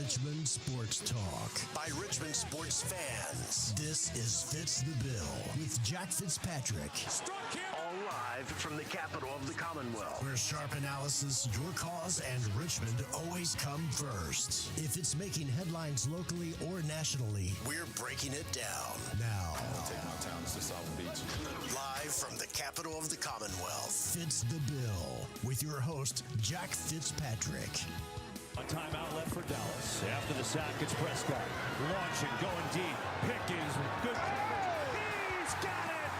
Richmond Sports Talk by Richmond sports fans. This is Fitz the Bill with Jack Fitzpatrick. All live from the capital of the Commonwealth, where sharp analysis, your cause, and Richmond always come first. If it's making headlines locally or nationally, we're breaking it down. Now, I'll take my talents to South Beach. Live from the capital of the Commonwealth, Fitz the Bill with your host, Jack Fitzpatrick. A timeout left for Dallas. After the sack, it's Prescott. Launching, going deep. Pickens with good coverage. He's got it!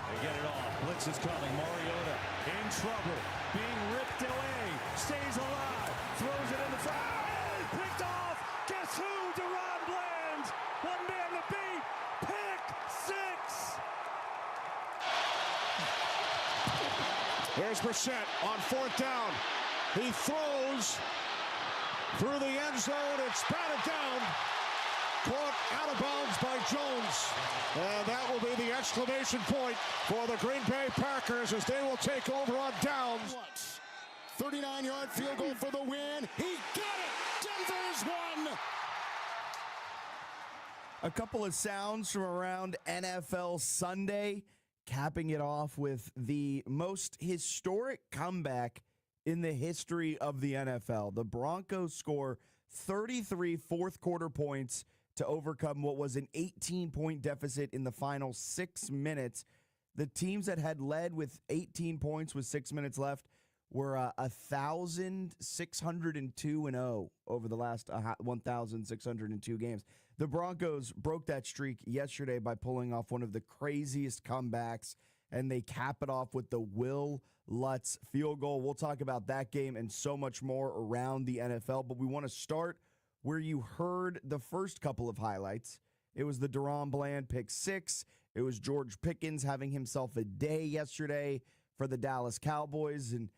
They get it off. Blitz is coming. Mariota in trouble. Being ripped away. Stays alive. Throws it in the front. And picked off. Guess who? Deron Bland. One man to beat. Pick six. Here's Brissett on fourth down. He throws through the end zone. It's batted down. Caught out of bounds by Jones. And that will be the exclamation point for the Green Bay Packers as they will take over on downs. 39-yard field goal for the win. He got it. Denver's won. A couple of sounds from around NFL Sunday, capping it off with the most historic comeback in the history of the NFL. The Broncos score 33 fourth-quarter points to overcome what was an 18-point deficit in the final 6 minutes. The teams that had led with 18 points with 6 minutes left were 1,602-0 over the last 1,602 games. The Broncos broke that streak yesterday by pulling off one of the craziest comebacks, and they cap it off with the Will Lutz field goal. We'll talk about that game and so much more around the NFL, but we want to start where you heard the first couple of highlights. It was the Deron Bland pick six. It was George Pickens having himself a day yesterday for the Dallas Cowboys. And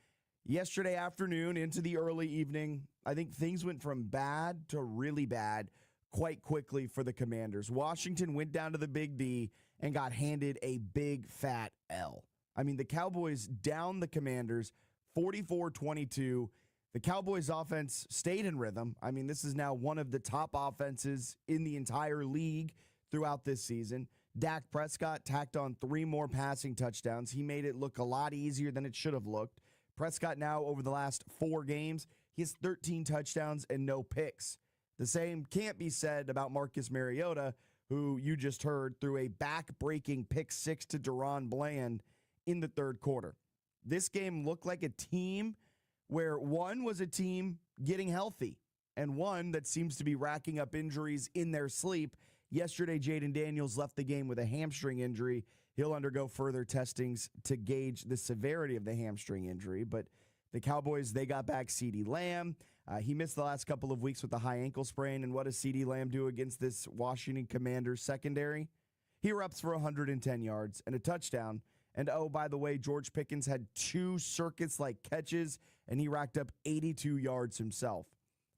yesterday afternoon into the early evening, I think things went from bad to really bad quite quickly for the Commanders. Washington went down to the Big D and got handed a big fat L. I mean, the Cowboys downed the Commanders 44-22. The Cowboys offense stayed in rhythm. I mean, this is now one of the top offenses in the entire league throughout this season. Dak Prescott tacked on 3 more passing touchdowns. He made it look a lot easier than it should have looked. Prescott now, over the last 4 games, he has 13 touchdowns and no picks. The same can't be said about Marcus Mariota, who you just heard threw a back-breaking pick six to Deron Bland in the third quarter. This game looked like a team where one was a team getting healthy and one that seems to be racking up injuries in their sleep. Yesterday, Jaden Daniels left the game with a hamstring injury. He'll undergo further testings to gauge the severity of the hamstring injury. But the Cowboys, they got back CeeDee Lamb. He missed the last couple of weeks with a high ankle sprain. And what does CeeDee Lamb do against this Washington Commanders secondary? He erupts for 110 yards and a touchdown. And, oh, by the way, George Pickens had 2 circus-like catches, and he racked up 82 yards himself.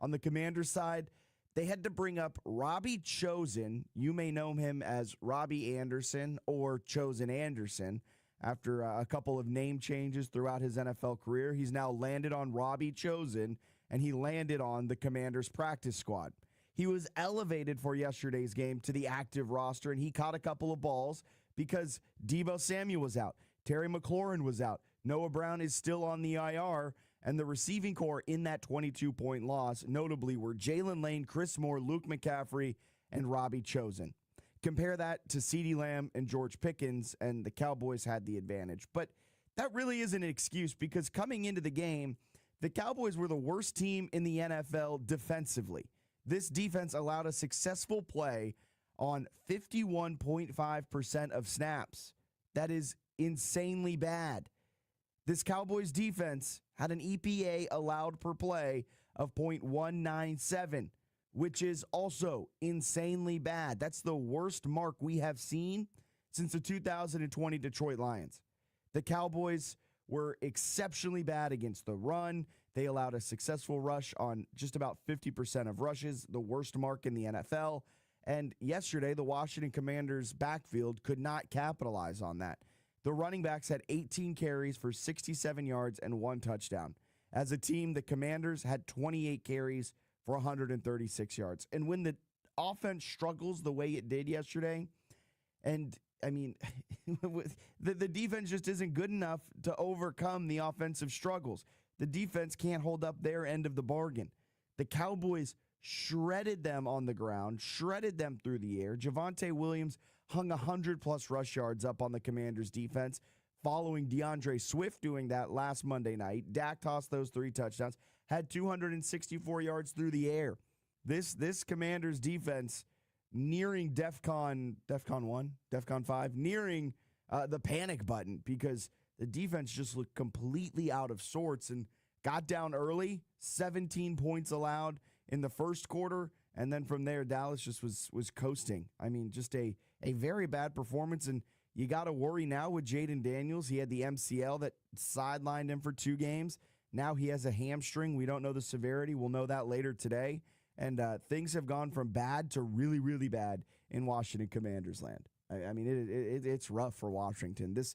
On the Commanders side, they had to bring up Robbie Chosen. You may know him as Robbie Anderson or Chosen Anderson. After a couple of name changes throughout his NFL career, he's now landed on Robbie Chosen, and he landed on the Commanders practice squad. He was elevated for yesterday's game to the active roster, and he caught a couple of balls because Deebo Samuel was out. Terry McLaurin was out. Noah Brown is still on the IR, and the receiving core in that 22-point loss notably were Jalen Lane, Chris Moore, Luke McCaffrey, and Robbie Chosen. Compare that to CeeDee Lamb and George Pickens, and the Cowboys had the advantage. But that really isn't an excuse because coming into the game, the Cowboys were the worst team in the NFL defensively. This defense allowed a successful play on 51.5% of snaps. That is insanely bad. This Cowboys defense had an EPA allowed per play of .197, which is also insanely bad. That's the worst mark we have seen since the 2020 Detroit Lions. The Cowboys were exceptionally bad against the run. They allowed a successful rush on just about 50% of rushes, the worst mark in the NFL. And yesterday, the Washington Commanders' backfield could not capitalize on that. The running backs had 18 carries for 67 yards and 1 touchdown. As a team, the Commanders had 28 carries for 136 yards. And when the offense struggles the way it did yesterday, and I mean, the defense just isn't good enough to overcome the offensive struggles. The defense can't hold up their end of the bargain. The Cowboys shredded them on the ground, shredded them through the air. Javonte Williams hung 100-plus rush yards up on the Commanders' defense, following DeAndre Swift doing that last Monday night. Dak tossed those 3 touchdowns, had 264 yards through the air. This Commanders' defense nearing DEFCON 5, nearing the panic button, because the defense just looked completely out of sorts and got down early, 17 points allowed in the first quarter, and then from there, Dallas just was coasting. I mean, just a very bad performance, and you got to worry now with Jaden Daniels. He had the MCL that sidelined him for 2 games. Now he has a hamstring. We don't know the severity. We'll know that later today. And things have gone from bad to really, really bad in Washington Commanders land. I mean, it's rough for Washington. This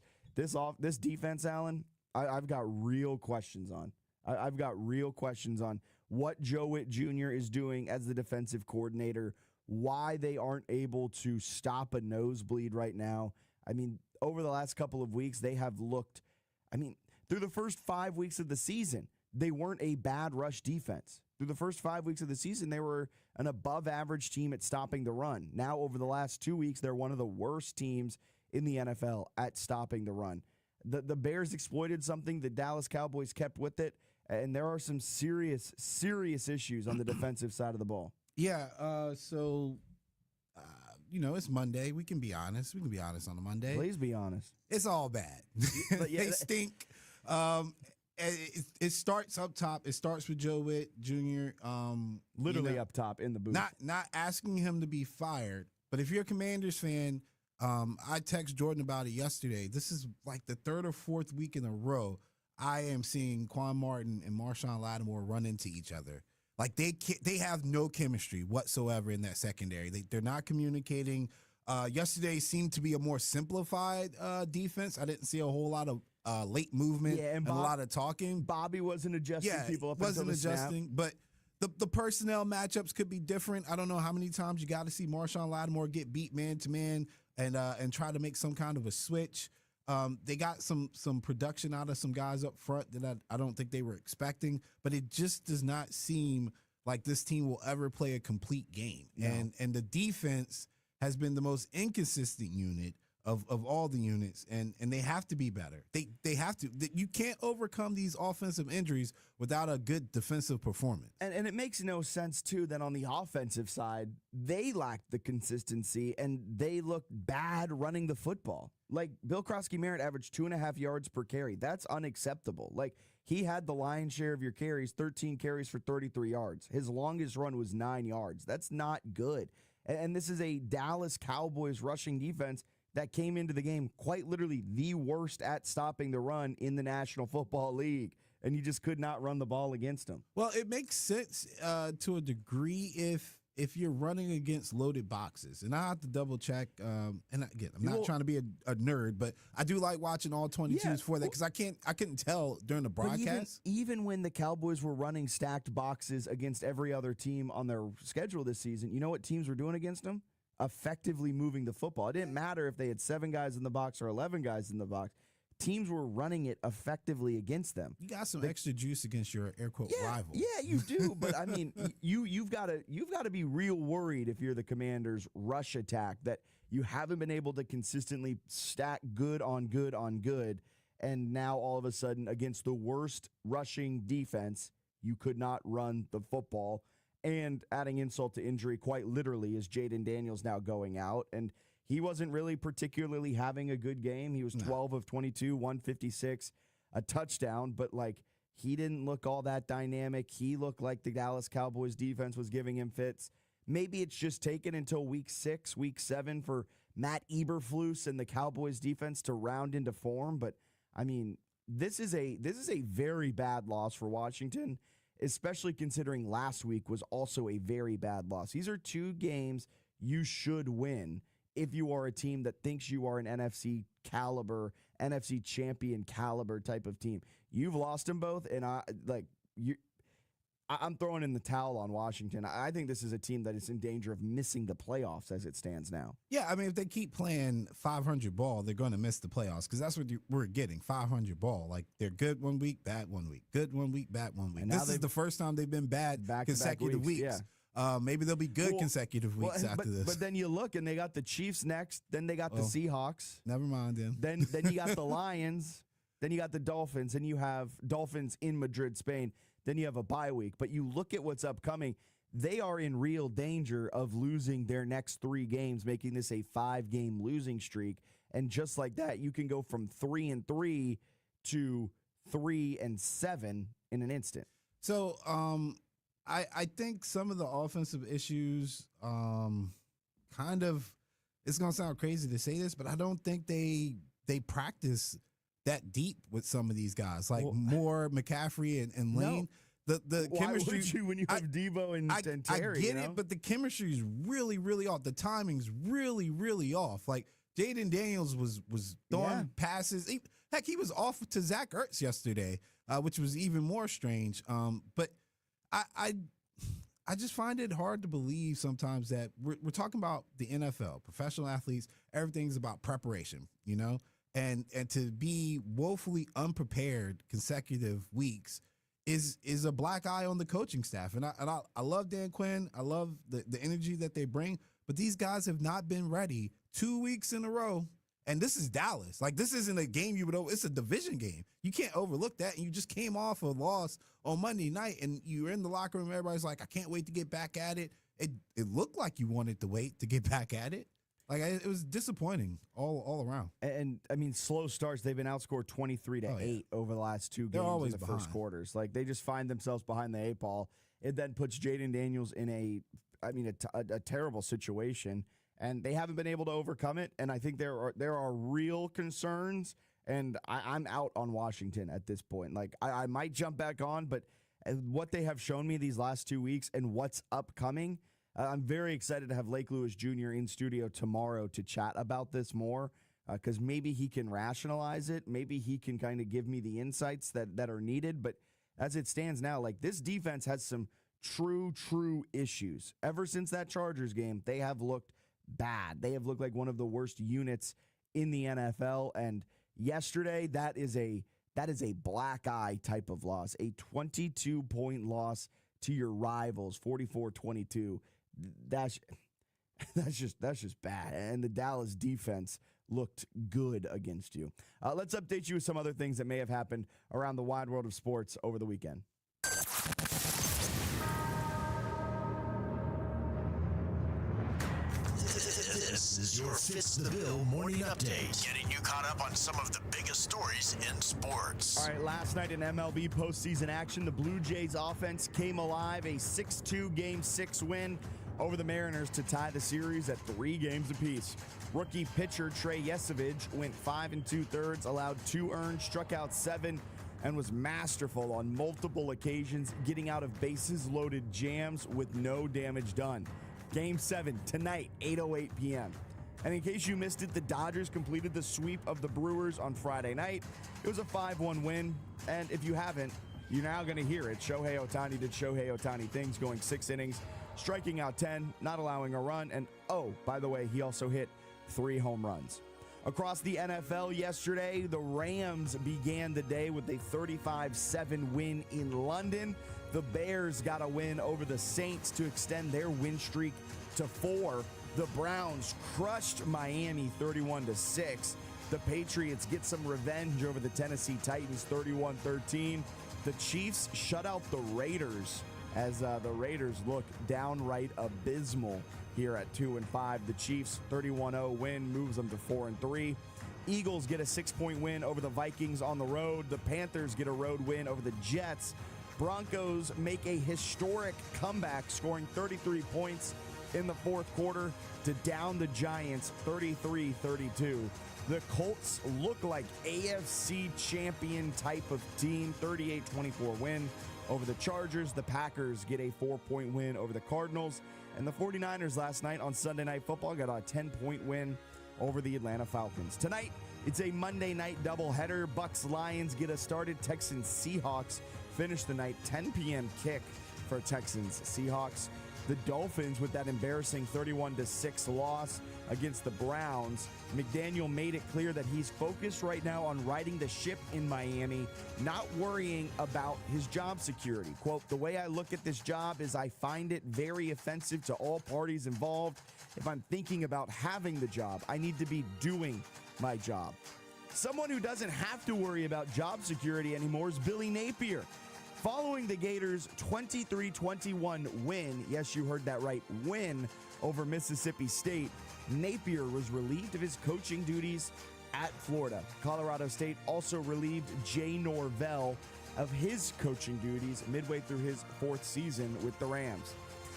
defense, Allen, I've got real questions on. I've got real questions on what Joe Witt Jr. is doing as the defensive coordinator, why they aren't able to stop a nosebleed right now. I mean, over the last couple of weeks, they have looked, through the first 5 weeks of the season, they weren't a bad rush defense. Through the first 5 weeks of the season, they were an above-average team at stopping the run. Now, over the last 2 weeks, they're one of the worst teams in the NFL at stopping the run. The Bears exploited something. The Dallas Cowboys kept with it, and there are some serious, serious issues on the defensive side of the ball. Yeah, it's Monday. We can be honest. We can be honest on a Monday. Please be honest. It's all bad. They stink. It starts up top. It starts with Joe Witt Jr. Literally up top in the booth. Not asking him to be fired, but if you're a Commanders fan, I text Jordan about it yesterday. This is like the 3rd or 4th week in a row I am seeing Quan Martin and Marshawn Lattimore run into each other. Like they have no chemistry whatsoever in that secondary. They're not communicating. Yesterday seemed to be a more simplified defense. I didn't see a whole lot of late movement and a lot of talking. Bobby wasn't adjusting people up until the adjusting, snap. but the personnel matchups could be different. I don't know how many times you got to see Marshawn Lattimore get beat man to man and try to make some kind of a switch. They got some production out of some guys up front that I don't think they were expecting, but it just does not seem like this team will ever play a complete game. No. And the defense has been the most inconsistent unit of all the units, and they have to be better. They have to. You can't overcome these offensive injuries without a good defensive performance. And it makes no sense, too, that on the offensive side, they lacked the consistency, and they looked bad running the football. Like, Bill Krosky-Merritt averaged 2.5 yards per carry. That's unacceptable. Like, he had the lion's share of your carries, 13 carries for 33 yards. His longest run was 9 yards. That's not good. And this is a Dallas Cowboys rushing defense that came into the game quite literally the worst at stopping the run in the National Football League, and you just could not run the ball against them. Well, it makes sense to a degree if you're running against loaded boxes. And I have to double check. And again, I'm not trying to be a nerd, but I do like watching all 22s for that because I couldn't tell during the broadcast. Even when the Cowboys were running stacked boxes against every other team on their schedule this season, you know what teams were doing against them? Effectively moving the football. It didn't matter if they had 7 guys in the box or 11 guys in the box. Teams were running it effectively against them. You got some extra juice against your air quote rival. Yeah, you do. But I mean, you've got to be real worried if you're the Commanders' rush attack that you haven't been able to consistently stack good on good on good, and now all of a sudden against the worst rushing defense, you could not run the football. And adding insult to injury, quite literally, is Jaden Daniels now going out. And he wasn't really particularly having a good game. He was 12 of 22, 156, a touchdown. But, he didn't look all that dynamic. He looked like the Dallas Cowboys defense was giving him fits. Maybe it's just taken until week 6, week 7 for Matt Eberflus and the Cowboys defense to round into form. But, I mean, this is a very bad loss for Washington, especially considering last week was also a very bad loss. These are 2 games you should win if you are a team that thinks you are an NFC caliber, NFC champion caliber type of team. You've lost them both, and I'm throwing in the towel on Washington. I think this is a team that is in danger of missing the playoffs as it stands now. Yeah, I mean, if they keep playing 500 ball, they're going to miss the playoffs because that's what we're getting, 500 ball. Like, they're good 1 week, bad 1 week, good 1 week, bad 1 week. This is the first time they've been bad consecutive weeks. Yeah. Maybe they'll be good consecutive weeks after this. But then you look, and they got the Chiefs next. Then they got the Seahawks. Never mind then. Then you got the Lions. Then you got the Dolphins. And you have Dolphins in Madrid, Spain. Then you have a bye week. But you look at what's upcoming. They are in real danger of losing their next 3 games, making this a 5-game losing streak. And just like that, you can go from 3-3 to 3-7 in an instant. So, I think some of the offensive issues kind of, it's going to sound crazy to say this, but I don't think they practice that deep with some of these guys, like Moore, McCaffrey, and Lane. No. The Why chemistry would you when you have Devo and Terry? I get it, but the chemistry is really, really off. The timing's really, really off. Like, Jaden Daniels was throwing passes. Heck, he was off to Zach Ertz yesterday, which was even more strange. But I just find it hard to believe sometimes that we're talking about the NFL, professional athletes. Everything's about preparation, you know, and to be woefully unprepared consecutive weeks is a black eye on the coaching staff. And I love Dan Quinn. I love the energy that they bring, but these guys have not been ready 2 weeks in a row. And this is Dallas. Like, this isn't a game you would it's a division game. You can't overlook that. And you just came off a loss on Monday night, and you're in the locker room. Everybody's like, I can't wait to get back at it. It looked like you wanted to wait to get back at it. Like, it was disappointing all around. And I mean, slow starts. They've been outscored 23-8 over the last 2 games always in the behind. first quarters. Like, they just find themselves behind the 8 ball. It then puts Jaden Daniels in a terrible situation. And they haven't been able to overcome it. And I think there are real concerns. And I'm out on Washington at this point. Like, I might jump back on, but what they have shown me these last 2 weeks and what's upcoming, I'm very excited to have Lake Lewis Jr. in studio tomorrow to chat about this more, because maybe he can rationalize it. Maybe he can kind of give me the insights that are needed. But as it stands now, like, this defense has some true issues. Ever since that Chargers game, they have looked bad. They have looked like one of the worst units in the NFL. And yesterday, that is a black eye type of loss, a 22-point loss to your rivals, 44-22. That's just bad. And the Dallas defense looked good against you. Let's update you with some other things that may have happened around the wide world of sports over the weekend. This is your Fitz the Bill morning update, getting you caught up on some of the biggest stories in sports. All right, last night in MLB postseason action, the Blue Jays offense came alive, a 6-2 Game 6 win over the Mariners to tie the series at 3 games apiece. Rookie pitcher Trey Yesavage went 5 2/3, allowed 2 earned, struck out 7, and was masterful on multiple occasions, getting out of bases-loaded jams with no damage done. Game 7 tonight, 8:08 p.m. And in case you missed it, the Dodgers completed the sweep of the Brewers on Friday night. It was a 5-1 win, and if you haven't, you're now going to hear it. Shohei Ohtani did Shohei Ohtani things, going 6 innings, striking out 10, not allowing a run, and by the way, he also hit 3 home runs. Across the NFL yesterday, the Rams began the day with a 35-7 win in London. The Bears got a win over the Saints to extend their win streak to 4. The Browns crushed Miami 31-6. The Patriots get some revenge over the Tennessee Titans 31-13. The Chiefs shut out the Raiders as the Raiders look downright abysmal here at 2-5. The Chiefs 31-0 win moves them to 4-3. Eagles get a 6-point win over the Vikings on the road. The Panthers get a road win over the Jets. Broncos make a historic comeback, scoring 33 points in the fourth quarter to down the Giants 33-32. The Colts look like AFC champion type of team, 38-24 win over the Chargers. The Packers get a 4-point win over the Cardinals. And the 49ers last night on Sunday Night Football got a 10-point win over the Atlanta Falcons. Tonight, it's a Monday night doubleheader. Bucs-Lions get us started. Texans-Seahawks finish the night, 10 p.m. kick. for Texans Seahawks. The Dolphins with that embarrassing 31-6 loss against the Browns. McDaniel made it clear that he's focused right now on riding the ship in Miami, not worrying about his job security. Quote, "The way I look at this job is I find it very offensive to all parties involved. If I'm thinking about having the job, I need to be doing my job." Someone who doesn't have to worry about job security anymore is Billy Napier. Following the Gators' 23-21 win, yes, you heard that right, win over Mississippi State, Napier was relieved of his coaching duties at Florida. Colorado State also relieved Jay Norvell of his coaching duties midway through his fourth season with the Rams.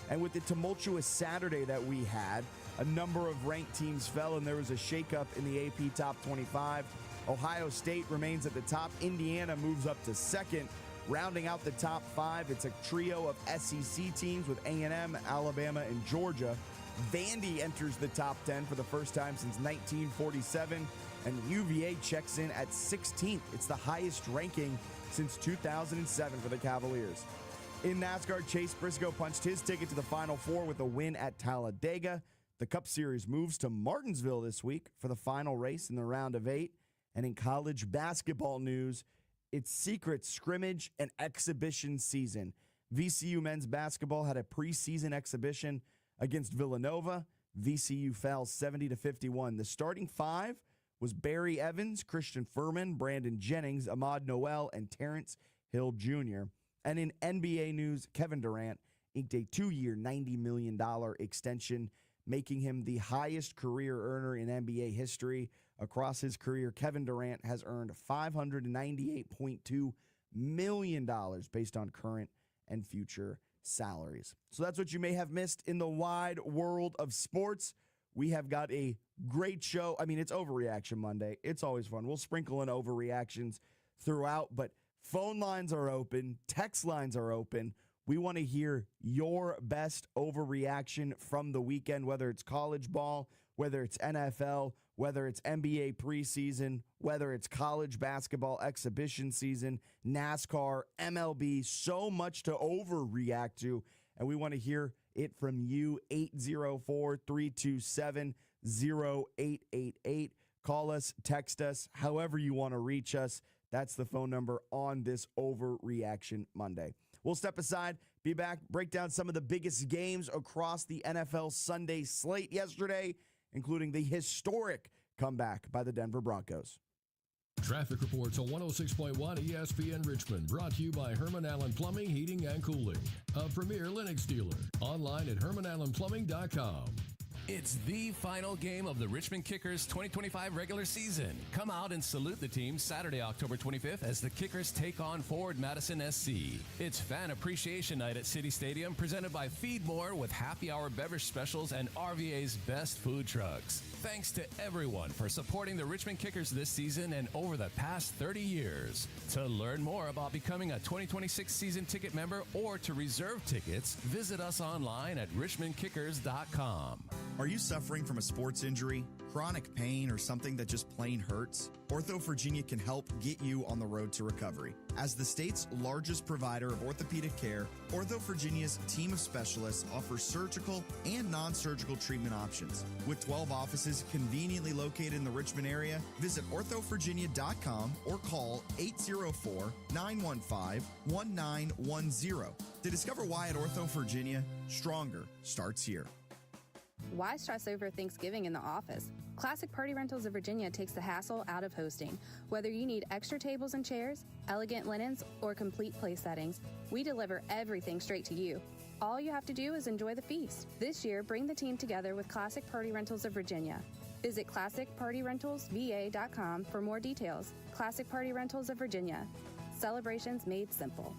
And with the tumultuous Saturday that we had, a number of ranked teams fell and there was a shakeup in the AP Top 25. Ohio State remains at the top. Indiana moves up to second. Rounding out the top five, it's a trio of SEC teams with A&M, Alabama, and Georgia. Vandy enters the top 10 for the first time since 1947, and UVA checks in at 16th. It's the highest ranking since 2007 for the Cavaliers. In NASCAR, Chase Briscoe punched his ticket to the Final Four with a win at Talladega. The Cup Series moves to Martinsville this week for the final race in the round of 8. And in college basketball news, it's secret scrimmage and exhibition season. VCU men's basketball had a preseason exhibition against Villanova. VCU fell 70-51. The starting five was Barry Evans, Christian Furman, Brandon Jennings, Ahmad Noel, and Terrence Hill Jr. And in NBA news, Kevin Durant inked a 2-year, $90 million extension, making him the highest career earner in NBA history. Across his career, Kevin Durant has earned $598.2 million based on current and future salaries. So that's what you may have missed in the wide world of sports. We have got a great show. I mean, it's Overreaction Monday. It's always fun. We'll sprinkle in overreactions throughout, but phone lines are open. Text lines are open. We want to hear your best overreaction from the weekend, whether it's college ball, whether it's NFL, whether it's NBA preseason, whether it's college basketball exhibition season, NASCAR, MLB, so much to overreact to. And we want to hear it from you, 804-327-0888. Call us, text us, however you want to reach us. That's the phone number on this Overreaction Monday. We'll step aside, be back, break down some of the biggest games across the NFL Sunday slate yesterday, including the historic comeback by the Denver Broncos. Traffic reports on 106.1 ESPN Richmond, brought to you by Herman Allen Plumbing, Heating, and Cooling, a premier Lennox dealer. Online at HermanAllenPlumbing.com. It's the final game of the Richmond Kickers 2025 regular season. Come out and salute the team Saturday, October 25th as the Kickers take on Forward Madison SC. It's Fan Appreciation Night at City Stadium, presented by Feed More with happy hour beverage specials and RVA's best food trucks. Thanks to everyone for supporting the Richmond Kickers this season and over the past 30 years. To learn more about becoming a 2026 season ticket member or to reserve tickets, visit us online at richmondkickers.com. Are you suffering from a sports injury, chronic pain, or something that just plain hurts? Ortho Virginia can help get you on the road to recovery. As the state's largest provider of orthopedic care, Ortho Virginia's team of specialists offers surgical and non-surgical treatment options. With 12 offices conveniently located in the Richmond area, visit orthovirginia.com or call 804-915-1910 to discover why at Ortho Virginia, stronger starts here. Why stress over Thanksgiving in the office? Classic Party Rentals of Virginia takes the hassle out of hosting. Whether you need extra tables and chairs, elegant linens, or complete place settings, we deliver everything straight to you. All you have to do is enjoy the feast. This year, bring the team together with Classic Party Rentals of Virginia. Visit classicpartyrentalsva.com for more details. Classic Party Rentals of Virginia. Celebrations made simple.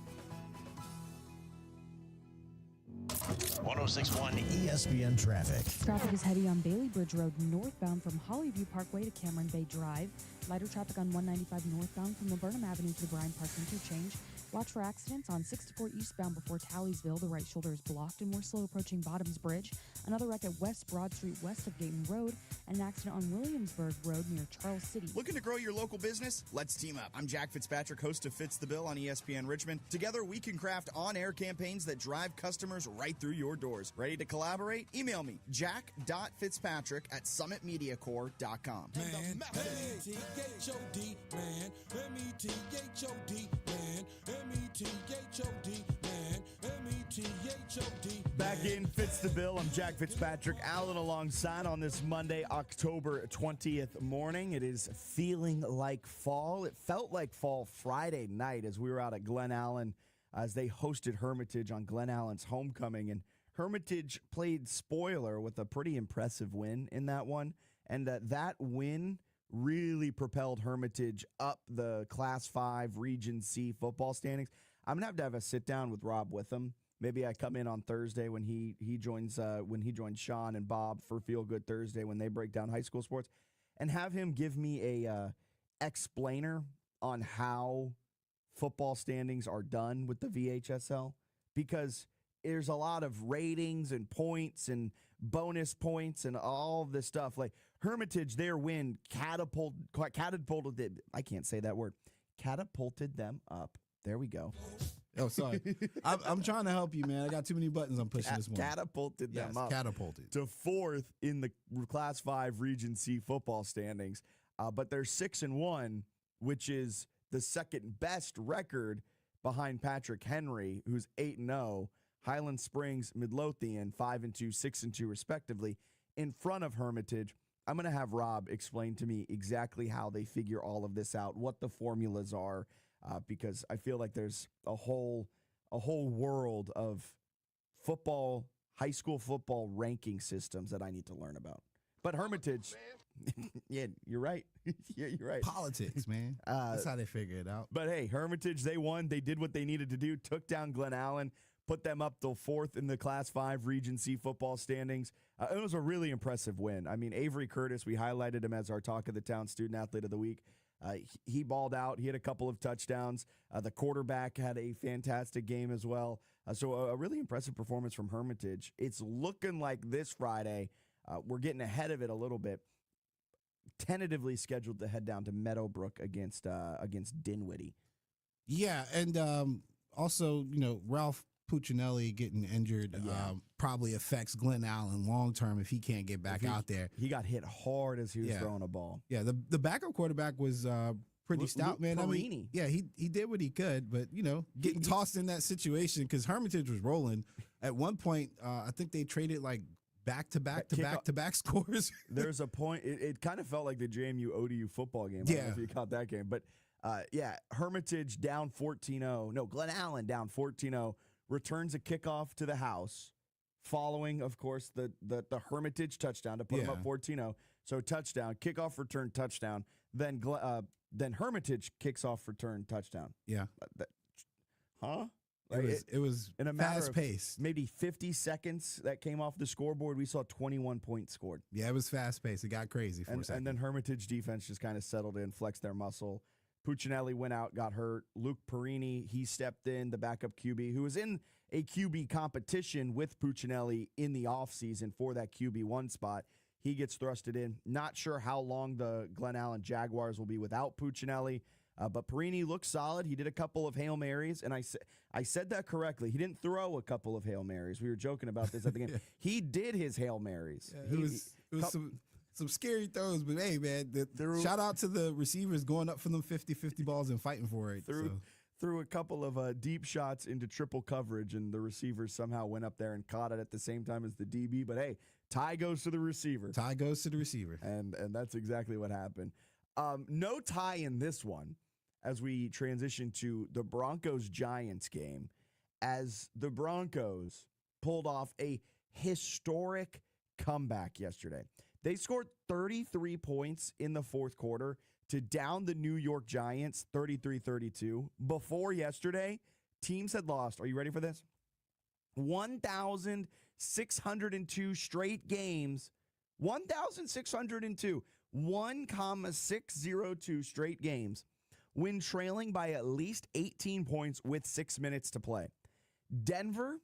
106.1 ESPN Traffic. Traffic is heavy on Bailey Bridge Road northbound from Hollyview Parkway to Cameron Bay Drive. Lighter traffic on 195 northbound from Laburnum Avenue to the Bryan Park Interchange. Watch for accidents on 64 eastbound before Talliesville. The right shoulder is blocked, and more slow approaching Bottoms Bridge. Another wreck at West Broad Street west of Dayton Road, and an accident on Williamsburg Road near Charles City. Looking to grow your local business? Let's team up. I'm Jack Fitzpatrick, host of Fitz the Bill on ESPN Richmond. Together, we can craft on-air campaigns that drive customers right through your doors. Ready to collaborate? Email me, jack.fitzpatrick@summitmediacorp.com. Man, M-E-T-H-O-D, man, M-E-T-H-O-D, man, M-E-T-H-O-D, man, M-E-T-H-O-D. Back in Fitz the Bill, I'm Jack Fitzpatrick. Allen alongside on this Monday, October 20th morning. It is feeling like fall. It felt like fall Friday night as we were out at Glen Allen as they hosted Hermitage on Glen Allen's homecoming. And Hermitage played spoiler with a pretty impressive win in that one. And that win really propelled Hermitage up the Class 5 Region C football standings. I'm going to have a sit down with Rob Witham. Maybe I come in on Thursday when he joins Sean and Bob for Feel Good Thursday when they break down high school sports, and have him give me a explainer on how football standings are done with the VHSL, because there's a lot of ratings and points and bonus points and all of this stuff. Like Hermitage, their win catapulted I can't say that word. Catapulted them up. There we go. Oh, sorry. I'm trying to help you, man. I got too many buttons I'm pushing this morning. Catapulted them up. Catapulted. To fourth in the Class 5 Region C football standings. But they're 6-1, which is the second best record behind Patrick Henry, who's 8-0. Highland Springs, Midlothian, 5-2, 6-2, respectively, in front of Hermitage. I'm going to have Rob explain to me exactly how they figure all of this out, what the formulas are, because I feel like there's a whole world of football, high school football ranking systems that I need to learn about. But Hermitage, yeah, you're right. Yeah, you're right. Politics, man. That's how they figure it out. But hey, Hermitage, they won. They did what they needed to do, took down Glen Allen, put them up to fourth in the Class 5 Region C football standings. It was a really impressive win. I mean, Avery Curtis, we highlighted him as our Talk of the Town Student Athlete of the Week. He balled out. He had a couple of touchdowns. The quarterback had a fantastic game as well. So a really impressive performance from Hermitage. It's looking like this Friday, we're getting ahead of it a little bit, tentatively scheduled to head down to Meadowbrook against Dinwiddie. Yeah, and also, Ralph Puccinelli getting injured probably affects Glen Allen long term if he can't get back out there. He got hit hard as he was throwing a ball. Yeah, the backup quarterback was pretty stout, man. Perini. I mean, yeah, he did what he could, but getting tossed in that situation because Hermitage was rolling. At one point, I think they traded like back-to-back scores. There's a point. It kind of felt like the JMU ODU football game. I don't know if you caught that game, but Hermitage down 14-0. No, Glen Allen down 14-0. Returns a kickoff to the house, following, of course, the Hermitage touchdown to put them up 14-0. So touchdown, kickoff, return, touchdown. Then Hermitage kicks off, return, touchdown. Yeah. Huh? It was in a fast pace. Maybe 50 seconds that came off the scoreboard. We saw 21 points scored. Yeah, it was fast paced. It got crazy for a second. And then Hermitage defense just kind of settled in, flexed their muscle. Puccinelli went out, got hurt. Luke Perini, he stepped in, the backup QB, who was in a QB competition with Puccinelli in the offseason for that QB1 spot. He gets thrusted in. Not sure how long the Glen Allen Jaguars will be without Puccinelli, but Perini looked solid. He did a couple of Hail Marys, and I said that correctly. He didn't throw a couple of Hail Marys. We were joking about this at the game. He did his Hail Marys. Yeah, it was some scary throws, but hey, man, shout out to the receivers going up for them 50-50 balls and fighting for it. Threw a couple of deep shots into triple coverage, and the receivers somehow went up there and caught it at the same time as the DB. But hey, tie goes to the receiver. Tie goes to the receiver. And that's exactly what happened. No tie in this one as we transition to the Broncos-Giants game, as the Broncos pulled off a historic comeback yesterday. They scored 33 points in the fourth quarter to down the New York Giants 33-32. Before yesterday, teams had lost, are you ready for this? 1,602 straight games. 1,602. 1,602 straight games when trailing by at least 18 points with 6 minutes to play. Denver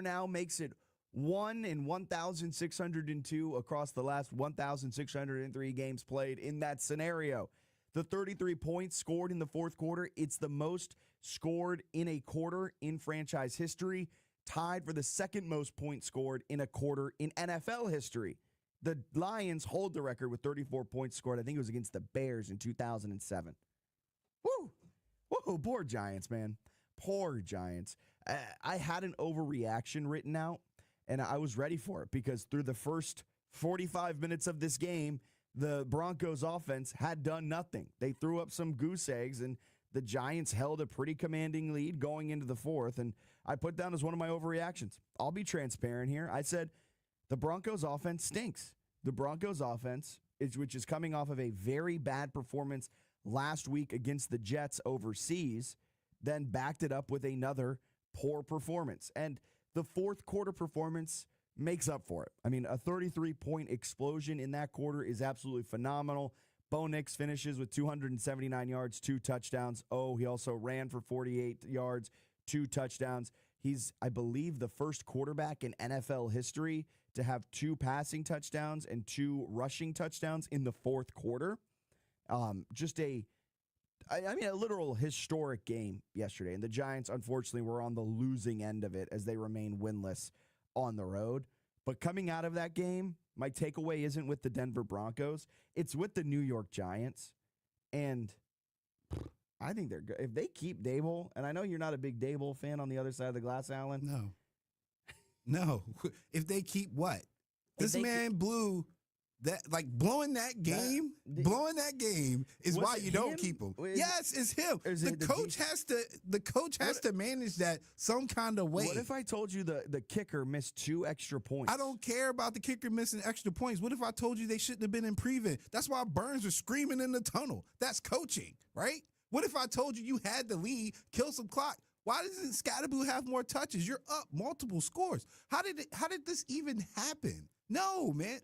now makes it 1 in 1,602 across the last 1,603 games played in that scenario. The 33 points scored in the fourth quarter, it's the most scored in a quarter in franchise history, tied for the second most points scored in a quarter in NFL history. The Lions hold the record with 34 points scored. I think it was against the Bears in 2007. Woo! Woo! Poor Giants, man. Poor Giants. I had an overreaction written out, and I was ready for it because through the first 45 minutes of this game, the Broncos offense had done nothing. They threw up some goose eggs, and the Giants held a pretty commanding lead going into the fourth, and I put down as one of my overreactions. I'll be transparent here. I said the Broncos offense stinks. The Broncos offense, which is coming off of a very bad performance last week against the Jets overseas, then backed it up with another poor performance. And the fourth quarter performance makes up for it. I mean, a 33-point explosion in that quarter is absolutely phenomenal. Bo Nix finishes with 279 yards, 2 touchdowns. Oh, he also ran for 48 yards, 2 touchdowns. He's, I believe, the first quarterback in NFL history to have 2 passing touchdowns and 2 rushing touchdowns in the fourth quarter. Just a literal historic game yesterday. And the Giants, unfortunately, were on the losing end of it as they remain winless on the road. But coming out of that game, my takeaway isn't with the Denver Broncos. It's with the New York Giants. And I think they're good. If they keep Dable, and I know you're not a big Dable fan on the other side of the glass, Alan. No. If they keep what? This man blew that, like blowing that game is why you don't keep him. Yes, it's him. The coach has to manage that some kind of way. What if I told you the kicker missed 2 extra points? I don't care about the kicker missing extra points. What if I told you they shouldn't have been in prevent? That's why Burns was screaming in the tunnel. That's coaching, right? What if I told you had the lead, kill some clock? Why doesn't Scatterboo have more touches? You're up multiple scores. How did this even happen? No, man.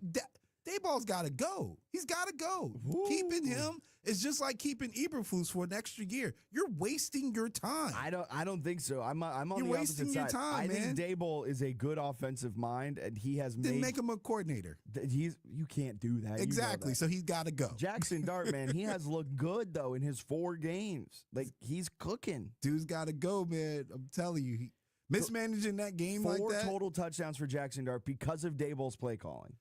Dayball's got to go. He's got to go. Ooh. Keeping him is just like keeping Eberflus for an extra year. You're wasting your time. I don't think so. I'm on the opposite side. I think Daboll is a good offensive mind, and he has Then make him a coordinator. You can't do that. Exactly. So he's got to go. Jackson Dart, man, he has looked good though in his 4 games. Like he's cooking. Dude's got to go, man. I'm telling you, mismanaging that game like that. 4 total touchdowns for Jackson Dart because of Daboll's play calling.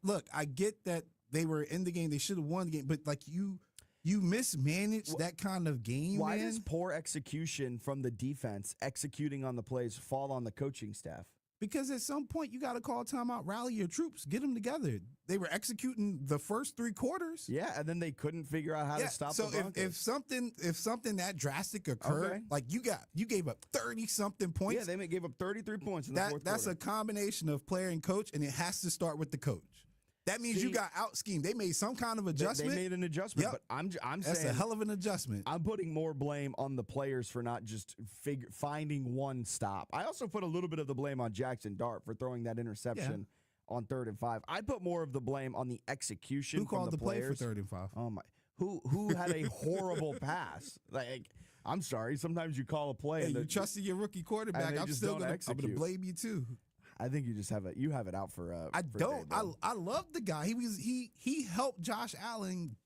Look, I get that they were in the game. They should have won the game. But, like, you mismanaged that kind of game, Why man? does poor execution from the defense executing on the plays fall on the coaching staff? Because at some point, you got to call timeout, rally your troops, get them together. They were executing the first 3 quarters. Yeah, and then they couldn't figure out how to stop the Broncos. So if something that drastic occurred, like you gave up 30-something points. Yeah, they gave up 33 points in the fourth quarter. That's a combination of player and coach, and it has to start with the coach. That means you got out-schemed. They made some kind of adjustment. They made an adjustment, but I'm saying that's a hell of an adjustment. I'm putting more blame on the players for not just finding one stop. I also put a little bit of the blame on Jackson Dart for throwing that interception on 3rd and 5. I put more of the blame on the execution. Who called the play for players. 3rd and 5? Oh my! Who had a horrible pass? Like, I'm sorry. Sometimes you call a play. Hey, you trusted your rookie quarterback. I'm going to blame you too. I think you just have it. You have it out for. I don't. I love the guy. He helped Josh Allen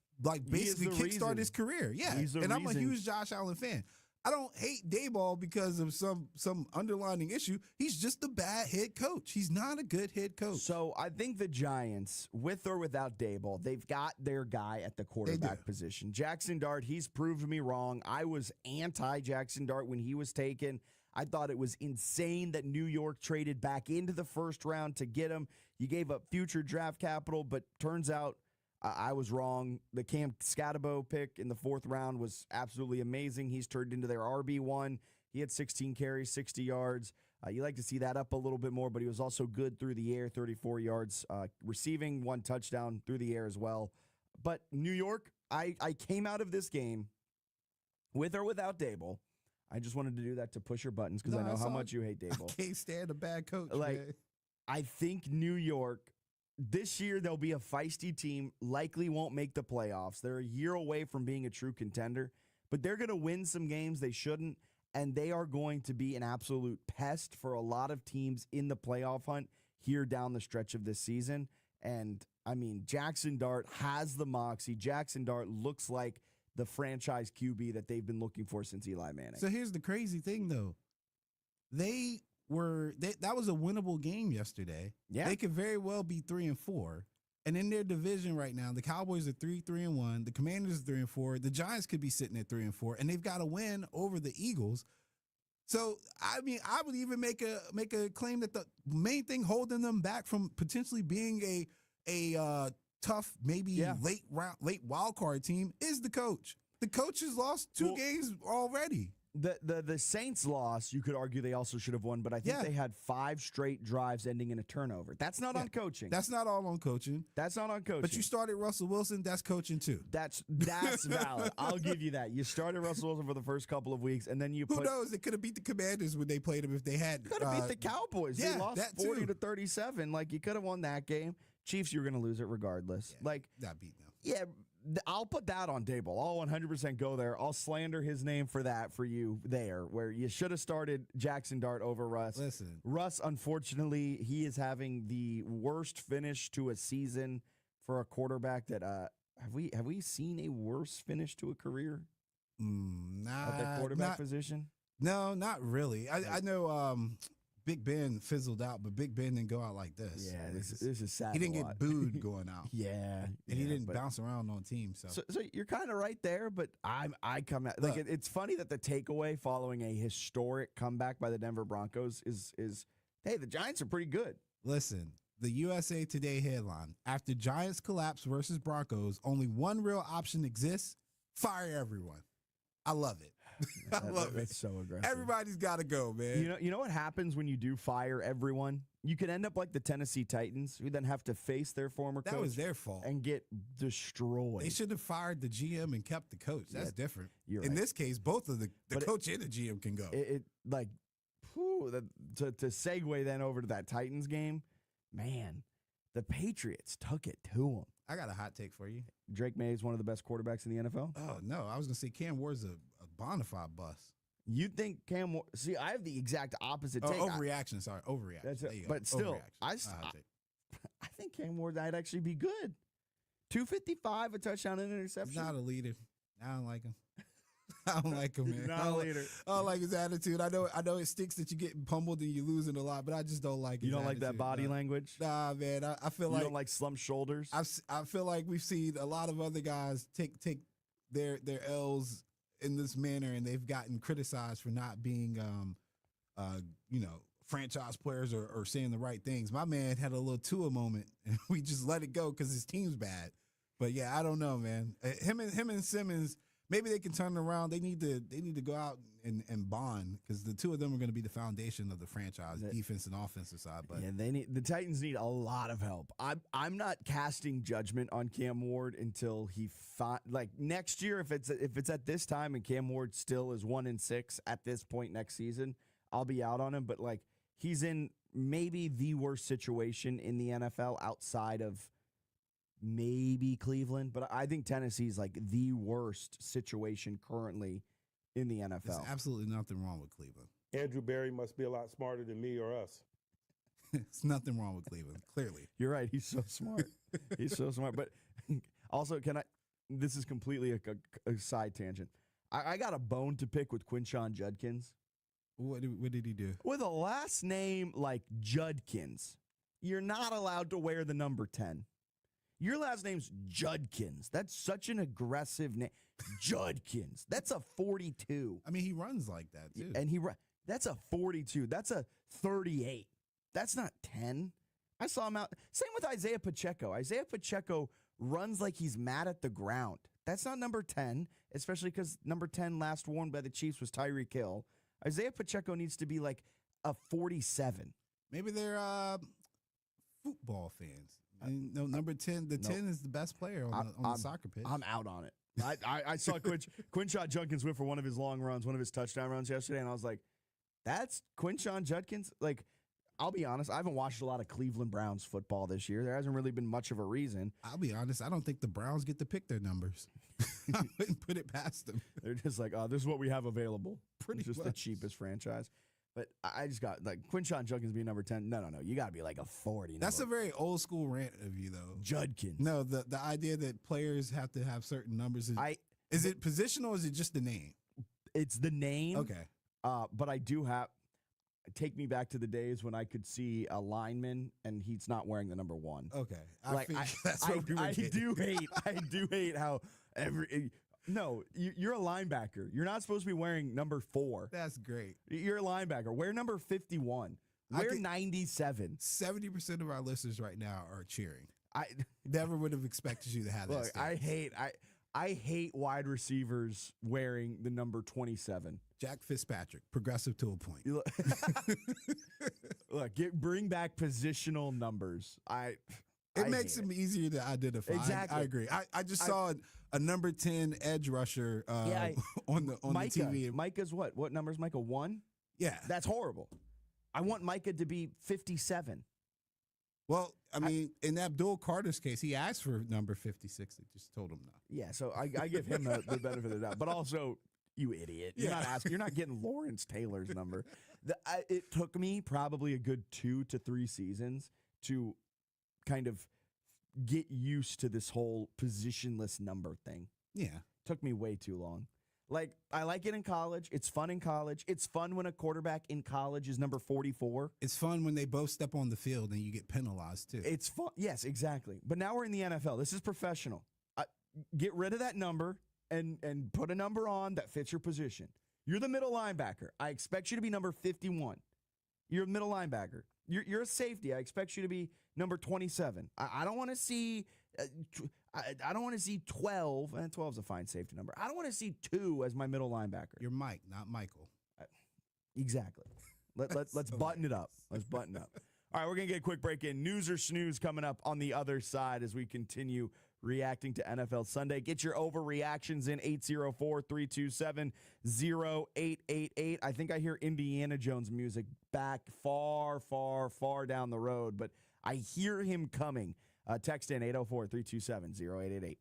basically kickstart his career. Yeah, and I'm a huge Josh Allen fan. I don't hate Daboll because of some underlying issue. He's just a bad head coach. He's not a good head coach. So I think the Giants, with or without Daboll, they've got their guy at the quarterback position. Jackson Dart, he's proved me wrong. I was anti-Jackson Dart when he was taken. I thought it was insane that New York traded back into the first round to get him. You gave up future draft capital, but turns out I was wrong. The Cam Scatterbo pick in the 4th round was absolutely amazing. He's turned into their RB1. He had 16 carries, 60 yards. You like to see that up a little bit more, but he was also good through the air, 34 yards, receiving 1 touchdown through the air as well. But New York, I came out of this game with or without Daboll. I just wanted to do that to push your buttons because I know how much you hate Daboll. I can't stand a bad coach, man. I think New York this year they'll be a feisty team, likely won't make the playoffs. They're a year away from being a true contender, but they're going to win some games they shouldn't, and they are going to be an absolute pest for a lot of teams in the playoff hunt here down the stretch of this season. And, I mean, Jackson Dart has the moxie. Jackson Dart looks like the franchise QB that they've been looking for since Eli Manning. So here's the crazy thing, though. That was a winnable game yesterday. Yeah. They could very well be 3-4. And in their division right now, the Cowboys are 3-1, the Commanders are 3-4, the Giants could be sitting at 3-4, and they've got a win over the Eagles. So I mean, I would even make a claim that the main thing holding them back from potentially being a tough, maybe late wild card team is the coach. The coach has lost two games already. The Saints loss, you could argue they also should have won, but I think they had 5 straight drives ending in a turnover. That's not on coaching. That's not all on coaching. That's not on coaching. But you started Russell Wilson, that's coaching too. That's valid. I'll give you that. You started Russell Wilson for the first couple of weeks, and then you Who knows? They could have beat the Commanders when they played them if they had. Could have beat the Cowboys. Yeah, they lost 40-37. Like, you could have won that game. Chiefs, you're going to lose it regardless. Yeah, like, not beat them. Yeah, I'll put that on table. I'll 100% go there. I'll slander his name for that for you there, where you should have started Jackson Dart over Russ. Listen. Russ, unfortunately, he is having the worst finish to a season for a quarterback that have we seen a worse finish to a career at the quarterback position? No, not really. I know Big Ben fizzled out, but Big Ben didn't go out like this. Yeah, this is sad. He didn't get booed going out. And he didn't bounce around on teams. So you're kind of right there, but I come at like it's funny that the takeaway following a historic comeback by the Denver Broncos is hey, the Giants are pretty good. Listen, the USA Today headline: after Giants collapse versus Broncos, only one real option exists: fire everyone. I love it. I love it. It's so aggressive. Everybody's got to go, man. You know what happens when you do fire everyone? You could end up like the Tennessee Titans, who then have to face their former coach. That was their fault. And get destroyed. They should have fired the GM and kept the coach. That's different. You're In right. this case, both of the coach and the GM can go. To segue then over to that Titans game, man, the Patriots took it to them. I got a hot take for you. Drake May is one of the best quarterbacks in the NFL. Oh, no. I was going to say Cam Ward's a bona fide bust. You think Cam Ward? See, I have the exact opposite take. Overreaction. Sorry, overreaction. But still, I think Cam Ward might actually be good. 255, a touchdown and an interception. He's not a leader. I don't like him. I don't like him, man. Not a leader. I don't like his attitude. I know it stinks that you're getting pummeled and you're losing a lot, but I just don't like his You don't attitude. like that body language? Nah, man. I feel like you don't like slumped shoulders. I feel like we've seen a lot of other guys take their L's in this manner, and they've gotten criticized for not being, franchise players or saying the right things. My man had a little Tua moment, and we just let it go because his team's bad. But yeah, I don't know, man. Him and Simmons, maybe they can turn it around. They need to go out and bond, because the two of them are going to be the foundation of the franchise, defense and offensive side. But yeah, the Titans need a lot of help. I'm not casting judgment on Cam Ward until he next year. If it's at this time and Cam Ward still is 1-6 at this point next season, I'll be out on him. But like, he's in maybe the worst situation in the NFL outside of maybe Cleveland, but I think Tennessee's like the worst situation currently in the NFL. There's absolutely nothing wrong with Cleveland. Andrew Berry must be a lot smarter than me or us. There's nothing wrong with Cleveland, clearly. You're right. He's so smart. He's so smart. But also, this is completely a side tangent. I got a bone to pick with Quinshon Judkins. What did he do? With a last name like Judkins, you're not allowed to wear the number 10. Your last name's Judkins. That's such an aggressive name. Judkins. That's a 42. I mean, he runs like that, too. And that's a 42. That's a 38. That's not 10. I saw him out. Same with Isaiah Pacheco. Isaiah Pacheco runs like he's mad at the ground. That's not number 10, especially because number 10 last worn by the Chiefs was Tyreek Hill. Isaiah Pacheco needs to be like a 47. Maybe they're football fans. No, number 10. The 10 is the best player on the soccer pitch. I'm out on it. I saw Quinshon Judkins went for one of his long runs, one of his touchdown runs yesterday, and I was like, that's Quinshon Judkins? Like, I'll be honest, I haven't watched a lot of Cleveland Browns football this year. There hasn't really been much of a reason. I'll be honest, I don't think the Browns get to pick their numbers. I wouldn't put it past them. They're just like, this is what we have available. Pretty It's just much. the cheapest franchise. But I just got, like, Quinshon Judkins being number 10. No. You got to be like a 40. That's a very old school rant of you, though. Judkins. No, the idea that players have to have certain numbers. Is it positional or is it just the name? It's the name. Okay. But I do have, take me back to the days when I could see a lineman and he's not wearing the number 1. Okay. I do hate how no, you're a linebacker. You're not supposed to be wearing number 4. That's great. You're a linebacker. Wear number 51. Wear 97. 70% of our listeners right now are cheering. I never would have expected you to have that. Look, I hate wide receivers wearing the number 27. Jack Fitzpatrick, progressive to a point. Look, bring back positional numbers. It makes them easier to identify. Exactly. I agree. I just saw a number 10 edge rusher on the TV. Micah's what? What number is Micah? 1? Yeah. That's horrible. I want Micah to be 57. Well, I mean, in Abdul Carter's case, he asked for number 56. They just told him no. Yeah, so I give him the benefit of the doubt. But also, you idiot. You're not asking. You're not getting Lawrence Taylor's number. It took me probably a good 2 to 3 seasons to kind of get used to this whole positionless number thing. Yeah. Took me way too long. Like, I like it in college. It's fun in college. It's fun when a quarterback in college is number 44. It's fun when they both step on the field and you get penalized, too. It's fun. Yes, exactly. But now we're in the NFL. This is professional. Get rid of that number and put a number on that fits your position. You're the middle linebacker. I expect you to be number 51. You're a middle linebacker. You're a safety. I expect you to be number 27. I don't want to see I don't want to see 12. And 12 is a fine safety number. I don't want to see 2 as my middle linebacker. You're Mike, not Michael. Exactly. Let's button it up. Let's button it up. All right, we're going to get a quick break in. News or snooze coming up on the other side as we continue reacting to NFL Sunday. Get your overreactions in 804-327-0888. I think I hear Indiana Jones music back far, far, far down the road, but I hear him coming. Text in 804-327-0888.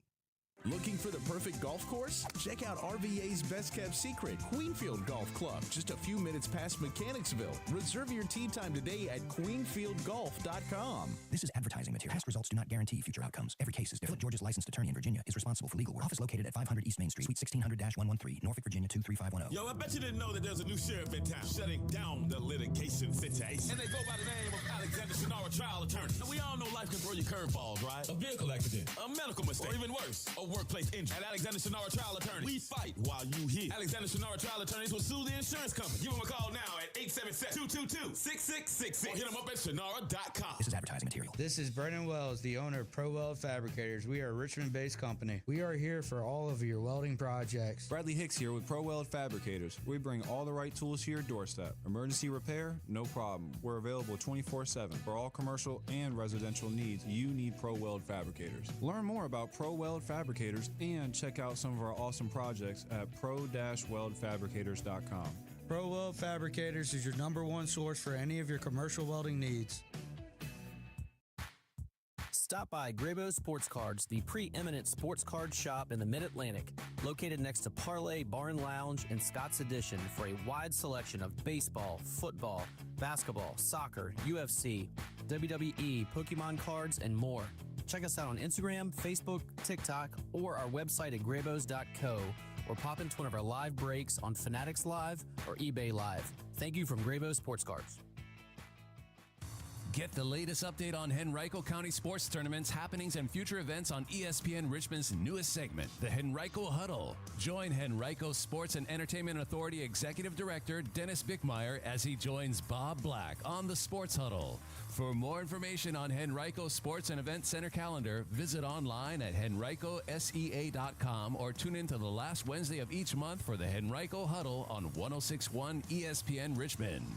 Looking for the perfect golf course? Check out RVA's best kept secret, Queenfield Golf Club, just a few minutes past Mechanicsville. Reserve your tee time today at queenfieldgolf.com. This is advertising material. Past results do not guarantee future outcomes. Every case is different. George's licensed attorney in Virginia is responsible for legal work. Office located at 500 East Main Street, Suite 1600-113, Norfolk, Virginia 23510. Yo, I bet you didn't know that there's a new sheriff in town shutting down the litigation Fitz. And they go by the name of Alexander Sonora, trial attorney. Now, we all know life can throw you curveballs, right? A vehicle accident, a medical mistake, or even worse, a workplace injury. At Alexander Sonora Trial Attorneys, we fight while you hear. Alexander Sonora Trial Attorneys will sue the insurance company. Give them a call now at 877-222-6666 or hit them up at sonora.com. This is advertising material. This is Brennan Wells, the owner of Pro Weld Fabricators. We are a Richmond-based company. We are here for all of your welding projects. Bradley Hicks here with Pro Weld Fabricators. We bring all the right tools to your doorstep. Emergency repair? No problem. We're available 24/7. For all commercial and residential needs, you need Pro Weld Fabricators. Learn more about Pro Weld Fabricators and check out some of our awesome projects at pro-weldfabricators.com. Pro Weld Fabricators is your #1 source for any of your commercial welding needs. Stop by Grabo Sports Cards, the preeminent sports card shop in the Mid-Atlantic, located next to Parlay Barn Lounge and Scott's Addition for a wide selection of baseball, football, basketball, soccer, UFC, WWE, Pokemon cards, and more. Check us out on Instagram, Facebook, TikTok, or our website at grabos.co, or pop into one of our live breaks on Fanatics Live or eBay Live. Thank you from Grabo Sports Cards. Get the latest update on Henrico County sports tournaments, happenings, and future events on ESPN Richmond's newest segment, the Henrico Huddle. Join Henrico Sports and Entertainment Authority Executive Director Dennis Bickmeyer as he joins Bob Black on the Sports Huddle. For more information on Henrico Sports and Event Center calendar, visit online at henricosea.com or tune in to the last Wednesday of each month for the Henrico Huddle on 106.1 ESPN Richmond.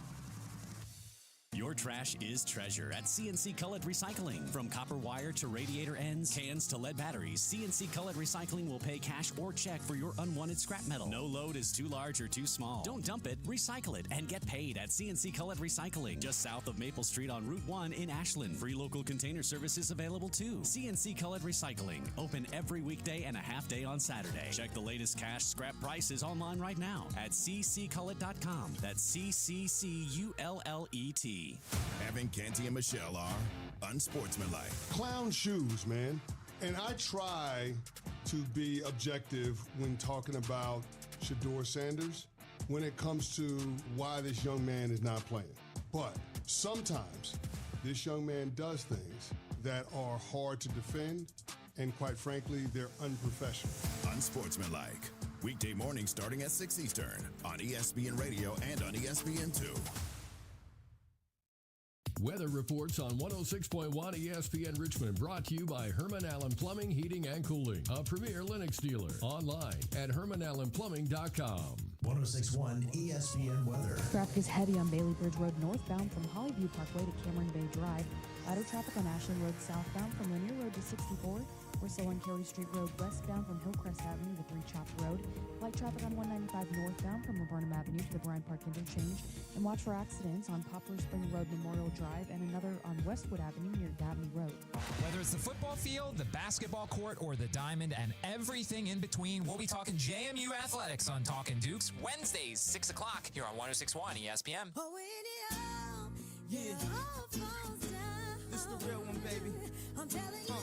Your trash is treasure at CNC Colored Recycling. From copper wire to radiator ends, cans to lead batteries, CNC Colored Recycling will pay cash or check for your unwanted scrap metal. No load is too large or too small. Don't dump it, recycle it, and get paid at CNC Colored Recycling, just south of Maple Street on Route 1 in Ashland. Free local container service is available too. CNC Colored Recycling, open every weekday and a half day on Saturday. Check the latest cash scrap prices online right now at cccullet.com. That's CCCULLET. Evan, Canty, and Michelle are unsportsmanlike. Clown shoes, man. And I try to be objective when talking about Shedeur Sanders when it comes to why this young man is not playing. But sometimes this young man does things that are hard to defend, and quite frankly, they're unprofessional. Unsportsmanlike. Weekday mornings starting at 6 Eastern on ESPN Radio and on ESPN2. Weather reports on 106.1 ESPN Richmond, brought to you by Herman Allen Plumbing, Heating, and Cooling, a premier Lennox dealer. Online at hermanallenplumbing.com. 106.1 ESPN weather. Traffic is heavy on Bailey Bridge Road northbound from Hollyview Parkway to Cameron Bay Drive. Lighter traffic on Ashland Road southbound from Lanier Road to 64. We're still on Carey Street Road westbound from Hillcrest Avenue to 3 Chopped Road. Light traffic on 195 northbound from Laburnum Avenue to the Bryant Park Interchange. And watch for accidents on Poplar Spring Road Memorial Drive and another on Westwood Avenue near Dabney Road. Whether it's the football field, the basketball court, or the diamond, and everything in between, we'll be talking JMU Athletics on Talkin' Dukes Wednesdays, 6 o'clock here on 106.1 ESPN. Yeah. This the real one, baby. I'm telling you.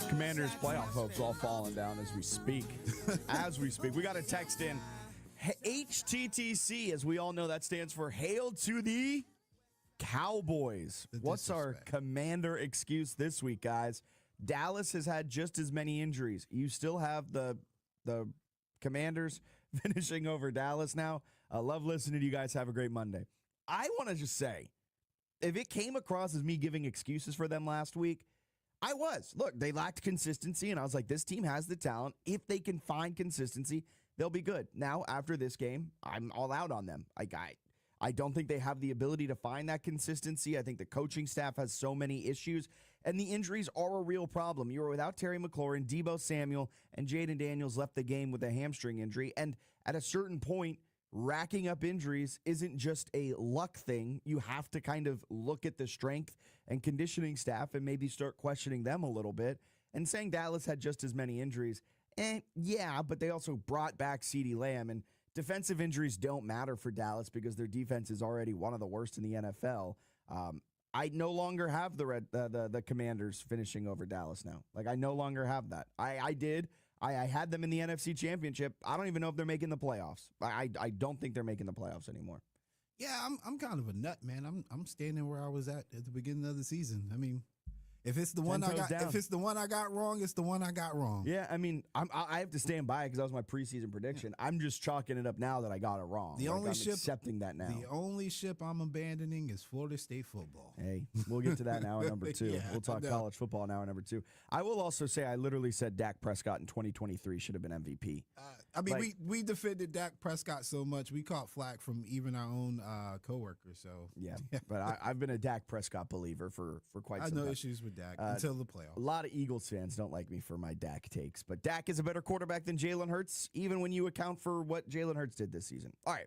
Commanders playoff hopes all falling down as we speak. We got a text in. HTTC, as we all know, that stands for Hail to the Cowboys. What's our commander excuse this week, guys? Dallas has had just as many injuries. You still have the Commanders finishing over Dallas now. I love listening to you guys. Have a great Monday. I want to just say, if it came across as me giving excuses for them last week, I was. Look, they lacked consistency, and I was like, this team has the talent. If they can find consistency, they'll be good. Now, after this game, I'm all out on them. I don't think they have the ability to find that consistency. I think the coaching staff has so many issues, and the injuries are a real problem. You were without Terry McLaurin, Deebo Samuel, and Jaden Daniels left the game with a hamstring injury, and at a certain point, racking up injuries isn't just a luck thing. You have to kind of look at the strength and conditioning staff and maybe start questioning them a little bit. And saying Dallas had just as many injuries, yeah, but they also brought back CeeDee Lamb, and defensive injuries don't matter for Dallas because their defense is already one of the worst in the NFL. I no longer have the Commanders finishing over Dallas now. Like, I no longer have that. I did. I had them in the NFC Championship. I don't even know if they're making the playoffs. I don't think they're making the playoffs anymore. Yeah, I'm kind of a nut, man. I'm standing where I was at the beginning of the season. I mean, if it's the one I got, if it's the one I got wrong, it's the one I got wrong. Yeah, I mean, I have to stand by it because that was my preseason prediction. Yeah. I'm just chalking it up now that I got it wrong. I'm accepting that now. The only ship I'm abandoning is Florida State football. Hey, we'll get to that in hour number 2. Yeah, we'll talk college football in hour number 2. I will also say I literally said Dak Prescott in 2023 should have been MVP. I mean, we defended Dak Prescott so much, we caught flack from even our own coworkers. So yeah, but I've been a Dak Prescott believer for quite some time. I have no issues with Dak until the playoffs. A lot of Eagles fans don't like me for my Dak takes, but Dak is a better quarterback than Jalen Hurts, even when you account for what Jalen Hurts did this season. All right,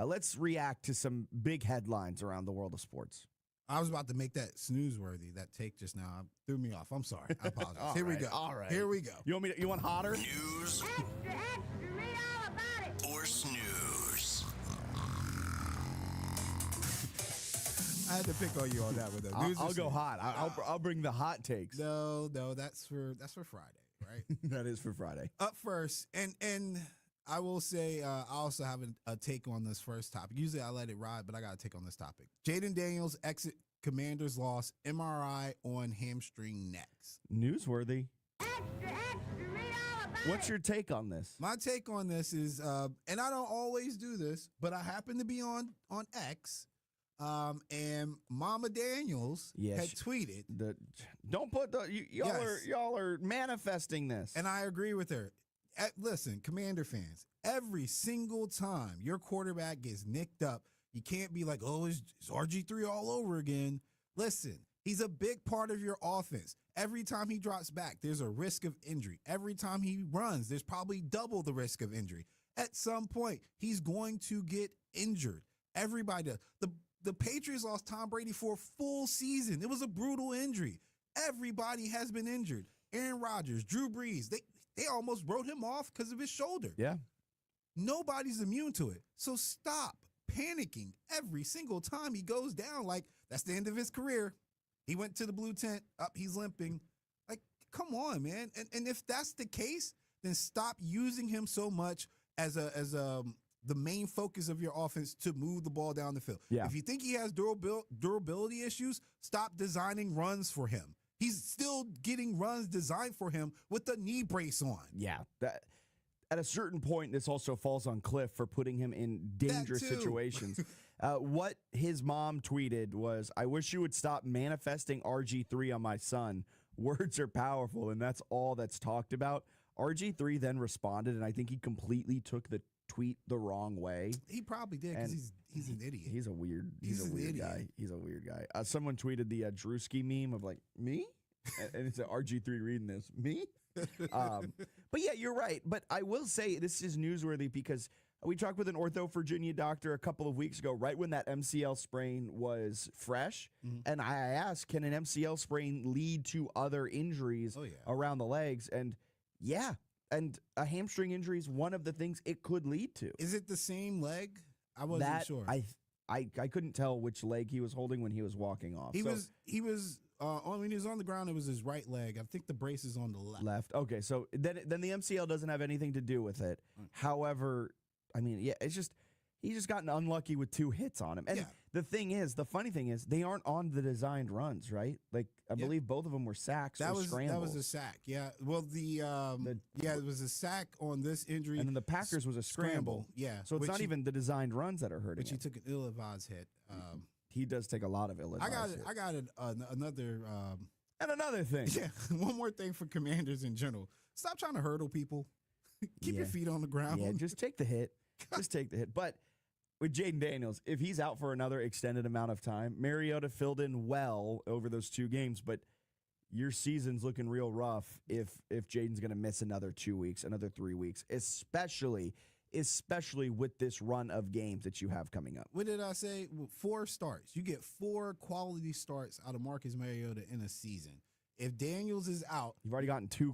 let's react to some big headlines around the world of sports. I was about to make that snooze-worthy, that take just now. Threw me off. I'm sorry. I apologize. Here we go. All right. Here we go. You want hotter? News. Extra, read all about it. Or snooze. I had to pick on you on that one, though. I'll go hot. I'll bring the hot takes. No, that's for Friday, right? That is for Friday. Up first, and I will say I also have a take on this first topic. Usually I let it ride, but I got a take on this topic. Jaden Daniels exit Commanders loss, MRI on hamstring next. Newsworthy. Extra, read all about it. What's your take on this? My take on this is, and I don't always do this, but I happen to be on X. And Mama Daniels had tweeted don't put y'all are manifesting this. And I agree with her. Listen, Commander fans, every single time your quarterback gets nicked up, You can't be like, oh, it's RG3 all over again. Listen, he's a big part of your offense. Every time he drops back, there's a risk of injury. Every time he runs, there's probably double the risk of injury. At some point, he's going to get injured. Everybody does. The Patriots lost Tom Brady for a full season. It was a brutal injury. Everybody has been injured. Aaron Rodgers, Drew Brees, they almost wrote him off because of his shoulder. Yeah. Nobody's immune to it. So stop panicking every single time he goes down. Like, that's the end of his career. He went to the blue tent. Up, he's limping. Like, come on, man. And if that's the case, then stop using him so much as the main focus of your offense to move the ball down the field. Yeah. If you think he has durability issues, stop designing runs for him. He's still getting runs designed for him with the knee brace on. Yeah. At a certain point, this also falls on Cliff for putting him in dangerous situations. What his mom tweeted was, I wish you would stop manifesting RG3 on my son. Words are powerful, and that's all that's talked about. RG3 then responded, and I think he completely took the tweet the wrong way. He probably did because he's an idiot. He's a weird guy. He's a weird guy. Someone tweeted the Drewski meme of like, me? And it's RG3 reading this. Me? But yeah, you're right. But I will say this is newsworthy because we talked with an ortho Virginia doctor a couple of weeks ago, right when that MCL sprain was fresh. And I asked, can an MCL sprain lead to other injuries around the legs? And yeah. And a hamstring injury is one of the things it could lead to. Is it the same leg? I wasn't sure. I couldn't tell which leg he was holding when he was walking off. When he was on the ground, it was his right leg. I think the brace is on the left. Okay, so then the MCL doesn't have anything to do with it. However, I mean, yeah, it's just he's just gotten unlucky with 2 hits on him. And the funny thing is, they aren't on the designed runs, right? Like I believe both of them were sacks or scrambles. That was a sack. Yeah. Well, it was a sack on this injury, and then the Packers was a scramble. Yeah. So it's not even the designed runs that are hurting. But he took an ill-advised hit. He does take a lot of ill-advised hits. I got another. And another thing. Yeah. One more thing for Commanders in general. Stop trying to hurdle people. Keep your feet on the ground. Yeah. Just take the hit. Just take the hit. But with Jaden Daniels, if he's out for another extended amount of time, Mariota filled in well over those 2 games, but your season's looking real rough if Jaden's going to miss another 2 weeks, another 3 weeks, especially with this run of games that you have coming up. What did I say? 4 starts. You get 4 quality starts out of Marcus Mariota in a season. If Daniels is out, you've already gotten 2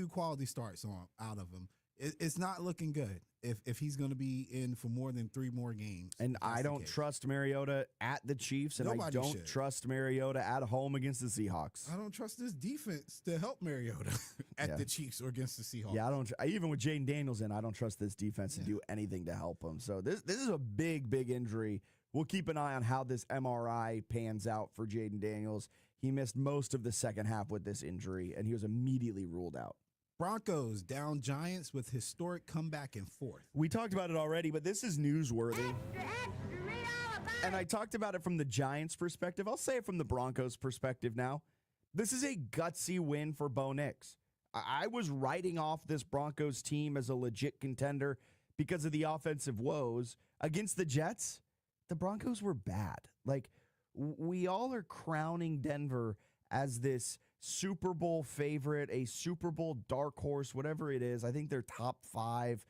quality starts out of him. It's not looking good if he's going to be in for more than 3 more games. And I don't trust Mariota at the Chiefs, and I don't trust Mariota at home against the Seahawks. I don't trust this defense to help Mariota at the Chiefs or against the Seahawks. Yeah, I don't. Even with Jaden Daniels in, I don't trust this defense to do anything to help him. So this is a big injury. We'll keep an eye on how this MRI pans out for Jaden Daniels. He missed most of the second half with this injury, and he was immediately ruled out. Broncos down Giants with historic comeback in 4th. We talked about it already, but this is newsworthy. And I talked about it from the Giants' perspective. I'll say it from the Broncos' perspective now. This is a gutsy win for Bo Nix. I was writing off this Broncos team as a legit contender because of the offensive woes. Against the Jets, the Broncos were bad. Like, we all are crowning Denver as this Super Bowl favorite, a Super Bowl dark horse, whatever it is. I think they're top 5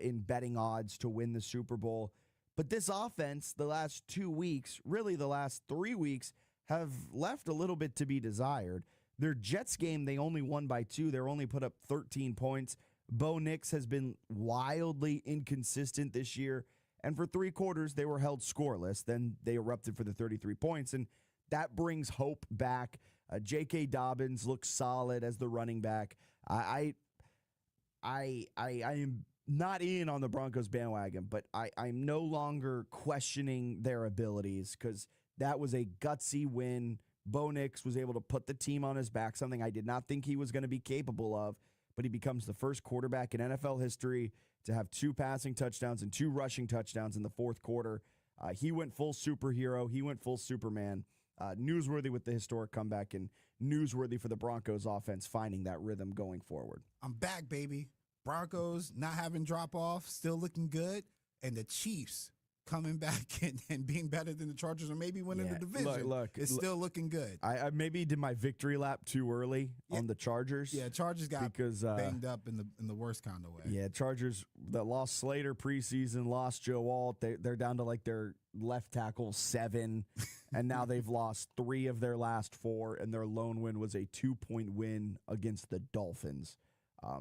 in betting odds to win the Super Bowl. But this offense, the last 2 weeks, really the last 3 weeks, have left a little bit to be desired. Their Jets game, they only won by 2. They're only put up 13 points. Bo Nix has been wildly inconsistent this year. And for 3 quarters, they were held scoreless. Then they erupted for the 33 points. And that brings hope back. J.K. Dobbins looks solid as the running back. I am not in on the Broncos bandwagon, but I'm no longer questioning their abilities because that was a gutsy win. Bo Nix was able to put the team on his back, something I did not think he was going to be capable of, but he becomes the first quarterback in NFL history to have 2 passing touchdowns and 2 rushing touchdowns in the 4th quarter. He went full superhero. He went full Superman. Newsworthy with the historic comeback and newsworthy for the Broncos offense finding that rhythm going forward. I'm back, baby. Broncos not having drop off, still looking good. And the Chiefs coming back and being better than the Chargers or maybe winning the division. It's still looking good. I maybe did my victory lap too early on the Chargers. Yeah, Chargers got banged up in the worst kind of way. Yeah, Chargers that lost Slater preseason, lost Joe Alt. They're down to like their left tackle 7, and now they've lost 3 of their last 4, and their lone win was a 2-point win against the Dolphins.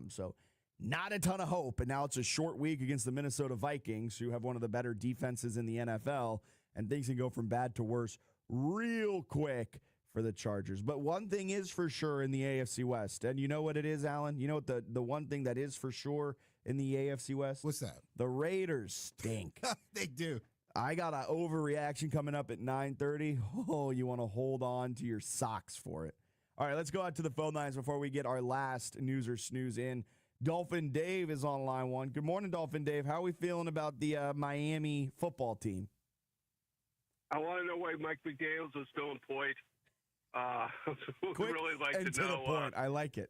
So not a ton of hope, and now it's a short week against the Minnesota Vikings, who have one of the better defenses in the NFL, and things can go from bad to worse real quick for the Chargers. But one thing is for sure in the AFC West, and you know what it is, Alan? You know what the one thing that is for sure in the AFC West? What's that? The Raiders stink. They do. I got an overreaction coming up at 9:30. Oh, you want to hold on to your socks for it. All right, let's go out to the phone lines before we get our last news or snooze in. Dolphin Dave is on line 1. Good morning, Dolphin Dave. How are we feeling about the Miami football team? I want to know why Mike McDaniels is still employed. Quick really like and to know. The point. I like it.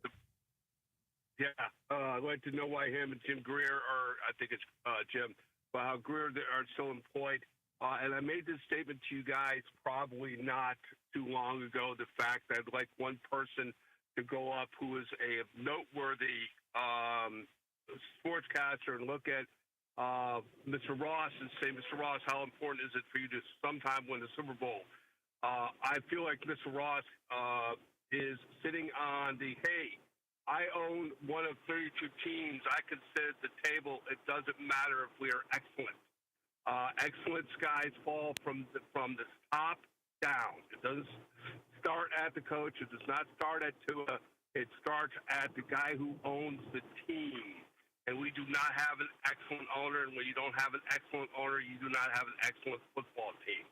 I'd like to know why him and Jim Greer, or I think it's Jim, but how Greer are still employed. And I made this statement to you guys probably not too long ago, the fact that I'd like one person to go up who is a noteworthy sportscaster and look at Mr. Ross and say, Mr. Ross, how important is it for you to sometime win the Super Bowl? I feel like Mr. Ross is sitting on the, hey, I own one of 32 teams. I can sit at the table. It doesn't matter if we are excellent. Excellence, guys, fall from the top down. It doesn't start at the coach. It does not start at Tua. It starts at the guy who owns the team. And we do not have an excellent owner. And when you don't have an excellent owner, you do not have an excellent football team.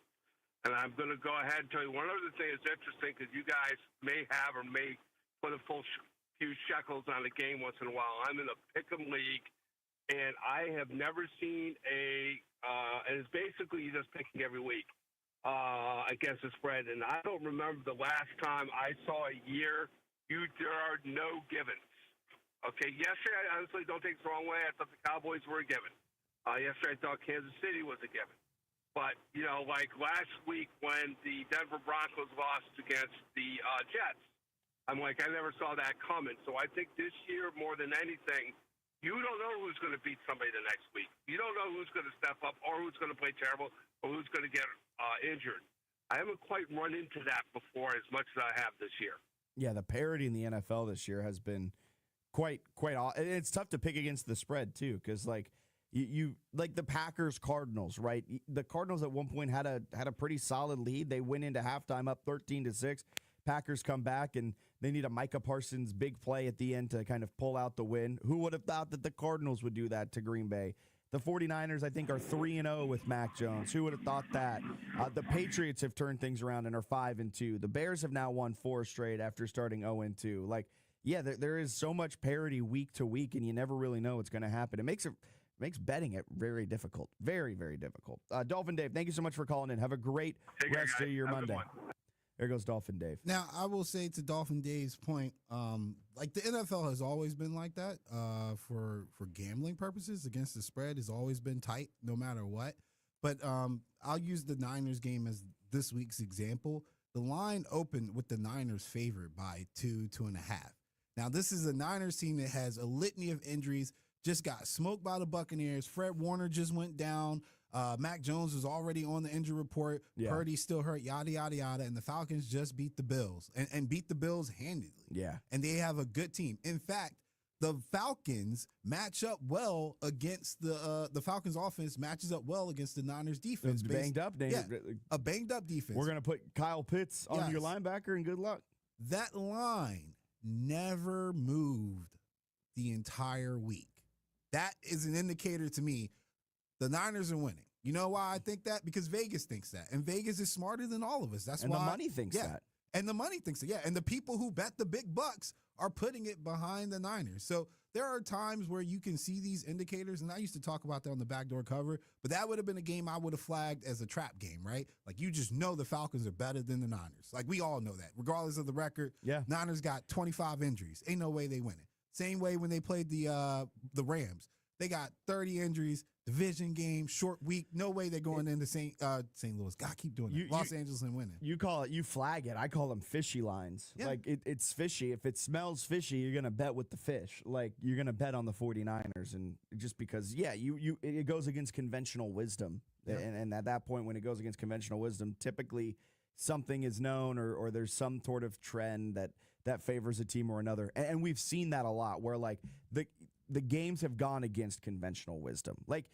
And I'm going to go ahead and tell you one other thing that's interesting, because you guys may have or may put a few shekels on a game once in a while. I'm in a pick'em league, and I have never seen and it's basically you're just picking every week against the spread. And I don't remember the last time I saw a year there are no givens. Okay, yesterday, I honestly don't take it the wrong way. I thought the Cowboys were a given. Yesterday, I thought Kansas City was a given. But, like last week when the Denver Broncos lost against the Jets, I'm like, I never saw that coming. So I think this year, more than anything, you don't know who's going to beat somebody the next week. You don't know who's going to step up or who's going to play terrible or who's going to get injured. I haven't quite run into that before as much as I have this year. Yeah, the parity in the NFL this year has been quite. It's tough to pick against the spread too, because like you like the Packers Cardinals, right? The Cardinals at one point had a pretty solid lead. They went into halftime up 13-6. Packers come back and they need a Micah Parsons big play at the end to kind of pull out the win. Who would have thought that the Cardinals would do that to Green Bay? The 49ers, I think, are 3-0 with Mac Jones. Who would have thought that? The Patriots have turned things around and are 5-2. The Bears have now won 4 straight after starting 0-2. Like, yeah, there is so much parity week to week, and you never really know what's going to happen. It makes betting it very difficult. Very, very difficult. Dolphin Dave, thank you so much for calling in. Have a great rest of your Monday. There goes Dolphin Dave. Now, I will say to Dolphin Dave's point, like the NFL has always been like that for gambling purposes. Against the spread has always been tight, no matter what. But I'll use the Niners game as this week's example. The line opened with the Niners favored by 2.5. Now, this is a Niners team that has a litany of injuries, just got smoked by the Buccaneers. Fred Warner just went down. Mac Jones was already on the injury report. Yeah. Purdy's still hurt, yada, yada, yada. And the Falcons just beat the Bills and beat the Bills handedly. Yeah. And they have a good team. In fact, the Falcons match up well against the Falcons offense matches up well against the Niners defense. It's banged up. Yeah, a banged up defense. We're going to put Kyle Pitts on your linebacker and good luck. That line never moved the entire week. That is an indicator to me the Niners are winning. You know why I think that? Because Vegas thinks that. And Vegas is smarter than all of us. That's why. And the money thinks that. And the money thinks that. Yeah. And the people who bet the big bucks are putting it behind the Niners. So there are times where you can see these indicators. And I used to talk about that on the backdoor cover. But that would have been a game I would have flagged as a trap game, right? Like you just know the Falcons are better than the Niners. Like we all know that. Regardless of the record, Niners got 25 injuries. Ain't no way they win it. Same way when they played the Rams. They got 30 injuries. division game, short week. No way they're going into St. Louis. God, keep doing that. Los Angeles and winning. You call it, you flag it. I call them fishy lines. Yeah. Like it's fishy. If it smells fishy, you're gonna bet with the fish. Like you're gonna bet on the 49ers, and just because, it goes against conventional wisdom. Yeah. And at that point, when it goes against conventional wisdom, typically something is known or there's some sort of trend that favors a team or another. And we've seen that a lot, where like the games have gone against conventional wisdom. Like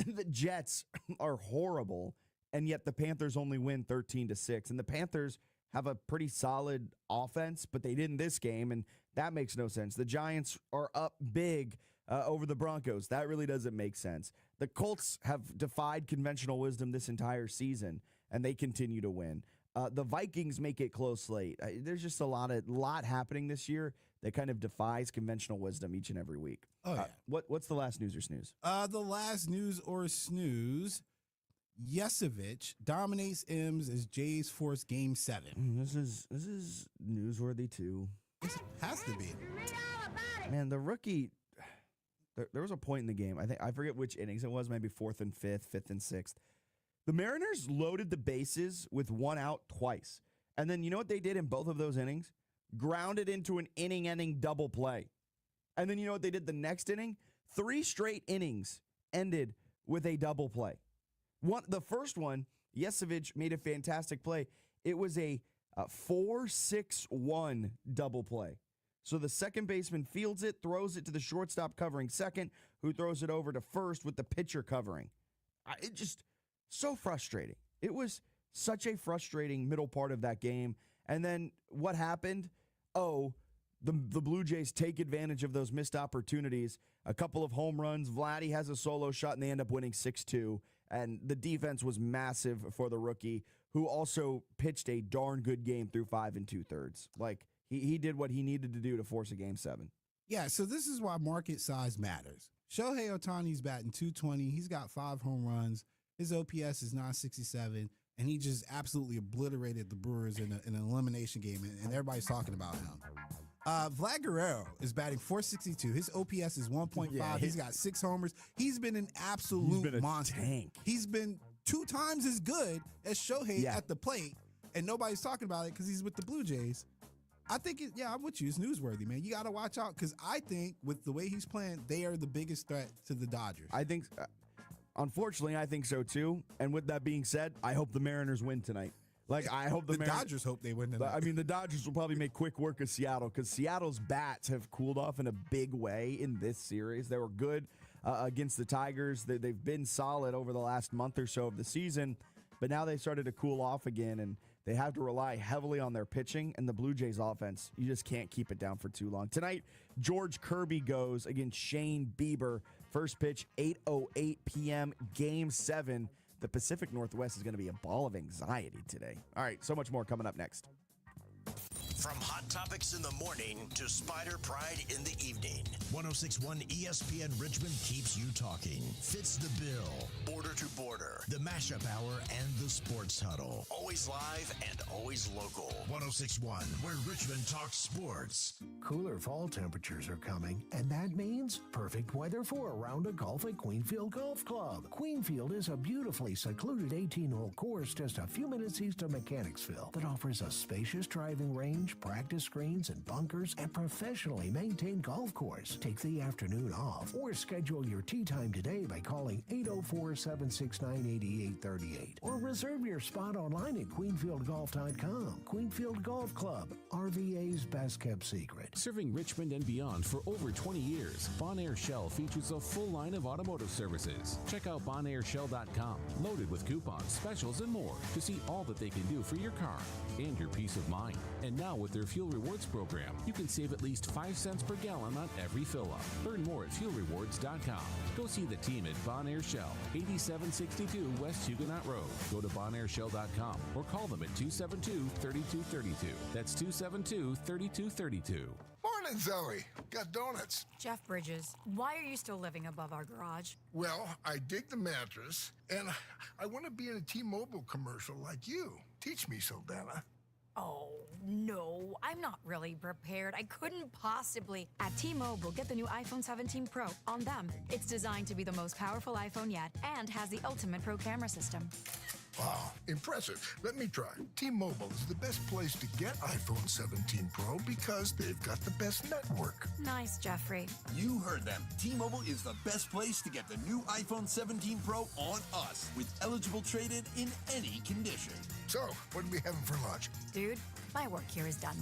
the Jets are horrible, and yet the Panthers only win 13-6. And the Panthers have a pretty solid offense, but they didn't this game, and that makes no sense. The Giants are up big over the Broncos. That really doesn't make sense. The Colts have defied conventional wisdom this entire season, and they continue to win. The Vikings make it close late. There's just a lot happening this year that kind of defies conventional wisdom each and every week. Oh, yeah. What's the last news or snooze? The last news or snooze, Yesevich dominates M's as Jays force Game 7. This is newsworthy too. It has to be. Man, the rookie. There was a point in the game. I forget which innings it was. Maybe 4th and 5th, 5th and 6th. The Mariners loaded the bases with one out twice, and then you know what they did in both of those innings? Grounded into an inning-ending double play. And then you know what they did the next inning? 3 straight innings ended with a double play. The first one, Yesevich made a fantastic play. It was a 4-6-1 double play. So the second baseman fields it, throws it to the shortstop covering second, who throws it over to first with the pitcher covering. It just so frustrating. It was such a frustrating middle part of that game. And then what happened? The Blue Jays take advantage of those missed opportunities. A couple of home runs. Vladdy has a solo shot, and they end up winning 6-2. And the defense was massive for the rookie, who also pitched a darn good game through 5 2/3. Like, he did what he needed to do to force a Game 7. Yeah, so this is why market size matters. Shohei Ohtani's batting .220. He's got 5 home runs. His OPS is .967. And he just absolutely obliterated the Brewers in an elimination game, and everybody's talking about him. Vlad Guerrero is batting .462. His OPS is 1.5. Yeah, He's got 6 homers. He's been an absolute monster. Tank. He's been 2 times as good as Shohei at the plate, and nobody's talking about it because he's with the Blue Jays. I think, I'm with you. It's newsworthy, man. You got to watch out, because I think with the way he's playing, they are the biggest threat to the Dodgers. I think... Unfortunately, I think so too. And with that being said, I hope the Mariners win tonight. Like, I hope the Dodgers hope they win tonight. I mean, the Dodgers will probably make quick work of Seattle, because Seattle's bats have cooled off in a big way in this series. They were good against the Tigers. They've been solid over the last month or so of the season, but now they started to cool off again, and they have to rely heavily on their pitching, and the Blue Jays offense, you just can't keep it down for too long. Tonight, George Kirby goes against Shane Bieber. First pitch, 8:08 p.m., Game 7. The Pacific Northwest is going to be a ball of anxiety today. All right, so much more coming up next. From Hot Topics in the morning to Spider Pride in the evening, 106.1 ESPN Richmond keeps you talking. Fitz the Bill, Border to Border, the Mashup Hour, and the Sports Huddle. Always live and always local. 106.1, where Richmond talks sports. Cooler fall temperatures are coming, and that means perfect weather for a round of golf at Queenfield Golf Club. Queenfield is a beautifully secluded 18-hole course just a few minutes east of Mechanicsville that offers a spacious driving range, practice greens and bunkers, and professionally maintained golf course. Take the afternoon off or schedule your tee time today by calling 804-769-8838 or reserve your spot online at queenfieldgolf.com. Queenfield Golf Club, RVA's best kept secret. Serving Richmond and beyond for over 20 years, Bonaire Shell features a full line of automotive services. Check out bonaireshell.com, loaded with coupons, specials, and more to see all that they can do for your car and your peace of mind. And now with their Fuel Rewards program, you can save at least 5 cents per gallon on every fill-up. Learn more at fuelrewards.com. Go see the team at Bonaire Shell, 8762 West Huguenot Road. Go to bonaireshell.com or call them at 272-3232. That's 272-3232. Morning, Zoe. Got donuts. Jeff Bridges, why are you still living above our garage? Well, I dig the mattress, and I want to be in a T-Mobile commercial like you. Teach me, Saldana. Oh, no. I I'm not really prepared. I couldn't possibly. At T-Mobile, get the new iPhone 17 Pro. On them, it's designed to be the most powerful iPhone yet and has the ultimate pro camera system. Wow, impressive. Let me try. T-Mobile is the best place to get iPhone 17 Pro because they've got the best network. Nice, Jeffrey. You heard them. T-Mobile is the best place to get the new iPhone 17 Pro on us with eligible trade-in in any condition. So, what are we having for lunch? Dude, my work here is done.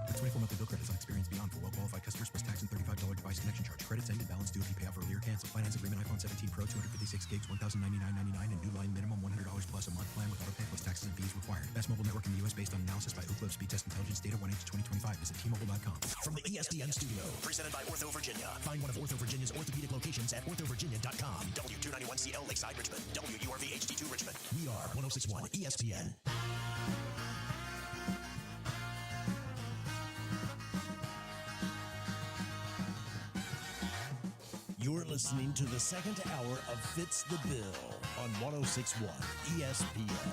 The 24 monthly bill credits on experience beyond for well-qualified customers plus tax and $35 device connection charge. Credits ended, balance due if you pay off early or cancel. Finance agreement iPhone 17 Pro, 256 gigs, $1,099.99, and new line minimum $100 plus a month plan with auto pay plus taxes and fees required. Best mobile network in the U.S. based on analysis by Ookla Speed Test Intelligence data 1H 2025. Visit T-Mobile.com. From the ESPN studio, presented by Ortho Virginia. Find one of Ortho Virginia's orthopedic locations at orthovirginia.com. W291CL Lakeside Richmond. WURV HD2 Richmond. We are 1061 ESPN. You're listening to the second hour of Fitz the Bill on 1061 ESPN.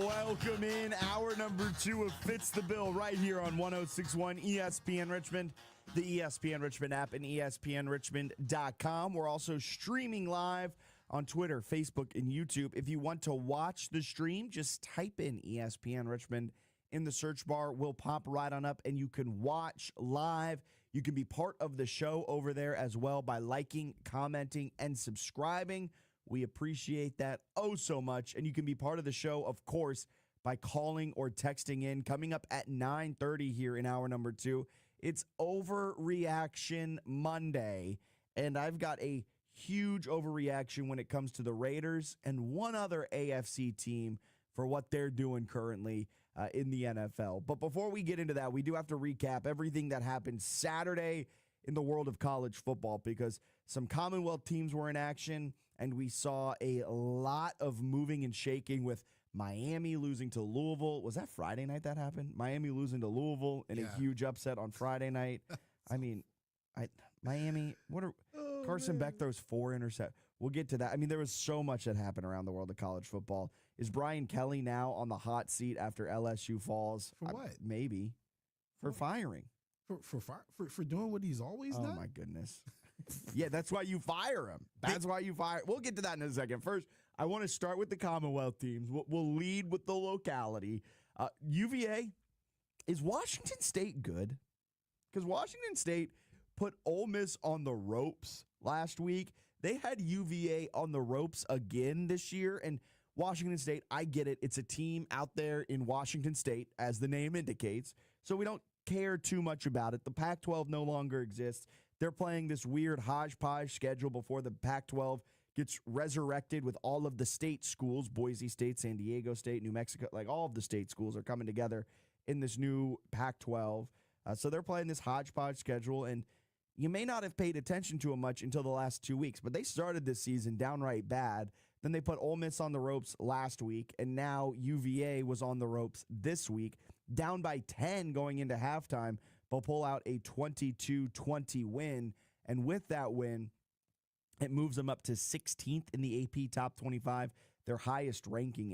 Welcome in hour number 2 of Fitz the Bill right here on 1061 ESPN Richmond, the ESPN Richmond app, and ESPNRichmond.com. We're also streaming live on Twitter, Facebook, and YouTube. If you want to watch the stream, just type in ESPN Richmond in the search bar. Will pop right on up, and you can watch live. You can be part of the show over there as well by liking, commenting, and subscribing. We appreciate that oh so much. And you can be part of the show, of course, by calling or texting in. Coming up at 9:30 here in hour number 2, it's Overreaction Monday, and I've got a huge overreaction when it comes to the Raiders and one other AFC team for what they're doing currently in the NFL. But before we get into that, we do have to recap everything that happened Saturday in the world of college football, because some Commonwealth teams were in action, and we saw a lot of moving and shaking with Miami losing to Louisville. Was that Friday night that happened? Miami losing to Louisville in a huge upset on Friday night. I mean, Miami, Carson Beck throws 4 interceptions. We'll get to that. I mean, there was so much that happened around the world of college football. Is Brian Kelly now on the hot seat after LSU falls? For what? Maybe. For firing. For doing what he's always done? Oh, my goodness. Yeah, that's why you fire him. That's why you fire. We'll get to that in a second. First, I want to start with the Commonwealth teams. We'll lead with the locality. UVA, is Washington State good? Because Washington State put Ole Miss on the ropes last week. They had UVA on the ropes again this year. And Washington State, I get it. It's a team out there in Washington State, as the name indicates. So we don't care too much about it. The Pac-12 no longer exists. They're playing this weird hodgepodge schedule before the Pac-12 gets resurrected with all of the state schools, Boise State, San Diego State, New Mexico, like all of the state schools are coming together in this new Pac-12. So they're playing this hodgepodge schedule, and you may not have paid attention to them much until the last 2 weeks, but they started this season downright bad. Then they put Ole Miss on the ropes last week, and now UVA was on the ropes this week, down by 10 going into halftime, but pull out a 22-20 win, and with that win, it moves them up to 16th in the AP Top 25, their highest ranking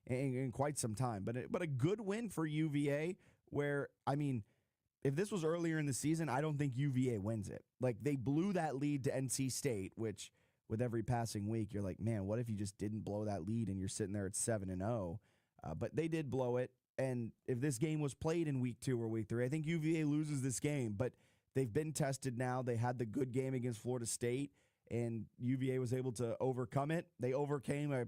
in quite some time. But a good win for UVA, where, I mean, if this was earlier in the season, I don't think UVA wins it. Like, they blew that lead to NC State, which with every passing week, you're like, man, what if you just didn't blow that lead and you're sitting there at 7-0? But they did blow it. And if this game was played in week 2 or week 3, I think UVA loses this game. But they've been tested now. They had the good game against Florida State, and UVA was able to overcome it. They overcame a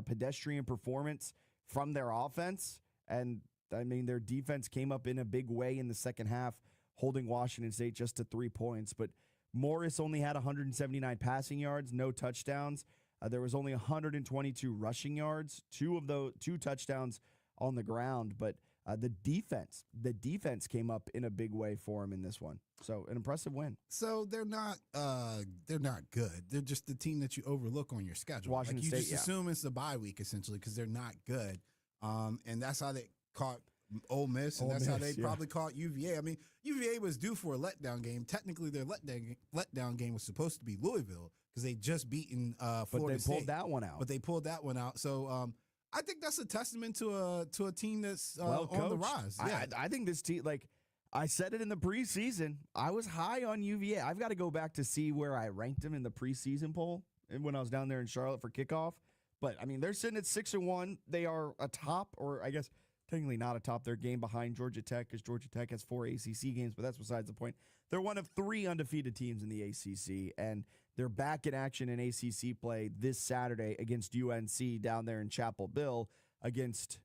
pedestrian performance from their offense. And, I mean, their defense came up in a big way in the second half, holding Washington State just to 3 points. But Morris only had 179 passing yards, no touchdowns. There was only 122 rushing yards, 2 touchdowns on the ground. But the defense came up in a big way for him in this one. So an impressive win. So they're not good. They're just the team that you overlook on your schedule. Washington you State, just assume it's the bye week essentially because they're not good. And that's how they caught Ole Miss, and Ole that's how they Miss, yeah. probably caught UVA. I mean, UVA was due for a letdown game. Technically, their letdown game was supposed to be Louisville because they just beaten Florida But they State. pulled that one out. But they pulled that one out. So I think that's a testament to a team that's Well on the coached. rise. Yeah. I think this team, like I said it in the preseason, I was high on UVA. I've got to go back to see where I ranked them in the preseason poll and when I was down there in Charlotte for kickoff. But, I mean, they're sitting at 6-1. They are atop, or I guess technically not atop their game behind Georgia Tech because Georgia Tech has 4 ACC games, but that's besides the point. They're one of 3 undefeated teams in the ACC, and they're back in action in ACC play this Saturday against UNC down there in Chapel Hill against,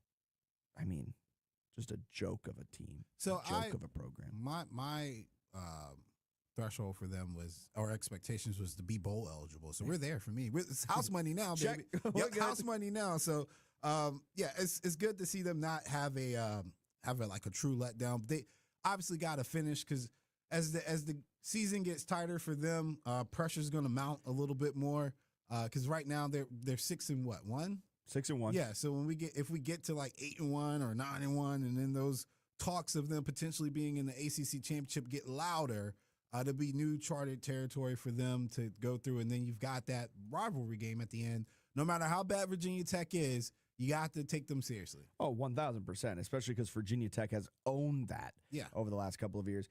I mean, just a joke of a team, So a joke of a program. My threshold for them was, or expectations was to be bowl eligible. So we're there for me. It's house money now, baby. Check. Yep, house money now. So yeah, it's good to see them not have a like a true letdown. They obviously got to finish because as the season gets tighter for them, pressure's going to mount a little bit more. Because right now they're 6-1. 6-1. Yeah. So if we get to like 8-1 or 9-1, and then those talks of them potentially being in the ACC championship get louder, there'll be new charted territory for them to go through. And then you've got that rivalry game at the end. No matter how bad Virginia Tech is, you got to take them seriously. Oh, 1,000%, especially because Virginia Tech has owned that over the last couple of years.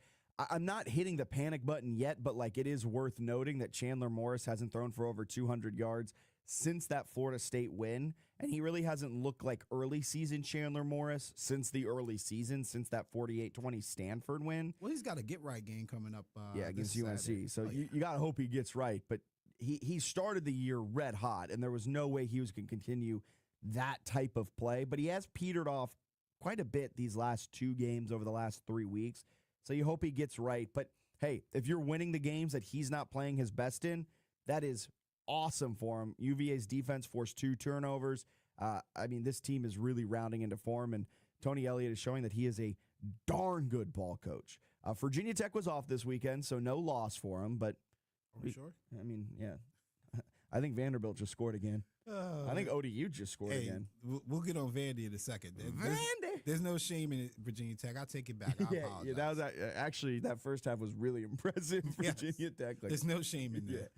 I'm not hitting the panic button yet, but like it is worth noting that Chandler Morris hasn't thrown for over 200 yards since that Florida State win, and he really hasn't looked like early season Chandler Morris since the early season, since that 48-20 Stanford win. Well, he's got a get-right game coming up. Against this UNC. Saturday. So you got to hope he gets right, but he started the year red hot, and there was no way he was going to continue that type of play, but he has petered off quite a bit these last 2 games over the last 3 weeks. So you hope he gets right. But hey, if you're winning the games that he's not playing his best in, that is awesome for him. UVA's defense forced 2 turnovers. I mean, this team is really rounding into form, and Tony Elliott is showing that he is a darn good ball coach. Virginia Tech was off this weekend, so no loss for him. But are we sure? I mean, yeah. I think Vanderbilt just scored again. I think ODU just scored again. We'll get on Vandy in a second. There's no shame in it, Virginia Tech. I'll take it back. I apologize. Yeah, that was actually that first half was really impressive. Virginia Tech. There's no shame in there.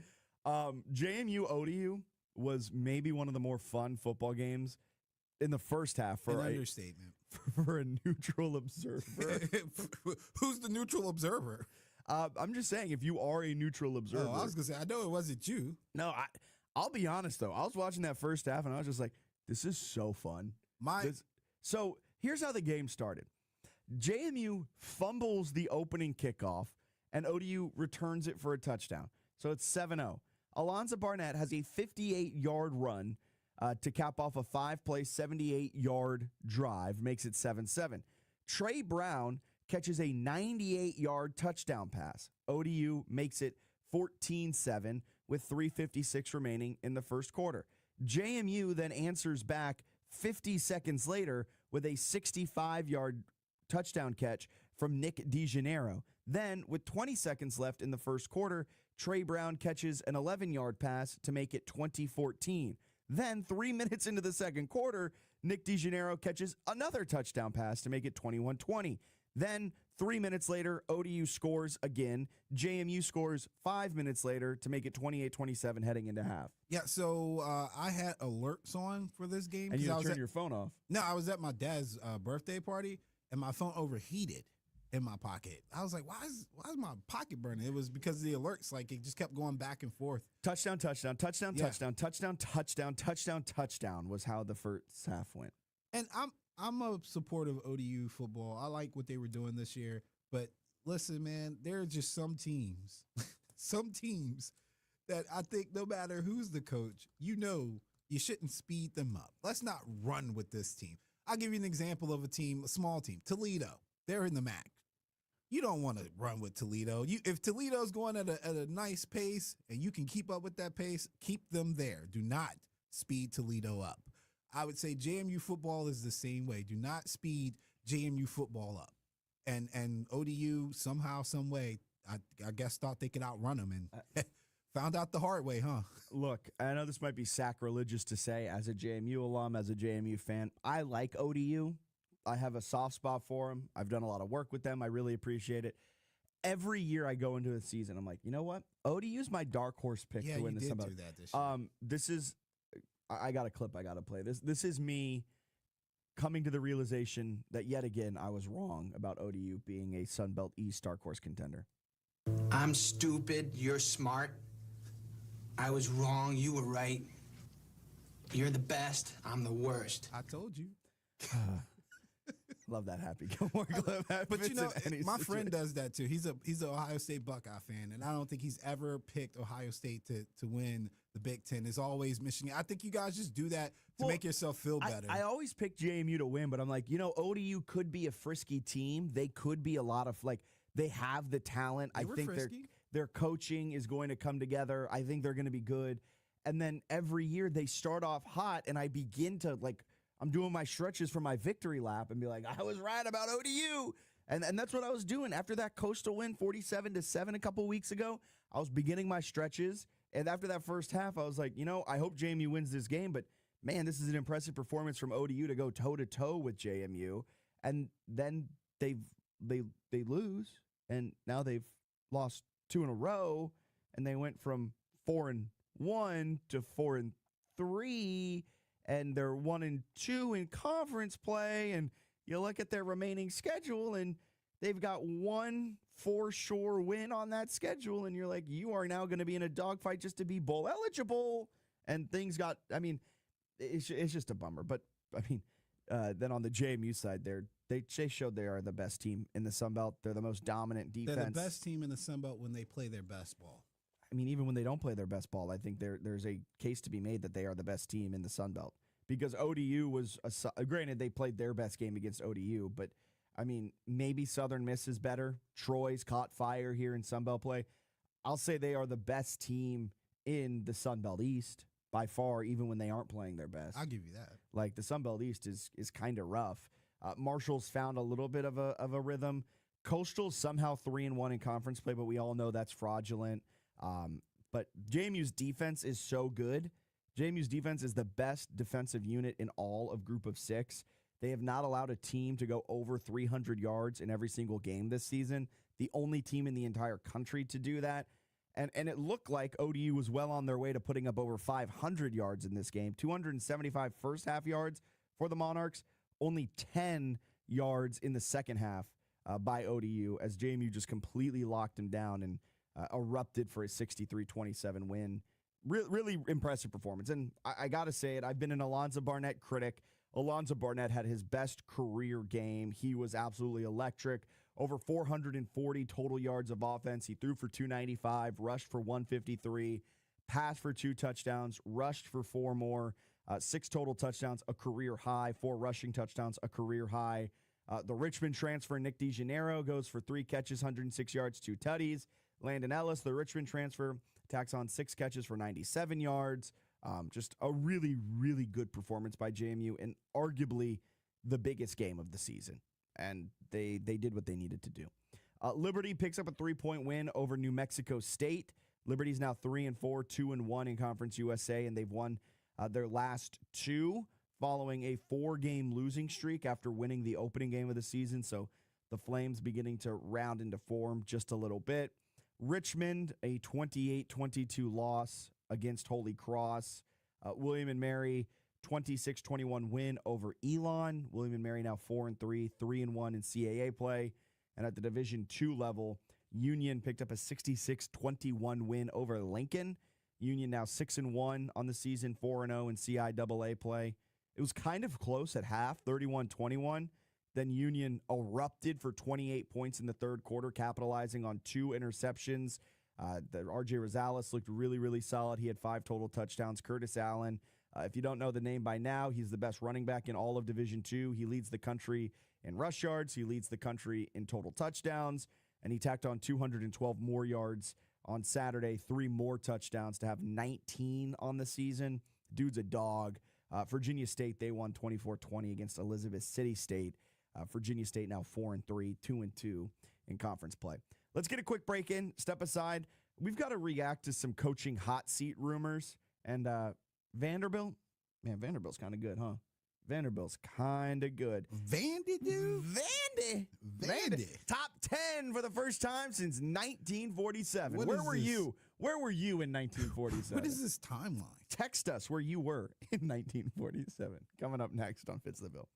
JMU ODU was maybe one of the more fun football games in the first half for an understatement. For a neutral observer. Who's the neutral observer? I'm just saying, if you are a neutral observer. Oh, I was gonna say, I know it wasn't you. No, I'll be honest though. I was watching that first half and I was just like, this is so fun. So here's how the game started. JMU fumbles the opening kickoff and ODU returns it for a touchdown. So it's 7-0. Alonzo Barnett has a 58-yard run to cap off a 5-play, 78-yard drive, makes it 7-7. Trey Brown catches a 98-yard touchdown pass. ODU makes it 14-7 with 3:56 remaining in the first quarter. JMU then answers back 50 seconds later with a 65-yard touchdown catch from Nick DeGennaro. Then, with 20 seconds left in the first quarter, Trey Brown catches an 11-yard pass to make it 20-14. Then, 3 minutes into the second quarter, Nick DeGennaro catches another touchdown pass to make it 21-20. Then, 3 minutes later, ODU scores again. JMU scores 5 minutes later to make it 28-27 heading into half. Yeah, so I had alerts on for this game. And you turned your phone off. No, I was at my dad's birthday party, and my phone overheated in my pocket. I was like, why is my pocket burning? It was because of the alerts. Like, it just kept going back and forth. Touchdown, touchdown, touchdown, touchdown, touchdown, touchdown, touchdown, touchdown was how the first half went. And I'm a supporter of ODU football. I like what they were doing this year. But listen, man, there are just some teams, that I think no matter who's the coach, you shouldn't speed them up. Let's not run with this team. I'll give you an example of a small team, Toledo. They're in the MAC. You don't want to run with Toledo. If Toledo's going at a nice pace and you can keep up with that pace, keep them there. Do not speed Toledo up. I would say JMU football is the same way. Do not speed JMU football up. And ODU somehow, some way, I guess thought they could outrun them and found out the hard way, huh? Look, I know this might be sacrilegious to say as a JMU alum, as a JMU fan. I like ODU. I have a soft spot for them. I've done a lot of work with them. I really appreciate it. Every year I go into a season, I'm like, you know what? ODU's my dark horse pick to win the Sun Belt. Yeah, you did do that this year. This is, I got a clip I got to play. This is me coming to the realization that yet again I was wrong about ODU being a Sun Belt East dark horse contender. I'm stupid. You're smart. I was wrong. You were right. You're the best. I'm the worst. I told you. Love that Happy Gilmore clip. But you know, my friend does that too. He's an Ohio State Buckeye fan, and I don't think he's ever picked Ohio State to win the Big Ten. It's always Michigan. I think you guys just do that to make yourself feel better. I always pick JMU to win, but I'm like, you know, ODU could be a frisky team. They could be a lot of they have the talent. I think their coaching is going to come together. I think they're going to be good. And then every year they start off hot, and I begin to I'm doing my stretches for my victory lap and be like, I was right about ODU. And that's what I was doing. After that Coastal win 47-7 a couple weeks ago, I was beginning my stretches. And after that first half, I was like, you know, I hope JMU wins this game. But, man, this is an impressive performance from ODU to go toe-to-toe with JMU. And then they lose, and now they've lost 2 in a row, and they went from 4-1 to 4-3. And they're 1-2 in conference play, and you look at their remaining schedule, and they've got 1 for-sure win on that schedule, and you're like, you are now going to be in a dogfight just to be bowl eligible. And things got, I mean, it's just a bummer. But, I mean, then on the JMU side, they showed they are the best team in the Sun Belt. They're the most dominant defense. They're the best team in the Sun Belt when they play their best ball. I mean, even when they don't play their best ball, I think there's a case to be made that they are the best team in the Sun Belt. Because ODU was, granted, they played their best game against ODU, but, I mean, maybe Southern Miss is better. Troy's caught fire here in Sun Belt play. I'll say they are the best team in the Sun Belt East by far, even when they aren't playing their best. I'll give you that. Like, the Sun Belt East is kind of rough. Marshall's found a little bit of a rhythm. Coastal's somehow 3-1 in conference play, but we all know that's fraudulent. But JMU's defense is so good. JMU's defense is the best defensive unit in all of Group of 6. They have not allowed a team to go over 300 yards in every single game this season. The only team in the entire country to do that. And it looked like ODU was well on their way to putting up over 500 yards in this game. 275 first half yards for the Monarchs. Only 10 yards in the second half by ODU as JMU just completely locked them down and erupted for a 63-27 win. Really impressive performance. And I got to say it, I've been an Alonzo Barnett critic. Alonzo Barnett had his best career game. He was absolutely electric. Over 440 total yards of offense. He threw for 295, rushed for 153, passed for 2 touchdowns, rushed for 4 more, 6 total touchdowns, a career high, 4 rushing touchdowns, a career high. The Richmond transfer, Nick DeGennaro, goes for 3 catches, 106 yards, 2 tutties. Landon Ellis, the Richmond transfer, tacks on 6 catches for 97 yards. Just a really, really good performance by JMU and arguably the biggest game of the season. And they did what they needed to do. Liberty picks up a 3-point win over New Mexico State. Liberty's now 3-4, 2-1 in Conference USA, and they've won their last 2 following a 4-game losing streak after winning the opening game of the season. So the Flames beginning to round into form just a little bit. Richmond, a 28-22 loss against Holy Cross. William & Mary, 26-21 win over Elon. William & Mary now 4-3, 3-1 in CAA play. And at the Division II level, Union picked up a 66-21 win over Lincoln. Union now 6-1 on the season, 4-0 in CIAA play. It was kind of close at half, 31-21. Then Union erupted for 28 points in the third quarter, capitalizing on 2 interceptions. The R.J. Rosales looked really, really solid. He had 5 total touchdowns. Curtis Allen, if you don't know the name by now, he's the best running back in all of Division II. He leads the country in rush yards. He leads the country in total touchdowns. And he tacked on 212 more yards on Saturday, 3 more touchdowns to have 19 on the season. Dude's a dog. Virginia State, they won 24-20 against Elizabeth City State. Virginia State now 4-3, 2-2 in conference play. Let's get a quick break in. Step aside. We've got to react to some coaching hot seat rumors. And Vanderbilt, man, Vanderbilt's kind of good, huh? Vanderbilt's kind of good. Vandy, dude? Vandy. Top 10 for the first time since 1947. Where were you? Where were you in 1947? What is this timeline? Text us where you were in 1947. Coming up next on Fitz the Bill.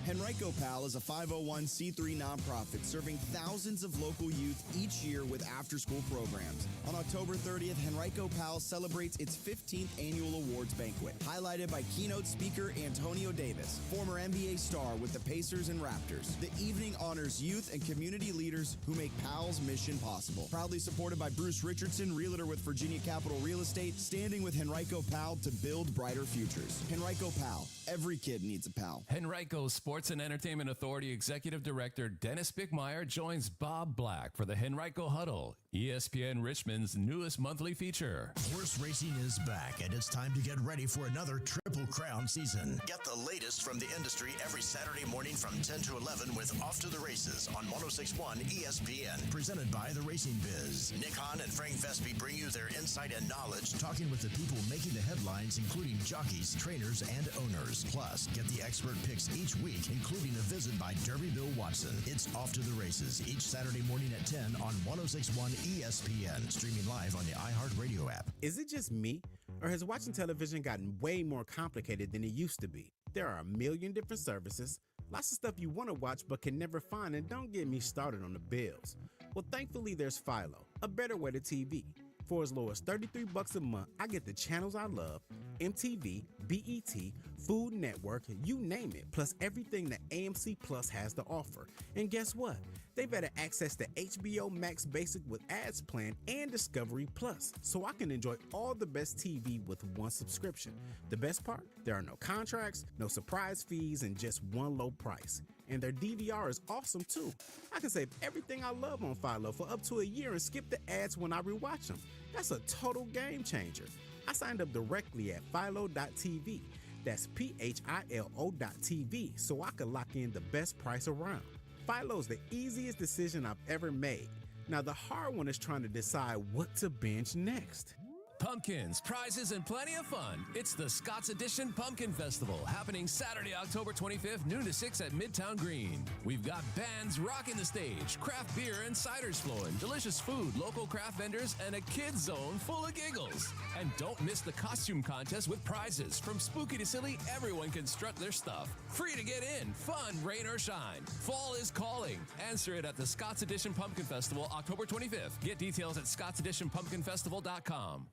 Henrico Pal is a 501c3 nonprofit serving thousands of local youth each year with after-school programs. On October 30th, Henrico Pal celebrates its 15th annual awards banquet, highlighted by keynote speaker Antonio Davis, former NBA star with the Pacers and Raptors. The evening honors youth and community leaders who make Pal's mission possible. Proudly supported by Bruce Richardson, realtor with Virginia Capital Real Estate, standing with Henrico Pal to build brighter futures. Henrico Pal. Every kid needs a pal. Henrico Sports and Entertainment Authority Executive Director Dennis Bickmeyer joins Bob Black for the Henrico Huddle, ESPN Richmond's newest monthly feature. Horse racing is back, and it's time to get ready for another Triple Crown season. Get the latest from the industry every Saturday morning from 10 to 11 with Off to the Races on 106.1 ESPN, presented by The Racing Biz. Nick Hahn and Frank Vespi bring you their insight and knowledge, talking with the people making the headlines, including jockeys, trainers, and owners. Plus, get the expert picks each week, including a visit by Derby Bill Watson. It's Off to the Races each Saturday morning at 10 on 106.1 ESPN, streaming live on the iHeartRadio app. Is it just me, or has watching television gotten way more complicated than it used to be? There are a million different services, lots of stuff you want to watch but can never find, and don't get me started on the bills. Well, thankfully there's Philo, a better way to TV. For as low as $33 a month, I get the channels I love, MTV, BET, Food Network, you name it, plus everything that AMC Plus has to offer. And guess what? They've added access to HBO Max Basic with ads plan and Discovery Plus, so I can enjoy all the best TV with one subscription. The best part? There are no contracts, no surprise fees, and just one low price. And their DVR is awesome too. I can save everything I love on Philo for up to a year and skip the ads when I rewatch them. That's a total game changer. I signed up directly at philo.tv. That's PHILO.tv, so I could lock in the best price around. Philo's the easiest decision I've ever made. Now the hard one is trying to decide what to binge next. Pumpkins, prizes, and plenty of fun. It's the Scott's Edition Pumpkin Festival, happening Saturday, October 25th, noon to 6 at Midtown Green. We've got bands rocking the stage, craft beer and ciders flowing, delicious food, local craft vendors, and a kids zone full of giggles. And don't miss the costume contest with prizes. From spooky to silly, everyone can strut their stuff. Free to get in, fun, rain or shine. Fall is calling. Answer it at the Scott's Edition Pumpkin Festival, October 25th. Get details at scottseditionpumpkinfestival.com.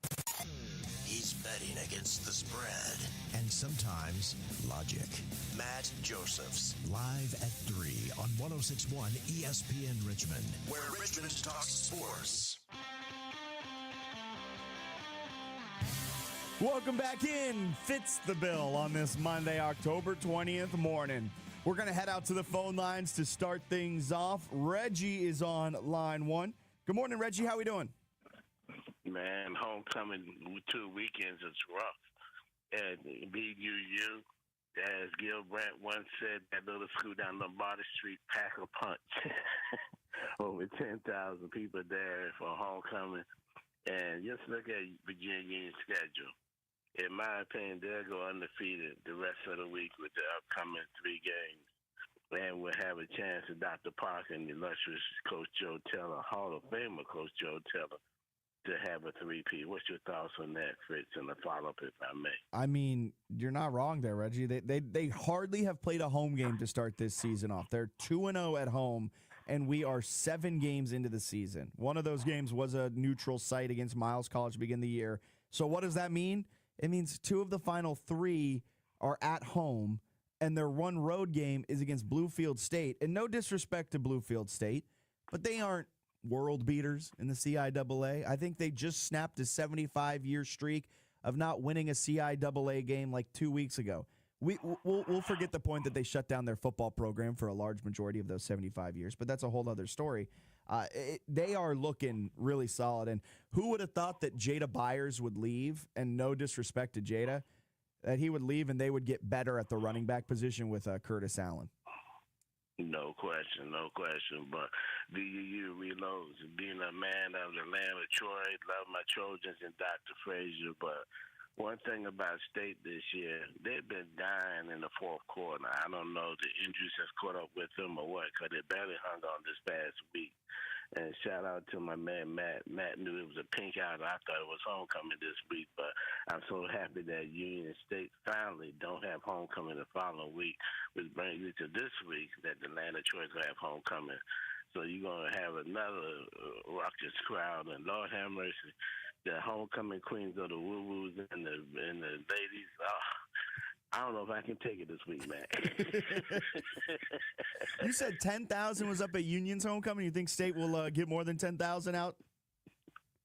He's betting against the spread and sometimes logic. Matt Josephs, live at 3 on 106.1 ESPN Richmond, where Richmond talks sports. Welcome back in. Fitz the Bill on this Monday, October 20th morning. We're going to head out to the phone lines to start things off. Reggie is on line one. Good morning, Reggie. How we doing? Man, homecoming 2 weekends is rough. And BUU, as Gil Brandt once said, that little school down Lombardi Street, pack a punch. Over 10,000 people there for homecoming. And just look at Virginia Union's schedule. In my opinion, they'll go undefeated the rest of the week with the upcoming 3 games. And we'll have a chance at Dr. Parker and the illustrious Coach Joe Teller, Hall of Famer Coach Joe Teller, to have a 3-peat. What's your thoughts on that, Fitz, and a follow-up, if I may? I mean, you're not wrong there, Reggie. They hardly have played a home game to start this season off. They're 2-0 at home, and we are 7 games into the season. One of those games was a neutral site against Miles College to begin the year. So what does that mean? It means 2 of the final 3 are at home, and their one road game is against Bluefield State. And no disrespect to Bluefield State, but they aren't world beaters in the CIAA. I think they just snapped a 75-year streak of not winning a CIAA game like 2 weeks ago. We'll forget the point that they shut down their football program for a large majority of those 75 years, but that's a whole other story. They are looking really solid, and who would have thought that Jada Byers would leave, and no disrespect to Jada, that he would leave and they would get better at the running back position with Curtis Allen? No question. But BUU reloads. Being a man of the land of Troy, love my Trojans and Dr. Frazier, but One thing about State this year, they've been dying in the fourth quarter. I don't know if the injuries has caught up with them or what, because they barely hung on this past week. And shout out to my man, Matt. Matt knew it was a pink out. I thought it was homecoming this week, but I'm so happy that Union State finally don't have homecoming the following week, which brings you to this week that the Atlanta Troy's going to have homecoming. So you're going to have another raucous crowd, and Lord have mercy, the homecoming queens of the woo-woos and the ladies. I don't know if I can take it this week, man. You said 10,000 was up at Union's homecoming. You think State will get more than 10,000 out?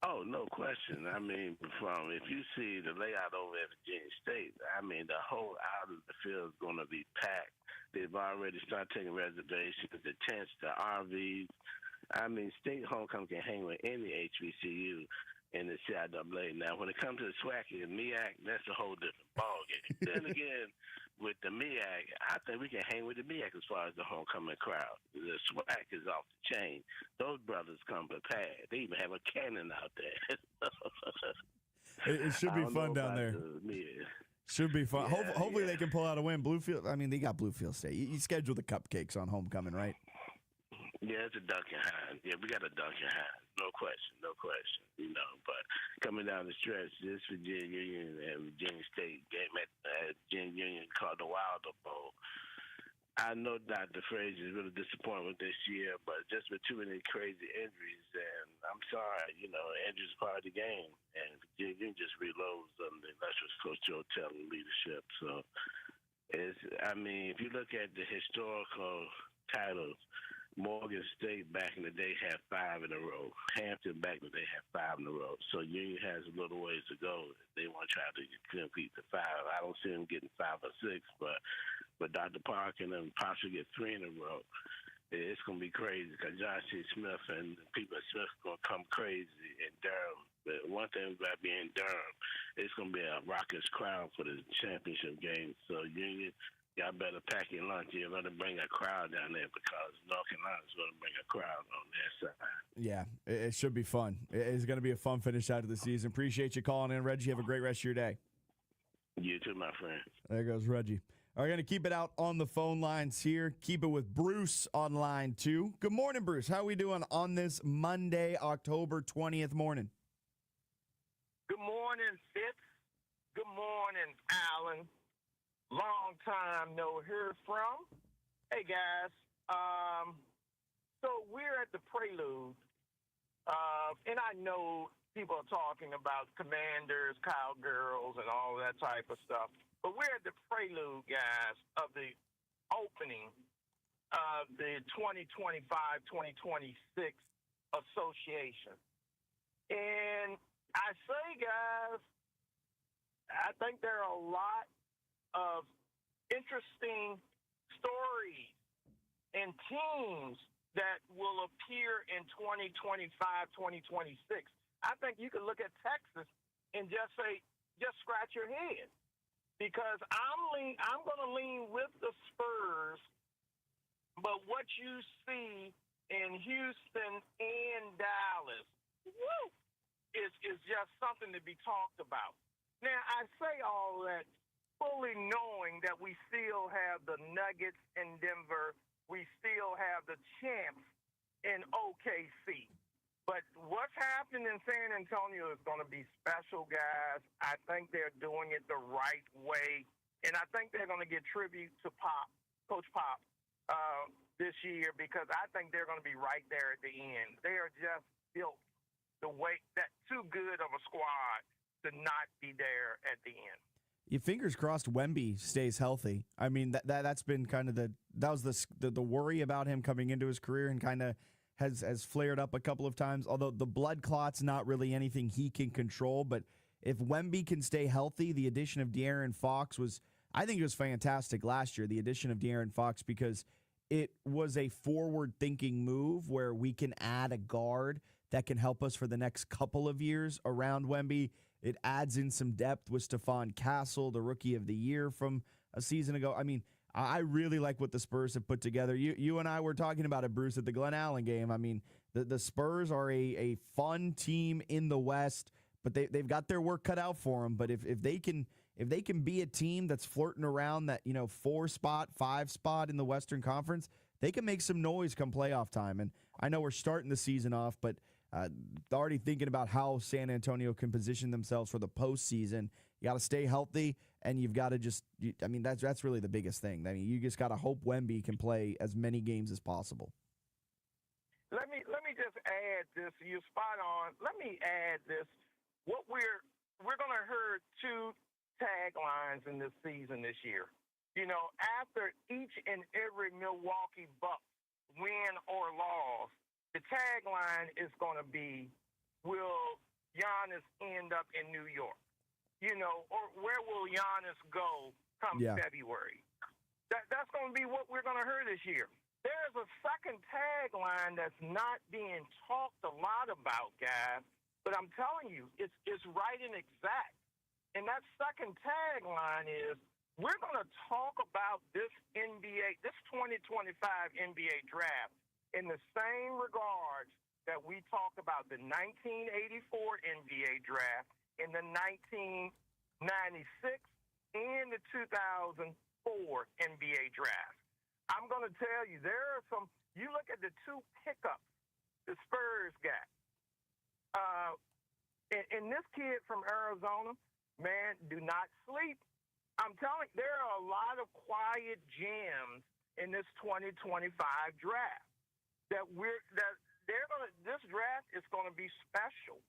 Oh, no question. I mean, if you see the layout over at Virginia State, I mean, the whole out of the field is going to be packed. They've already started taking reservations, the tents, the RVs. I mean, State homecoming can hang with any HBCU in the CIAA. Now, when it comes to the SWAC and MEAC, that's a whole different ballgame. Then again, with the MEAC, I think we can hang with the MEAC as far as the homecoming crowd. The SWAC is off the chain. Those brothers come prepared. They even have a cannon out there. It should be fun down there. Should be fun. Yeah, hopefully they can pull out a win. Bluefield, I mean, they got Bluefield State. You schedule the cupcakes on homecoming, right? Yeah, it's a Duncan Hines. Yeah, we got a Duncan Hines. No question. You know, but coming down the stretch, this Virginia Union and Virginia State game at Virginia Union called the Wilder Bowl. I know Dr. Frazier is really disappointed with this year, but just with too many crazy injuries, and I'm sorry, you know, injuries are part of the game, and Virginia Union just reloads under the illustrious Coach Joe Tellin leadership. So, I mean, if you look at the historical titles, Morgan State back in the day had 5 in a row. Hampton back in the day had 5 in a row. So Union has a little ways to go. They want to try to compete to 5. I don't see them getting 5 or 6, but Dr. Park and them possibly get 3 in a row. It's going to be crazy because Josh C. Smith and the people at Smith are going to come crazy in Durham. But one thing about being Durham, it's going to be a raucous crowd for the championship game. So Union, y'all better pack your lunch. You're going to bring a crowd down there because North Carolina's going to bring a crowd on their side. Yeah, it should be fun. It's going to be a fun finish out of the season. Appreciate you calling in, Reggie. Have a great rest of your day. You too, my friend. There goes Reggie. We're going to keep it out on the phone lines here. Keep it with Bruce on line 2. Good morning, Bruce. How are we doing on this Monday, October 20th morning? Good morning, Fitz. Good morning, Alan. Long time no hear from. Hey, guys. So we're at the prelude, and I know people are talking about commanders, cowgirls, and all that type of stuff. But we're at the prelude, guys, of the opening of the 2025-2026 association. And I say, guys, I think there are a lot of interesting stories and teams that will appear in 2025-2026. I think you could look at Texas and just say, just scratch your head. Because I'm going to lean with the Spurs, but what you see in Houston and Dallas, is just something to be talked about. Now, I say all that fully knowing that we still have the Nuggets in Denver, we still have the champs in OKC. But what's happening in San Antonio is going to be special, guys. I think they're doing it the right way. And I think they're going to get tribute to Coach Pop, this year because I think they're going to be right there at the end. They are just built the way that too good of a squad to not be there at the end. Your fingers crossed Wemby stays healthy. I mean, that's been kind of the worry about him coming into his career and kind of has flared up a couple of times, although the blood clot's not really anything he can control. But if Wemby can stay healthy, the addition of De'Aaron Fox I think it was fantastic last year, the addition of De'Aaron Fox, because it was a forward-thinking move where we can add a guard that can help us for the next couple of years around Wemby. It adds in some depth with Stephon Castle, the Rookie of the Year from a season ago. I mean, I really like what the Spurs have put together. You and I were talking about it, Bruce, at the Glen Allen game. I mean, the Spurs are a fun team in the West, but they've got their work cut out for them. But if they can be a team that's flirting around that 4 spot, 5 spot in the Western Conference, they can make some noise come playoff time. And I know we're starting the season off, but already thinking about how San Antonio can position themselves for the postseason. You got to stay healthy, and you've got to that's really the biggest thing. I mean, you just got to hope Wemby can play as many games as possible. Let me just add this. You're spot on. Let me add this. What we're going to hear 2 taglines in this season this year. After each and every Milwaukee Bucks win or loss, the tagline is going to be, will Giannis end up in New York? Or where will Giannis go come February? That's going to be what we're going to hear this year. There's a second tagline that's not being talked a lot about, guys, but I'm telling you, it's right and exact. And that second tagline is, we're going to talk about this 2025 NBA draft in the same regards that we talked about the 1984 NBA draft, in the 1996 and the 2004 NBA draft. I'm going to tell you, there are some, you look at the 2 pickups the Spurs got. And this kid from Arizona, man, do not sleep. I'm telling you, there are a lot of quiet gems in this 2025 draft this draft is going to be special.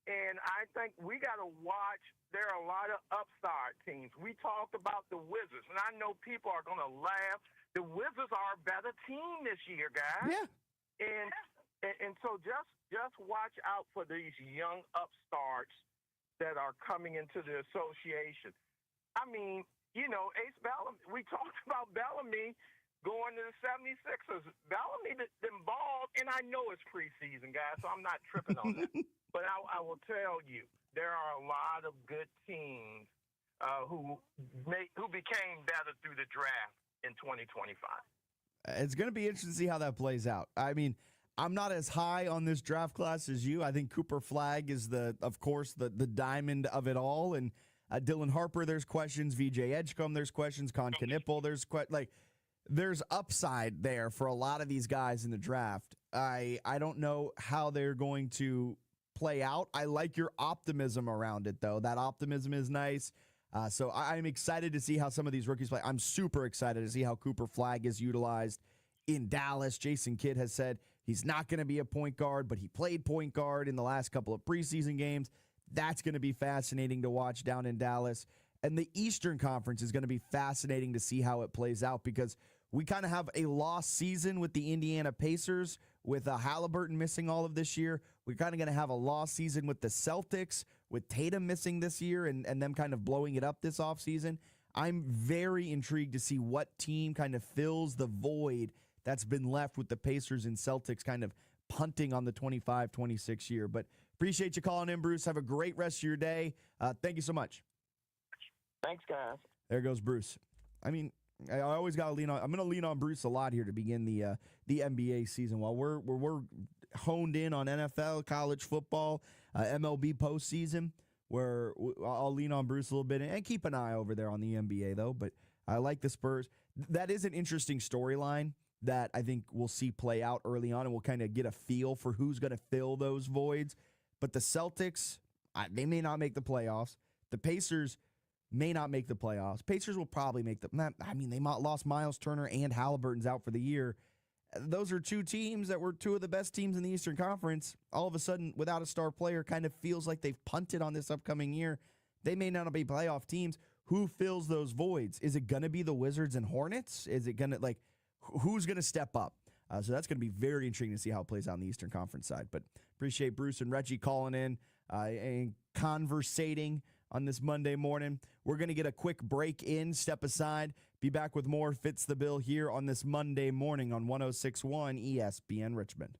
And I think we got to watch. There are a lot of upstart teams. We talked about the Wizards, and I know people are going to laugh. The Wizards are a better team this year, guys. Yeah. And so just watch out for these young upstarts that are coming into the association. I mean, Ace Bellamy, we talked about Bellamy going to the 76ers. Bellamy them balled, and I know it's preseason, guys, so I'm not tripping on that. But I will tell you, there are a lot of good teams who became better through the draft in 2025. It's going to be interesting to see how that plays out. I mean, I'm not as high on this draft class as you. I think Cooper Flagg is of course, the diamond of it all. And Dylan Harper, there's questions. VJ Edgecombe, there's questions. Con Knipple, there's upside there for a lot of these guys in the draft. I don't know how they're going to play out. I like your optimism around it, though. That optimism is nice. So I'm excited to see how some of these rookies play. I'm super excited to see how Cooper Flagg is utilized in Dallas. Jason Kidd has said he's not going to be a point guard, but he played point guard in the last couple of preseason games. That's going to be fascinating to watch down in Dallas. And the Eastern Conference is going to be fascinating to see how it plays out, because we kind of have a lost season with the Indiana Pacers, with Halliburton missing all of this year. We're kind of going to have a lost season with the Celtics, with Tatum missing this year and them kind of blowing it up this offseason. I'm very intrigued to see what team kind of fills the void that's been left with the Pacers and Celtics kind of punting on the 25-26 year. But appreciate you calling in, Bruce. Have a great rest of your day. Thank you so much. Thanks, guys. There goes Bruce. I mean, I always got to lean on. I'm going to lean on Bruce a lot here to begin the NBA season. While we're honed in on NFL, college football, MLB postseason, where I'll lean on Bruce a little bit and keep an eye over there on the NBA, though. But I like the Spurs. That is an interesting storyline that I think we'll see play out early on, and we'll kind of get a feel for who's going to fill those voids. But the Celtics, they may not make the playoffs. The Pacers may not make the playoffs. Pacers will probably make they lost Miles Turner and Halliburton's out for the year. Those are two teams that were two of the best teams in the Eastern Conference. All of a sudden, without a star player, kind of feels like they've punted on this upcoming year. They may not be playoff teams. Who fills those voids? Is it going to be the Wizards and Hornets? Is it going to, who's going to step up? So that's going to be very intriguing to see how it plays out on the Eastern Conference side. But appreciate Bruce and Reggie calling in and conversating on this Monday morning. We're going to get a quick break in, step aside, be back with more Fitz the Bill here on this Monday morning on 106.1 ESPN Richmond.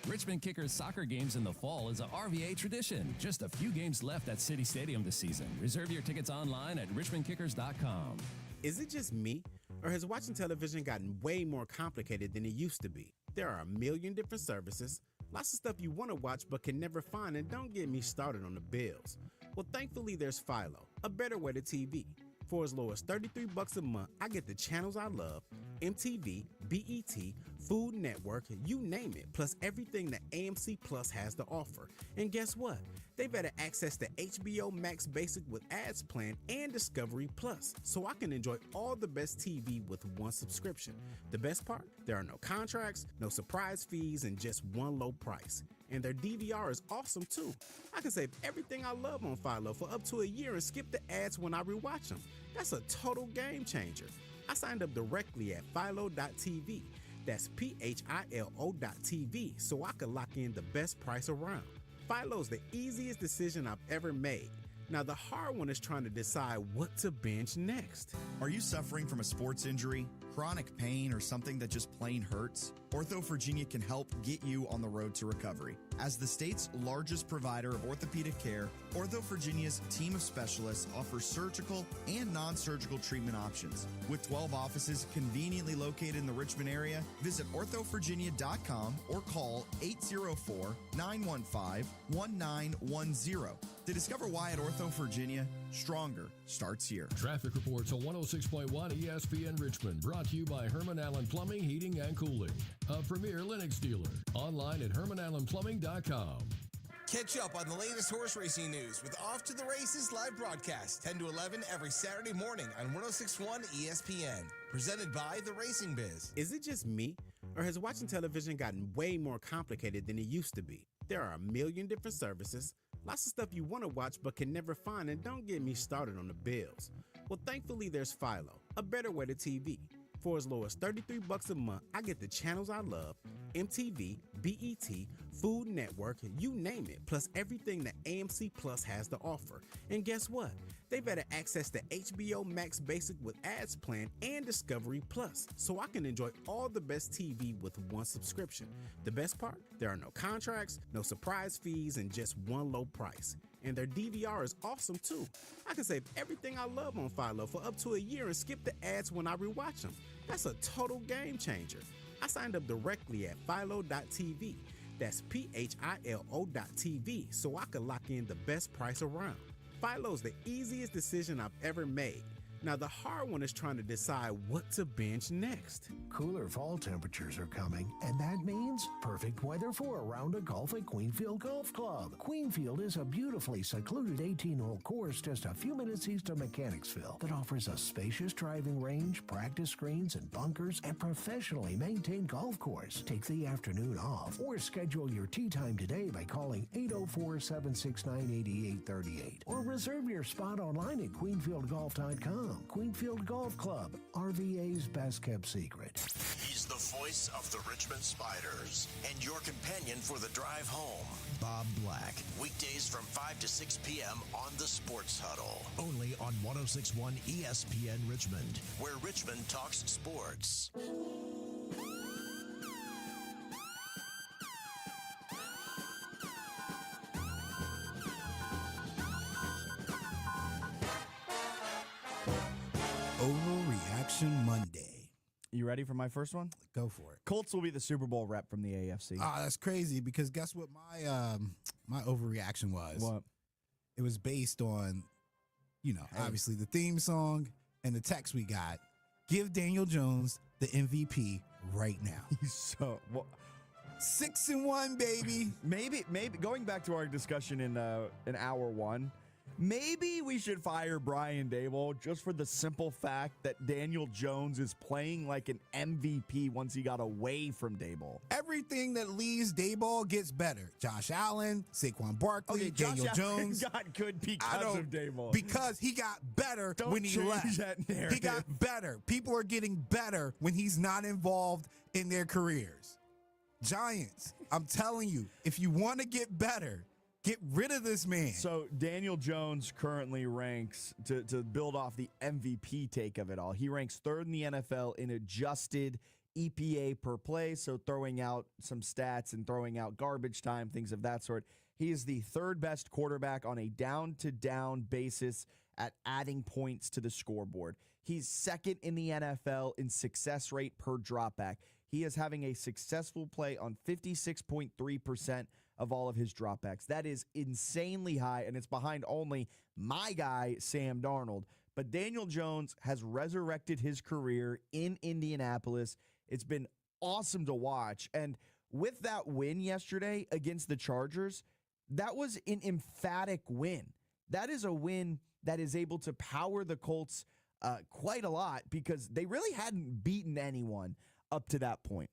Richmond Kickers soccer games in the fall is a RVA tradition. Just a few games left at City Stadium this season. Reserve your tickets online at richmondkickers.com. Is it just me, or has watching television gotten way more complicated than it used to be? There are a million different services, Lots of stuff you want to watch but can never find, and don't get me started on the bills. Well, thankfully there's Philo, a better way to TV. For as low as $33 a month, I get the channels I love, MTV, BET, Food Network, you name it, plus everything that AMC Plus has to offer. And guess what? They've added access to HBO Max Basic with ads plan and Discovery Plus, so I can enjoy all the best TV with one subscription. The best part? There are no contracts, no surprise fees, and just one low price. And their DVR is awesome too. I can save everything I love on Philo for up to a year and skip the ads when I rewatch them. That's a total game changer. I signed up directly at philo.tv. That's PHILO.tv, so I could lock in the best price around. Philo's the easiest decision I've ever made. Now the hard one is trying to decide what to binge next. Are you suffering from a sports injury, chronic pain, or something that just plain hurts? Ortho Virginia can help get you on the road to recovery. As the state's largest provider of orthopedic care, Ortho Virginia's team of specialists offers surgical and non-surgical treatment options. With 12 offices conveniently located in the Richmond area, visit orthovirginia.com or call 804-915-1910 to discover why at Ortho Virginia, stronger starts here. Traffic reports on 106.1 ESPN Richmond, brought to you by Herman Allen Plumbing, Heating, and Cooling, a premier Lennox dealer. Online at hermanallenplumbing.com. Catch up on the latest horse racing news with Off to the Races live broadcast, 10 to 11 every Saturday morning on 106.1 ESPN. Presented by The Racing Biz. Is it just me, or has watching television gotten way more complicated than it used to be? There are a million different services, lots of stuff you want to watch but can never find, and don't get me started on the bills. Well, thankfully there's Philo, a better way to TV. For as low as $33 a month, I get the channels I love, MTV, BET, Food Network, you name it, plus everything that AMC Plus has to offer. And guess what? They've added access to HBO Max Basic with ads plan and Discovery Plus, so I can enjoy all the best TV with one subscription. The best part? There are no contracts, no surprise fees, and just one low price. And their DVR is awesome too. I can save everything I love on Philo for up to a year and skip the ads when I rewatch them. That's a total game changer. I signed up directly at philo.tv. That's PHILO.tv, so I could lock in the best price around. Philo's the easiest decision I've ever made. Now the hard one is trying to decide what to binge next. Cooler fall temperatures are coming, and that means perfect weather for a round of golf at Queenfield Golf Club. Queenfield is a beautifully secluded 18-hole course just a few minutes east of Mechanicsville that offers a spacious driving range, practice greens and bunkers, and professionally maintained golf course. Take the afternoon off or schedule your tee time today by calling 804-769-8838 or reserve your spot online at queenfieldgolf.com. Queenfield Golf Club, RVA's best kept secret. He's the voice of the Richmond Spiders and your companion for the drive home, Bob Black. Weekdays from 5 to 6 p.m. on the Sports Huddle. Only on 106.1 ESPN Richmond, where Richmond talks sports. Overreaction Monday. You ready for my first one? Go for it. Colts will be the Super Bowl rep from the AFC. Ah, that's crazy because guess what my overreaction was? What? It was based on, obviously the theme song and the text we got. Give Daniel Jones the MVP right now. He's so 6-1, baby. Maybe going back to our discussion in hour one. Maybe we should fire Brian Daboll just for the simple fact that Daniel Jones is playing like an MVP once he got away from Daboll. Everything that leaves Daboll gets better. Josh Allen, Saquon Barkley, Daniel Jones. Got good because of Daboll. Because he got better when he left. That narrative. He got better. People are getting better when he's not involved in their careers. Giants, I'm telling you, if you want to get better, get rid of this man. So Daniel Jones currently ranks, to build off the MVP take of it all, he ranks third in the NFL in adjusted EPA per play, so throwing out some stats and throwing out garbage time, things of that sort. He is the third best quarterback on a down-to-down basis at adding points to the scoreboard. He's second in the NFL in success rate per dropback. he is having a successful play on 56.3% of all of his dropbacks. That is insanely high, and it's behind only my guy, Sam Darnold. But Daniel Jones has resurrected his career in Indianapolis. It's been awesome to watch. And with that win yesterday against the Chargers, that was an emphatic win. That is a win that is able to power the Colts quite a lot because they really hadn't beaten anyone up to that point.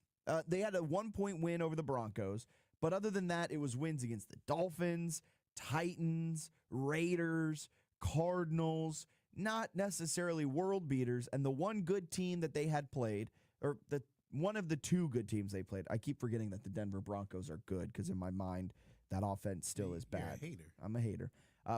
They had a 1-point win over the Broncos, but other than that, it was wins against the Dolphins, Titans, Raiders, Cardinals, not necessarily world beaters. And the one good team that they had played, or one of the two good teams they played, I keep forgetting that the Denver Broncos are good because in my mind, that offense still is bad. You're a hater. I'm a hater.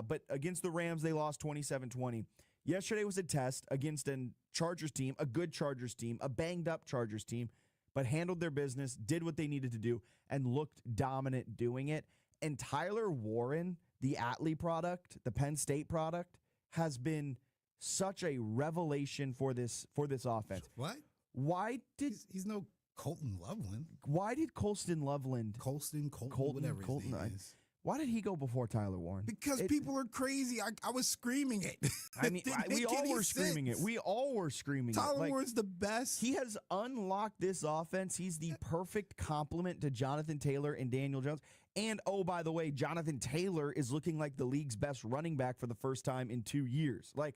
But against the Rams, they lost 27-20. Yesterday was a test against a Chargers team, a good Chargers team, a banged-up Chargers team, but handled their business, did what they needed to do, and looked dominant doing it. And Tyler Warren, the Atlee product, the Penn State product, has been such a revelation for this offense. What? Why did he's no Colton Loveland? Why did Colton, whatever his name is. Why did he go before Tyler Warren? Because people are crazy. I was screaming it. I mean, we all were screaming it. We all were screaming it. Tyler Warren's the best. He has unlocked this offense. He's the perfect complement to Jonathan Taylor and Daniel Jones. And, oh, by the way, Jonathan Taylor is looking like the league's best running back for the first time in 2 years. Like,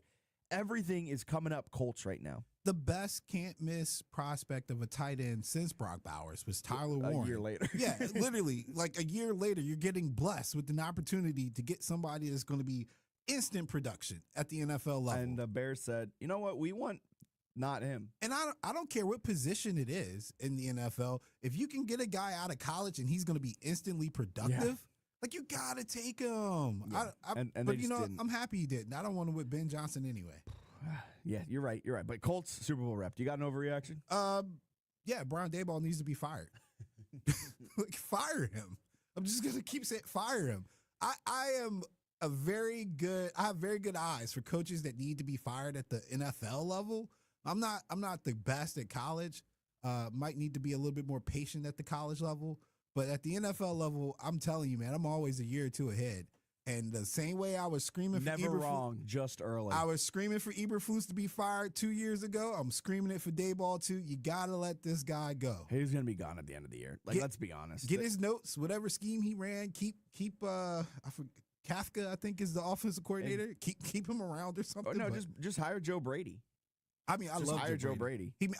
everything is coming up Colts right now. The best can't-miss prospect of a tight end since Brock Bowers was Tyler Warren. A year later. Yeah, literally, like a year later, you're getting blessed with an opportunity to get somebody that's going to be instant production at the NFL level. And the Bears said, you know what, we want not him. And I don't care what position it is in the NFL. If you can get a guy out of college and he's going to be instantly productive, like you got to take him. Yeah. But, you know, I'm happy he didn't. I don't want to with Ben Johnson anyway. Yeah, you're right. You're right. But Colts Super Bowl rep. You got an overreaction? Yeah, Brian Daboll needs to be fired. Like, fire him. I'm just gonna keep saying fire him. I have very good eyes for coaches that need to be fired at the NFL level. I'm not the best at college. Might need to be a little bit more patient at the college level. But at the NFL level, I'm telling you, man, I'm always a year or two ahead. And the same way I was screaming for Never wrong, just early. I was screaming for Eberflus to be fired 2 years ago. I'm screaming it for Daboll too. You got to let this guy go. He's going to be gone at the end of the year. Let's be honest. Get his notes, whatever scheme he ran, keep Kafka, I think, is the offensive coordinator. Keep him around or something. Oh, no, just hire Joe Brady. I mean, I love Joe Brady. He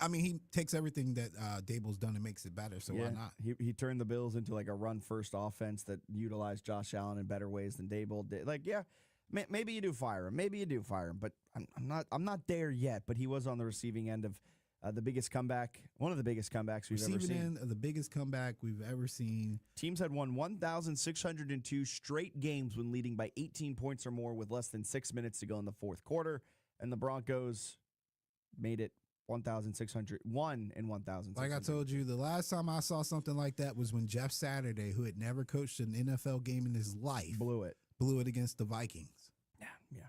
takes everything that Daboll's done and makes it better. So why not? He turned the Bills into like a run-first offense that utilized Josh Allen in better ways than Daboll did. Like, yeah, maybe you do fire him. But I'm not there yet. But he was on the receiving end of the biggest comeback, one of the biggest comebacks we've ever seen. Receiving end of the biggest comeback we've ever seen. Teams had won 1,602 straight games when leading by 18 points or more with less than 6 minutes to go in the fourth quarter, and the Broncos made it 1,601 and 1,600. Like I told you, the last time I saw something like that was when Jeff Saturday, who had never coached an NFL game in his life, blew it against the Vikings. Yeah,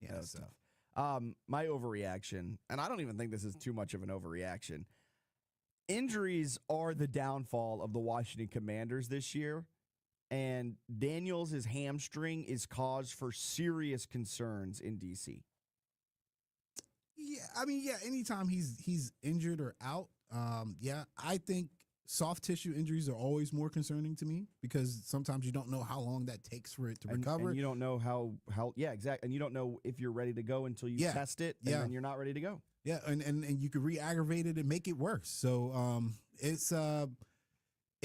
that was tough. My overreaction, and I don't even think this is too much of an overreaction. Injuries are the downfall of the Washington Commanders this year, and Daniels' hamstring is cause for serious concerns in DC. Yeah, I mean, anytime he's injured or out, I think soft tissue injuries are always more concerning to me because sometimes you don't know how long that takes for it to recover. And you don't know how exactly. And you don't know if you're ready to go until you test it, and then you're not ready to go. Yeah, and you could re-aggravate it and make it worse. So it's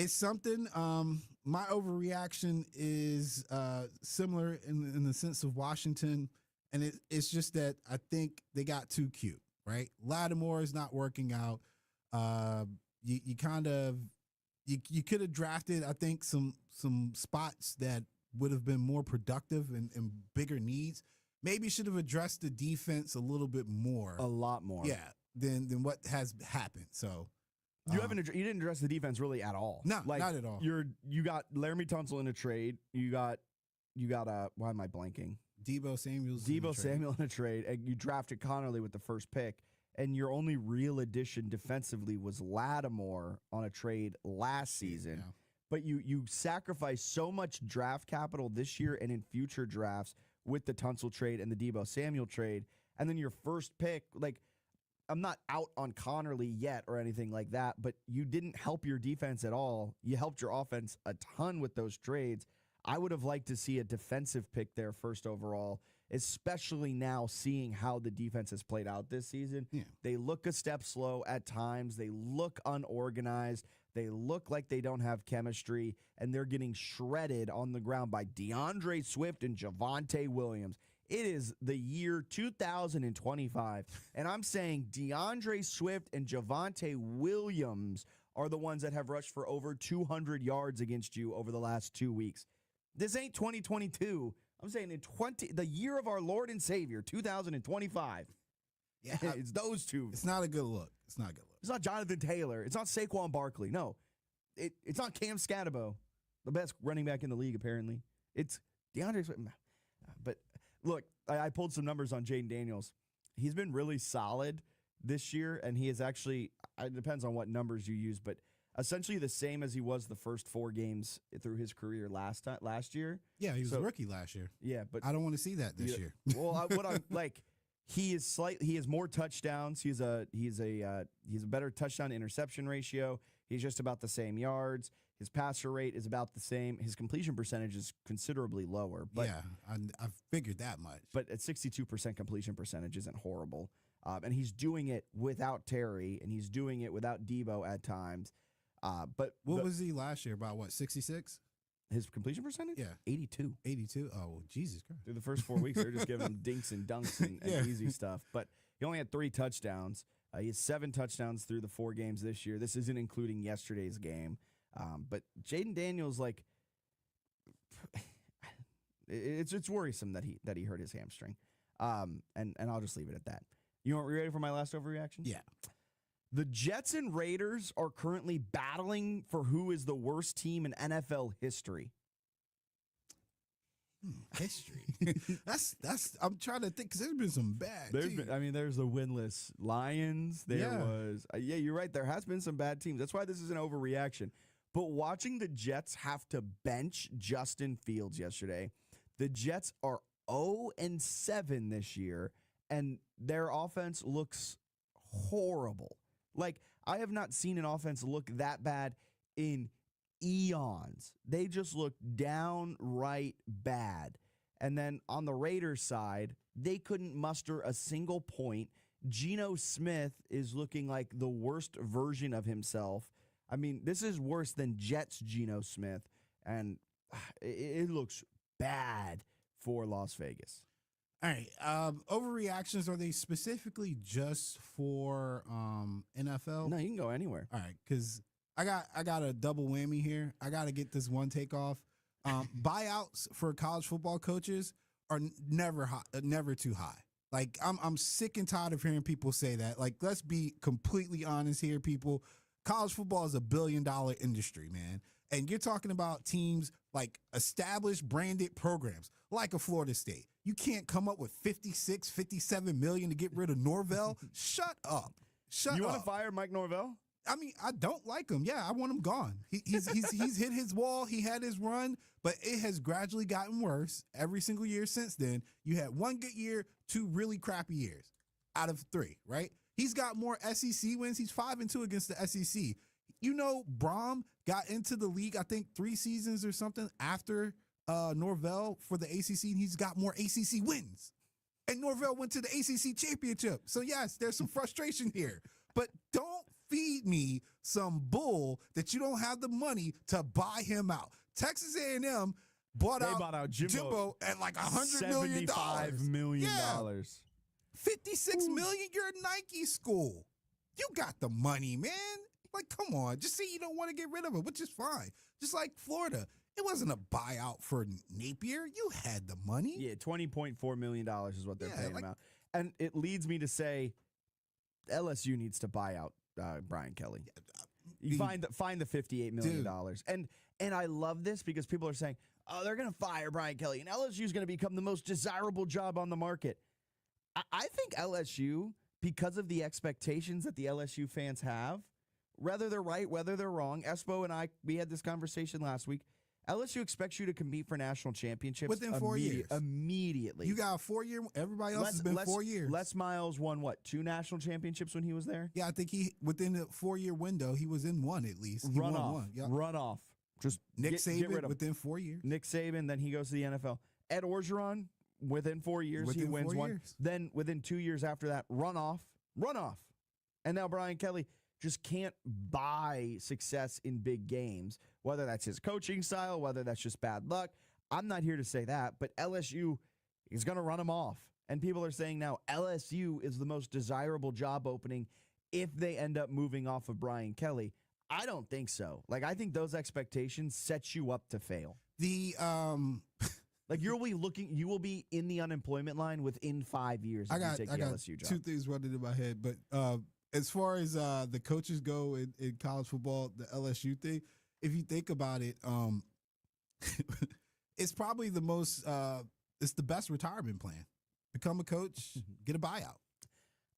something. My overreaction is similar in the sense of Washington. And it's just that I think they got too cute, right? Lattimore is not working out. You could have drafted, I think, some spots that would have been more productive and bigger needs. Maybe should have addressed the defense a little bit more. A lot more. Yeah, than what has happened. So you didn't address the defense really at all. No, not at all. You got Laramie Tunsil in a trade. You got why am I blanking? Deebo Samuel in a trade, and you drafted Connerly with the first pick, and your only real addition defensively was Lattimore on a trade last season. Yeah. But you sacrifice so much draft capital this year and in future drafts with the Tunsil trade and the Deebo Samuel trade, and then your first pick, like, I'm not out on Connerly yet or anything like that, but you didn't help your defense at all. You helped your offense a ton with those trades. I would have liked to see a defensive pick there first overall, especially now seeing how the defense has played out this season. Yeah. They look a step slow at times. They look unorganized. They look like they don't have chemistry, and they're getting shredded on the ground by DeAndre Swift and Javonte Williams. It is the year 2025, and I'm saying DeAndre Swift and Javonte Williams are the ones that have rushed for over 200 yards against you over the last 2 weeks. This ain't 2022. I'm saying in the year of our Lord and Savior, 2025. Yeah, it's those two. It's not a good look. It's not a good look. It's not Jonathan Taylor. It's not Saquon Barkley. No, it's not Cam Scatterbo, the best running back in the league, apparently. It's DeAndre Swift. But look, I pulled some numbers on Jaden Daniels. He's been really solid this year, and he is actually, it depends on what numbers you use, but essentially the same as he was the first 4 games through his career last year. Yeah, he was a rookie last year. Yeah, but I don't want to see that this year. Well, what I'm like, he has more touchdowns. He's a better touchdown to interception ratio. He's just about the same yards. His passer rate is about the same. His completion percentage is considerably lower. But yeah, I've figured that much. But at 62% completion percentage isn't horrible. And he's doing it without Terry, and he's doing it without Deebo at times. But what was he last year? About what, 66? His completion percentage? Yeah. 82. 82? Oh, Jesus Christ. Through the first 4 weeks, they're just giving him dinks and dunks and easy stuff. But he only had 3 touchdowns. He has 7 touchdowns through the 4 games this year. This isn't including yesterday's game. But Jaden Daniels, like, it's worrisome that he hurt his hamstring. And I'll just leave it at that. You ready for my last overreaction? Yeah. The Jets and Raiders are currently battling for who is the worst team in NFL history. History. that's. I'm trying to think because there's been some bad. There's the winless Lions. There was. You're right. There has been some bad teams. That's why this is an overreaction. But watching the Jets have to bench Justin Fields yesterday, the Jets are 0-7 this year, and their offense looks horrible. Like, I have not seen an offense look that bad in eons. They just look downright bad. And then on the Raiders side, they couldn't muster a single point. Geno Smith is looking like the worst version of himself. I mean, this is worse than Jets Geno Smith, and it looks bad for Las Vegas. All right. Overreactions, are they specifically just for NFL? No, you can go anywhere. All right, because I got a double whammy here. I got to get this one take off. Buyouts for college football coaches are never too high. Like, I'm sick and tired of hearing people say that. Like, let's be completely honest here, people. College football is $1 billion industry, man. And you're talking about teams like established branded programs like a Florida State. You can't come up with 56, 57 million to get rid of Norvell. Shut up. You want to fire Mike Norvell? I mean, I don't like him. Yeah, I want him gone. He's hit his wall. He had his run, but it has gradually gotten worse every single year since then. You had 1 good year, 2 really crappy years out of 3, right? He's got more SEC wins. He's 5-2 against the SEC. You know, Braum got into the league, I think 3 seasons or something after Norvell for the ACC, and he's got more ACC wins. And Norvell went to the ACC championship. So, yes, there's some frustration here. But don't feed me some bull that you don't have the money to buy him out. Texas A&M bought out Jimbo at like $100 million. $75 million. Yeah. 56 million, you're a Nike school. You got the money, man. Like, come on. Just say you don't want to get rid of it, which is fine. Just like Florida. It wasn't a buyout for Napier. You had the money. Yeah, $20.4 million is what they're paying him out. And it leads me to say LSU needs to buy out Brian Kelly. You find the $58 million. And I love this because people are saying, oh, they're going to fire Brian Kelly, and LSU is going to become the most desirable job on the market. I think LSU because of the expectations that the LSU fans have, whether they're right, whether they're wrong. Espo and I, we had this conversation last week. LSU expects you to compete for national championships within 4 years. Immediately. You got a 4 year. Everybody else has been 4 years. Les Miles won what? 2 national championships when he was there? Yeah, I think within the 4 year window, he was in one at least. He won one. Yep. Run off. Just Nick get rid Saban of within 4 years. Nick Saban, then he goes to the NFL. Ed Orgeron, within 4 years, he wins 4 one. years. Then within 2 years after that, run off. And now Brian Kelly just can't buy success in big games, whether that's his coaching style, whether that's just bad luck. I'm not here to say that, but LSU is going to run him off. And people are saying now LSU is the most desirable job opening if they end up moving off of Brian Kelly. I don't think so. Like, I think those expectations set you up to fail. Like, you will be in the unemployment line within 5 years if you take the LSU job. 2 things running in my head, but as far as the coaches go in college football, the LSU thing, if you think about it, it's probably it's the best retirement plan. Become a coach, get a buyout.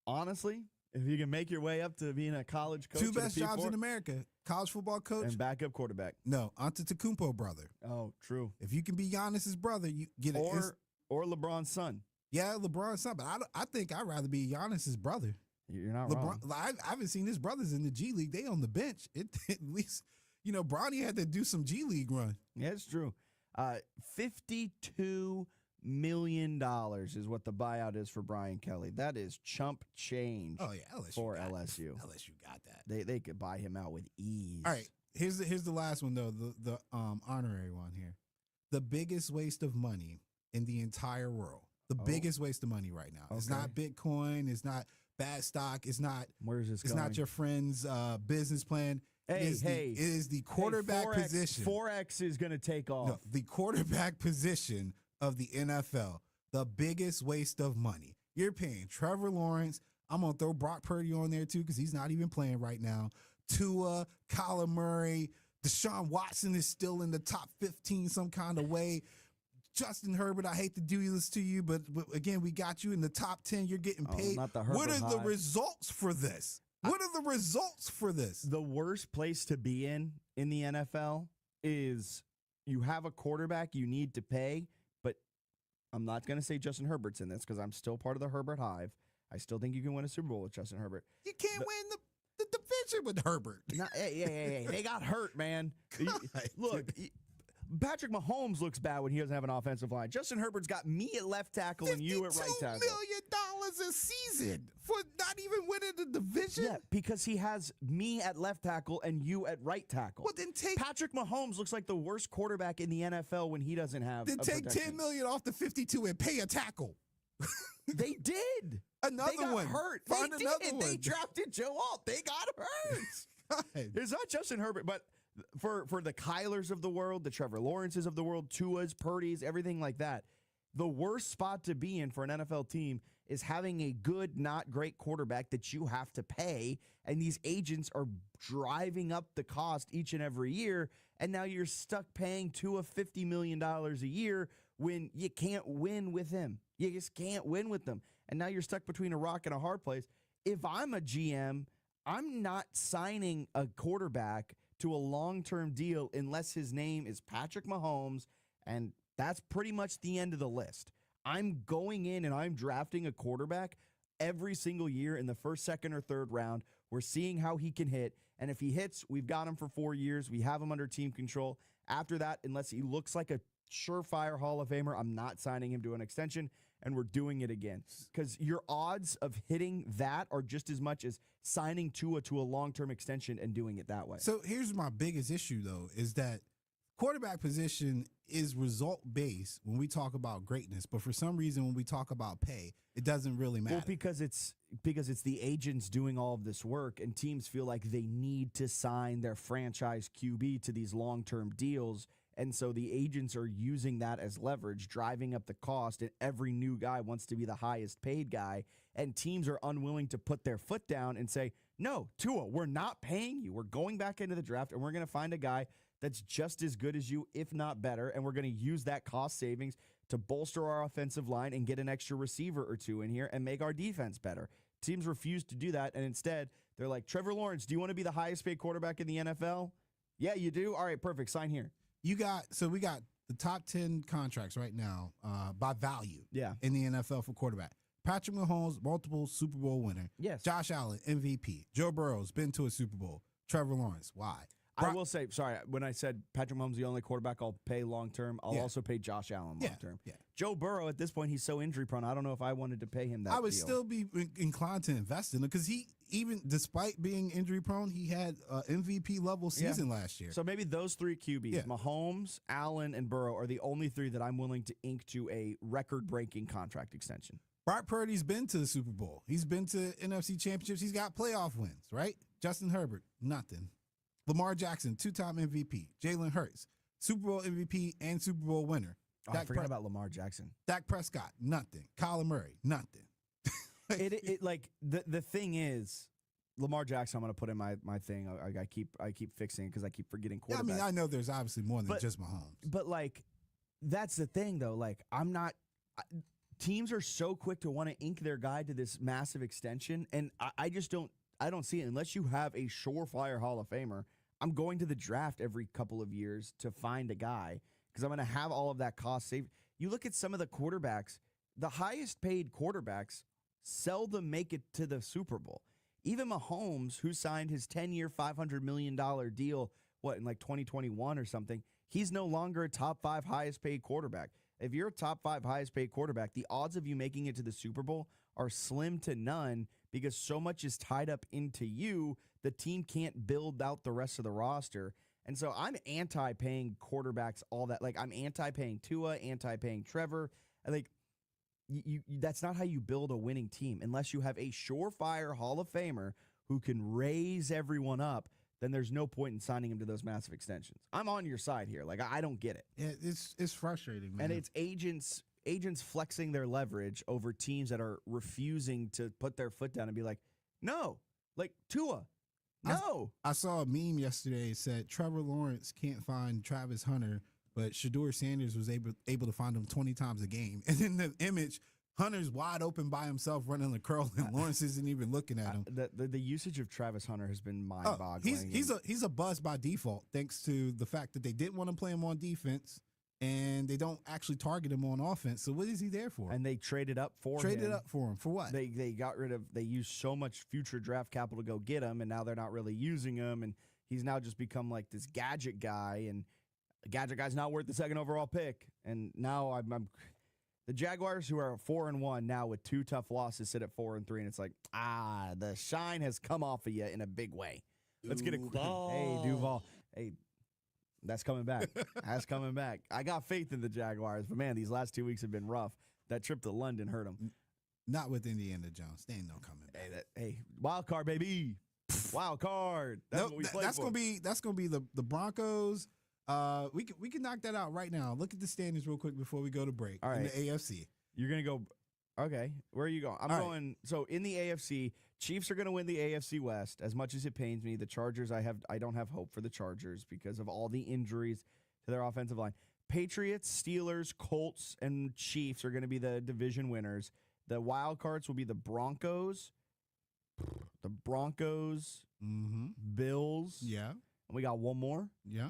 Honestly, if you can make your way up to being a college coach. 2 best jobs in America, college football coach. And backup quarterback. No, Antetokounmpo brother. Oh, true. If you can be Giannis's brother, you get or LeBron's son. Yeah, LeBron's son, but I think I'd rather be Giannis's brother. You're not wrong. I haven't seen his brothers in the G League. They on the bench. At least, Bronny had to do some G League run. Yeah, it's true. $52 million is what the buyout is for Brian Kelly. That is chump change. Oh yeah, LSU for got LSU. LSU got that. They could buy him out with ease. All right, here's the last one though. The honorary one here. The biggest waste of money in the entire world. The biggest waste of money right now. Okay. It's not Bitcoin. It's not bad stock. It's not. Where's this going? It's not your friend's business plan. It is the quarterback position. Forex is going to take off. No, the quarterback position of the NFL. The biggest waste of money. You're paying Trevor Lawrence. I'm going to throw Brock Purdy on there too because he's not even playing right now. Tua, Kyler Murray, Deshaun Watson is still in the top 15 some kind of way. Justin Herbert, I hate to do this to you, but again, we got you in the top 10. You're getting paid. Not the Herbert what are high. the results for this? What are the results for this? The worst place to be in the NFL is you have a quarterback you need to pay, but I'm not going to say Justin Herbert's in this because I'm still part of the Herbert Hive. I still think you can win a Super Bowl with Justin Herbert. You can't win the division with Herbert. Hey, they got hurt, man. Look, Patrick Mahomes looks bad when he doesn't have an offensive line. Justin Herbert's got me at left tackle and you at right tackle. $52 million a season for not even winning the division? Yeah, because he has me at left tackle and you at right tackle. Well, then Patrick Mahomes looks like the worst quarterback in the NFL when he doesn't have Then take $10 million off the 52 and pay a tackle. They did. Another one. Hurt. Find they another did. one. They drafted Joe Alt. They got hurt. It's not Justin Herbert, but for the Kylers of the world, the Trevor Lawrences of the world, Tua's, Purdy's, everything like that, the worst spot to be in for an NFL team is having a good, not great quarterback that you have to pay, and these agents are driving up the cost each and every year, and now you're stuck paying Tua $50 million a year when you can't win with him. You just can't win with them. And now you're stuck between a rock and a hard place. If I'm a GM, I'm not signing a quarterback to a long-term deal unless his name is Patrick Mahomes, and that's pretty much the end of the list. I'm going in and I'm drafting a quarterback every single year in the first, second, or third round. We're seeing how he can hit, and if he hits, we've got him for 4 years. We have him under team control. After that, unless he looks like a surefire Hall of Famer, I'm not signing him to an extension, and we're doing it again. Because your odds of hitting that are just as much as signing Tua to a long-term extension and doing it that way. So here's my biggest issue, though, is that quarterback position is result-based when we talk about greatness, but for some reason when we talk about pay, it doesn't really matter. Well, because it's the agents doing all of this work, and teams feel like they need to sign their franchise QB to these long-term deals. And so the agents are using that as leverage, driving up the cost, and every new guy wants to be the highest paid guy. And teams are unwilling to put their foot down and say, no, Tua, we're not paying you. We're going back into the draft, and we're going to find a guy that's just as good as you, if not better, and we're going to use that cost savings to bolster our offensive line and get an extra receiver or two in here and make our defense better. teams refuse to do that, and instead they're like, Trevor Lawrence, do you want to be the highest paid quarterback in the NFL? Yeah, you do? All right, perfect. Sign here. We got the top 10 contracts right now by value in the NFL for quarterback. Patrick Mahomes, multiple Super Bowl winner. Yes. Josh Allen, MVP. Joe Burrow's been to a Super Bowl. Trevor Lawrence, why? I will say, sorry, when I said Patrick Mahomes the only quarterback I'll pay long-term, I'll also pay Josh Allen long-term. Yeah. Joe Burrow, at this point, he's so injury-prone, I don't know if I wanted to pay him that I would deal. still be inclined to invest in him because he, even despite being injury-prone, he had an MVP-level season last year. So maybe those three QBs, Mahomes, Allen, and Burrow, are the only three that I'm willing to ink to a record-breaking contract extension. Brock Purdy's been to the Super Bowl. He's been to NFC championships. He's got playoff wins, right? Justin Herbert, nothing. Lamar Jackson, 2-time MVP. Jalen Hurts, Super Bowl MVP and Super Bowl winner. I forgot about Lamar Jackson. Dak Prescott, nothing. Kyler Murray, nothing. The thing is, Lamar Jackson, I'm going to put in my thing. I keep fixing it because I keep forgetting quarterbacks. Yeah, I know there's obviously more than just Mahomes. But that's the thing though. Teams are so quick to want to ink their guy to this massive extension, and I just don't. I don't see it unless you have a surefire Hall of Famer. I'm going to the draft every couple of years to find a guy because I'm going to have all of that cost saved. You look at some of the quarterbacks, the highest paid quarterbacks seldom make it to the Super Bowl. Even Mahomes, who signed his 10-year, $500 million deal, in 2021 or something, he's no longer a top 5 highest paid quarterback. If you're a top 5 highest paid quarterback, the odds of you making it to the Super Bowl are slim to none because so much is tied up into you, the team can't build out the rest of the roster. And so I'm anti-paying quarterbacks all that. I'm anti-paying Tua, anti-paying Trevor. That's not how you build a winning team. Unless you have a surefire Hall of Famer who can raise everyone up, then there's no point in signing him to those massive extensions. I'm on your side here. I don't get it. Yeah, it's frustrating, man. And it's agents flexing their leverage over teams that are refusing to put their foot down and be like, no, Tua, no. I saw a meme yesterday that said Trevor Lawrence can't find Travis Hunter, but Shedeur Sanders was able to find him 20 times a game. And in the image, Hunter's wide open by himself running the curl, and Lawrence isn't even looking at him. The usage of Travis Hunter has been mind-boggling. He's a bust by default, thanks to the fact that they didn't want to play him on defense, and they don't actually target him on offense. So what is he there for? And they traded up for him. Traded up for him. For what? They used so much future draft capital to go get him, and now they're not really using him, and he's now just become this gadget guy, and a gadget guy's not worth the second overall pick. And now I'm the Jaguars, who are 4-1 now with 2 tough losses, sit at 4-3, and it's the shine has come off of you in a big way. Let's get a hey Duval. Hey, that's coming back. That's coming back. I got faith in the Jaguars, but man, these last 2 weeks have been rough. That trip to London hurt them. Not with Indiana Jones. They ain't no coming back. Hey, wild card, baby. Wild card. That's what we play for. That's gonna be the Broncos. We can knock that out right now. Look at the standings real quick before we go to break. All right. In the AFC. You're gonna go. Okay, where are you going? I'm going. So in the AFC, Chiefs are gonna win the AFC West. As much as it pains me, the Chargers, I don't have hope for the Chargers because of all the injuries to their offensive line. Patriots, Steelers, Colts, and Chiefs are gonna be the division winners. The wild cards will be the Broncos, Bills. Yeah. And we got one more. Yeah.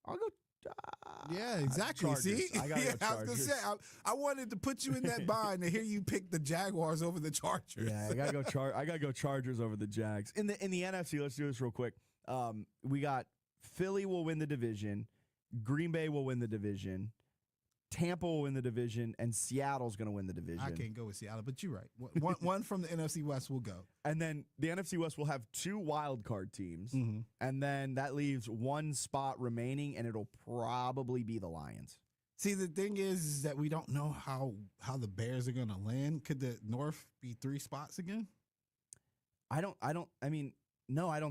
I'll go. Yeah, exactly. Chargers. See, I gotta go I was gonna say I wanted to put you in that bind to hear you pick the Jaguars over the Chargers. Yeah, I gotta go Chargers over the Jags. In the NFC, let's do this real quick. We got Philly will win the division, Green Bay will win the division, Tampa will win the division, and Seattle's going to win the division. I can't go with Seattle, but you're right. One from the NFC West will go. And then the NFC West will have 2 wild card teams, and then that leaves 1 spot remaining, and it'll probably be the Lions. See, the thing is that we don't know how the Bears are going to land. Could the North be 3 spots again? I don't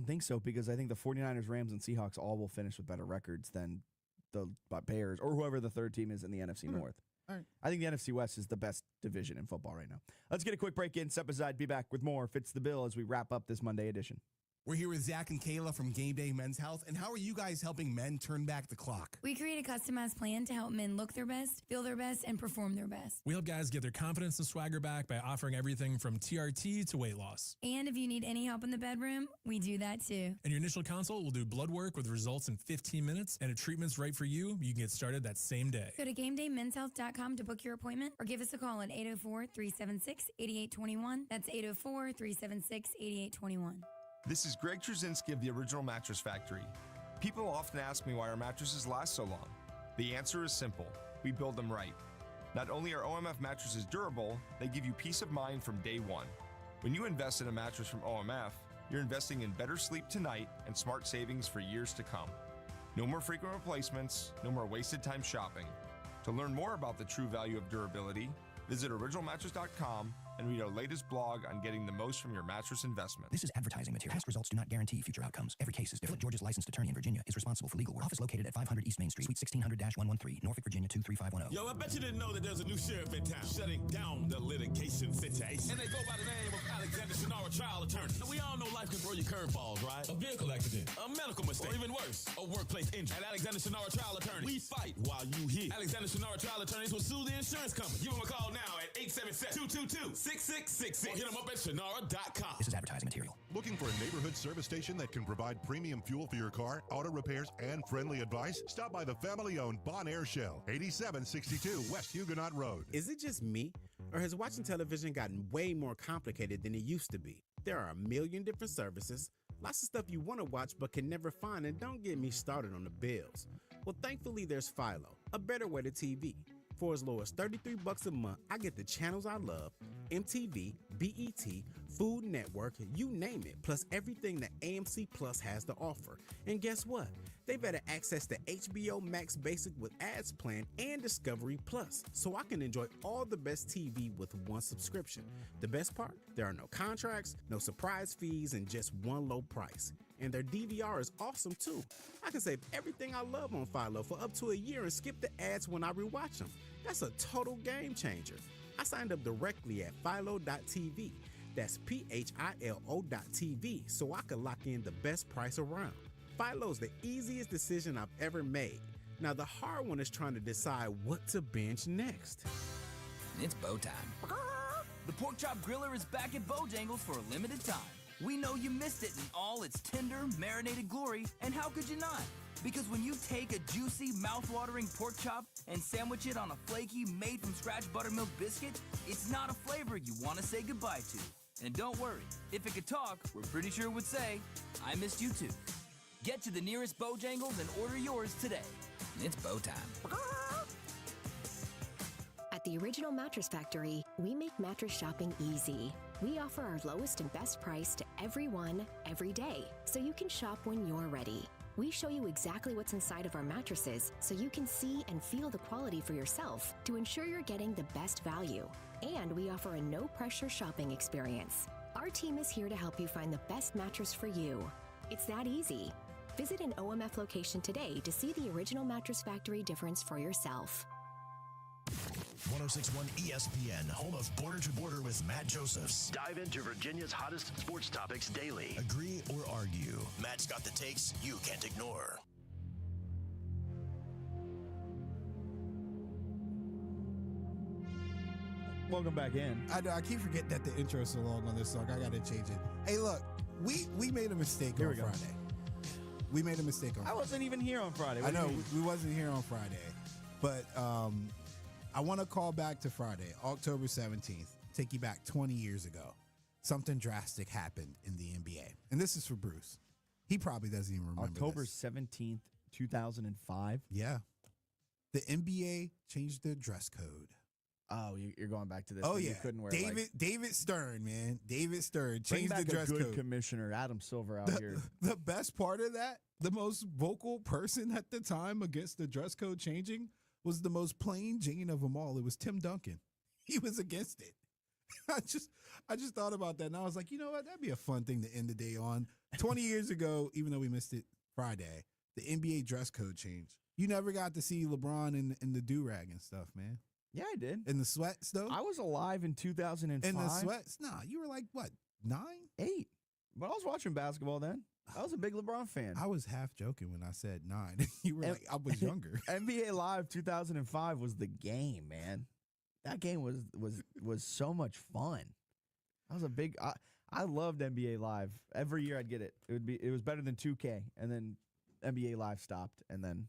think so, because I think the 49ers, Rams, and Seahawks all will finish with better records than the Bears or whoever the third team is in the NFC North. All right. I think the NFC West is the best division in football right now. Let's get a quick break in, step aside, be back with more Fitz the Bill as we wrap up this Monday edition. We're here with Zach and Kayla from Game Day Men's Health. And how are you guys helping men turn back the clock? We create a customized plan to help men look their best, feel their best, and perform their best. We help guys get their confidence and swagger back by offering everything from TRT to weight loss. And if you need any help in the bedroom, we do that too. In your initial consult, we'll do blood work with results in 15 minutes. And if treatment's right for you, you can get started that same day. Go to GameDayMen'sHealth.com to book your appointment or give us a call at 804-376-8821. That's 804-376-8821. This is Greg Truzinski of the Original Mattress Factory. People often ask me why our mattresses last so long. The answer is simple. We build them right. Not only are OMF mattresses durable, they give you peace of mind from day one. When you invest in a mattress from OMF, you're investing in better sleep tonight and smart savings for years to come. No more frequent replacements, no more wasted time shopping. To learn more about the true value of durability, visit originalmattress.com and read our latest blog on getting the most from your mattress investment. This is advertising material. Past results do not guarantee future outcomes. Every case is different. Georgia's licensed attorney in Virginia is responsible for legal work. Office located at 500 East Main Street, Suite 1600-113, Norfolk, Virginia 23510. Yo, I bet you didn't know that there's a new sheriff in town shutting down the litigation situation. And they go by the name of Alexander Sonora trial attorney. Now, we all know life can throw you curveballs, right? A vehicle accident, a medical mistake, or even worse, a workplace injury. At Alexander Sonora trial attorney, we fight while you hear. Alexander Sonora trial attorneys will sue the insurance company. Give them a call now at 877-222-6666. Or hit them up at Sonora.com. This is advertising material. Looking for a neighborhood service station that can provide premium fuel for your car, auto repairs, and friendly advice? Stop by the family-owned Bon Air Shell, 8762 West Huguenot Road. Is it just me, or has watching television gotten way more complicated than it used to be? There are a million different services, lots of stuff you want to watch but can never find, and don't get me started on the bills. Well, thankfully there's Philo, a better way to TV. For as low as $33 a month, I get the channels I love, MTV, BET, Food Network, you name it, plus everything that AMC Plus has to offer. And guess what? They've added access to HBO Max Basic with ads plan and Discovery Plus, so I can enjoy all the best TV with one subscription. The best part? There are no contracts, no surprise fees, and just one low price. And their DVR is awesome too. I can save everything I love on Philo for up to a year and skip the ads when I rewatch them. That's a total game changer. I signed up directly at philo.tv. That's PHILO.tv so I could lock in the best price around. Philo's the easiest decision I've ever made. Now the hard one is trying to decide what to binge next. It's bow time. The Pork Chop Griller is back at Bojangles for a limited time. We know you missed it in all its tender, marinated glory, and how could you not? Because when you take a juicy, mouth-watering pork chop and sandwich it on a flaky, made-from-scratch buttermilk biscuit, it's not a flavor you want to say goodbye to. And don't worry, if it could talk, we're pretty sure it would say, I missed you too. Get to the nearest Bojangles and order yours today. It's bow time. At the Original Mattress Factory, we make mattress shopping easy. We offer our lowest and best price to everyone, every day, so you can shop when you're ready. We show you exactly what's inside of our mattresses so you can see and feel the quality for yourself to ensure you're getting the best value. And we offer a no-pressure shopping experience. Our team is here to help you find the best mattress for you. It's that easy. Visit an OMF location today to see the Original Mattress Factory difference for yourself. 1061 ESPN, home of Border to Border with Matt Josephs. Dive into Virginia's hottest sports topics daily. Agree or argue. Matt's got the takes you can't ignore. Welcome back in. I know, I keep forgetting that the intro is so long on this song. I got to change it. Hey, look, we made a mistake on Friday. We made a mistake on Friday. I wasn't even here on Friday. I know, we wasn't here on Friday. But I want to call back to Friday, October 17th, take you back 20 years ago. Something drastic happened in the NBA. And this is for Bruce. He probably doesn't even remember October this. 17th, 2005. Yeah. The NBA changed their dress code. Oh, you're going back to this. Oh, You yeah. couldn't wear David Stern, man. David Stern Bring changed back the dress a good code. commissioner, Adam Silver, out here. The best part of that, the most vocal person at the time against the dress code changing was the most plain Jane of them all. It was Tim Duncan. He was against it. I just thought about that, and I was like, you know what? That'd be a fun thing to end the day on. 20 years ago, even though we missed it Friday, the NBA dress code changed. You never got to see LeBron in the do-rag and stuff, man. Yeah, I did. In the sweats, though? I was alive in 2005. In the sweats? Nah, you were like, what, 9? 8. But I was watching basketball then. I was a big LeBron fan. I was half joking when I said 9. You were like, I was younger. NBA Live 2005 was the game, man. That game was so much fun. I was a big. I loved NBA Live. Every year I'd get it. It was better than 2K, and then NBA Live stopped, and then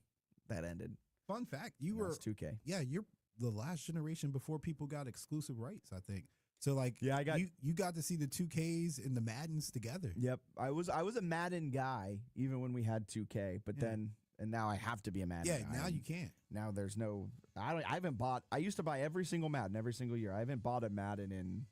that ended. Fun fact: you were 2K. Yeah, you're the last generation before people got exclusive rights, I think. So like, yeah, you got to see the 2Ks and the Maddens together. Yep, I was a Madden guy even when we had 2K, but then and now I have to be a Madden guy. Yeah, now you can't. Now there's no. I haven't bought. I used to buy every single Madden every single year. I haven't bought a Madden in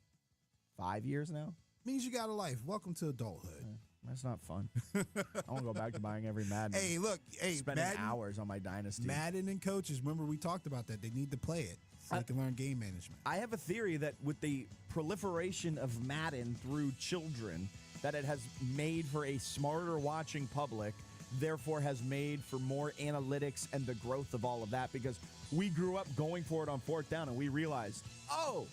5 years now. Means you got a life. Welcome to adulthood. That's not fun. I want to go back to buying every Madden. Hey, look, spending Madden, hours on my dynasty. Madden and coaches. Remember we talked about that. They need to play it so they can learn game management. I have a theory that with the proliferation of Madden through children, that it has made for a smarter watching public, therefore has made for more analytics and the growth of all of that, because we grew up going for it on fourth down and we realized, oh,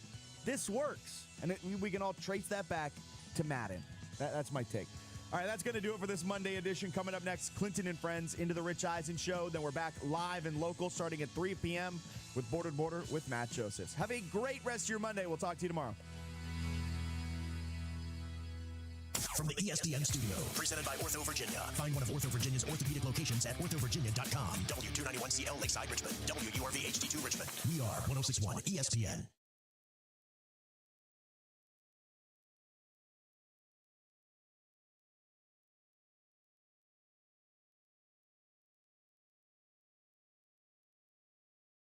this works. And we can all trace that back to Madden. That's my take. All right, that's going to do it for this Monday edition. Coming up next, Clinton and Friends into the Rich Eisen Show. Then we're back live and local starting at 3 p.m. with Border to Border with Matt Josephs. Have a great rest of your Monday. We'll talk to you tomorrow. From the ESPN studio, presented by Ortho Virginia. Find one of Ortho Virginia's orthopedic locations at orthovirginia.com. W291CL Lakeside, Richmond. WURV HD2 Richmond. We are 106.1 ESPN.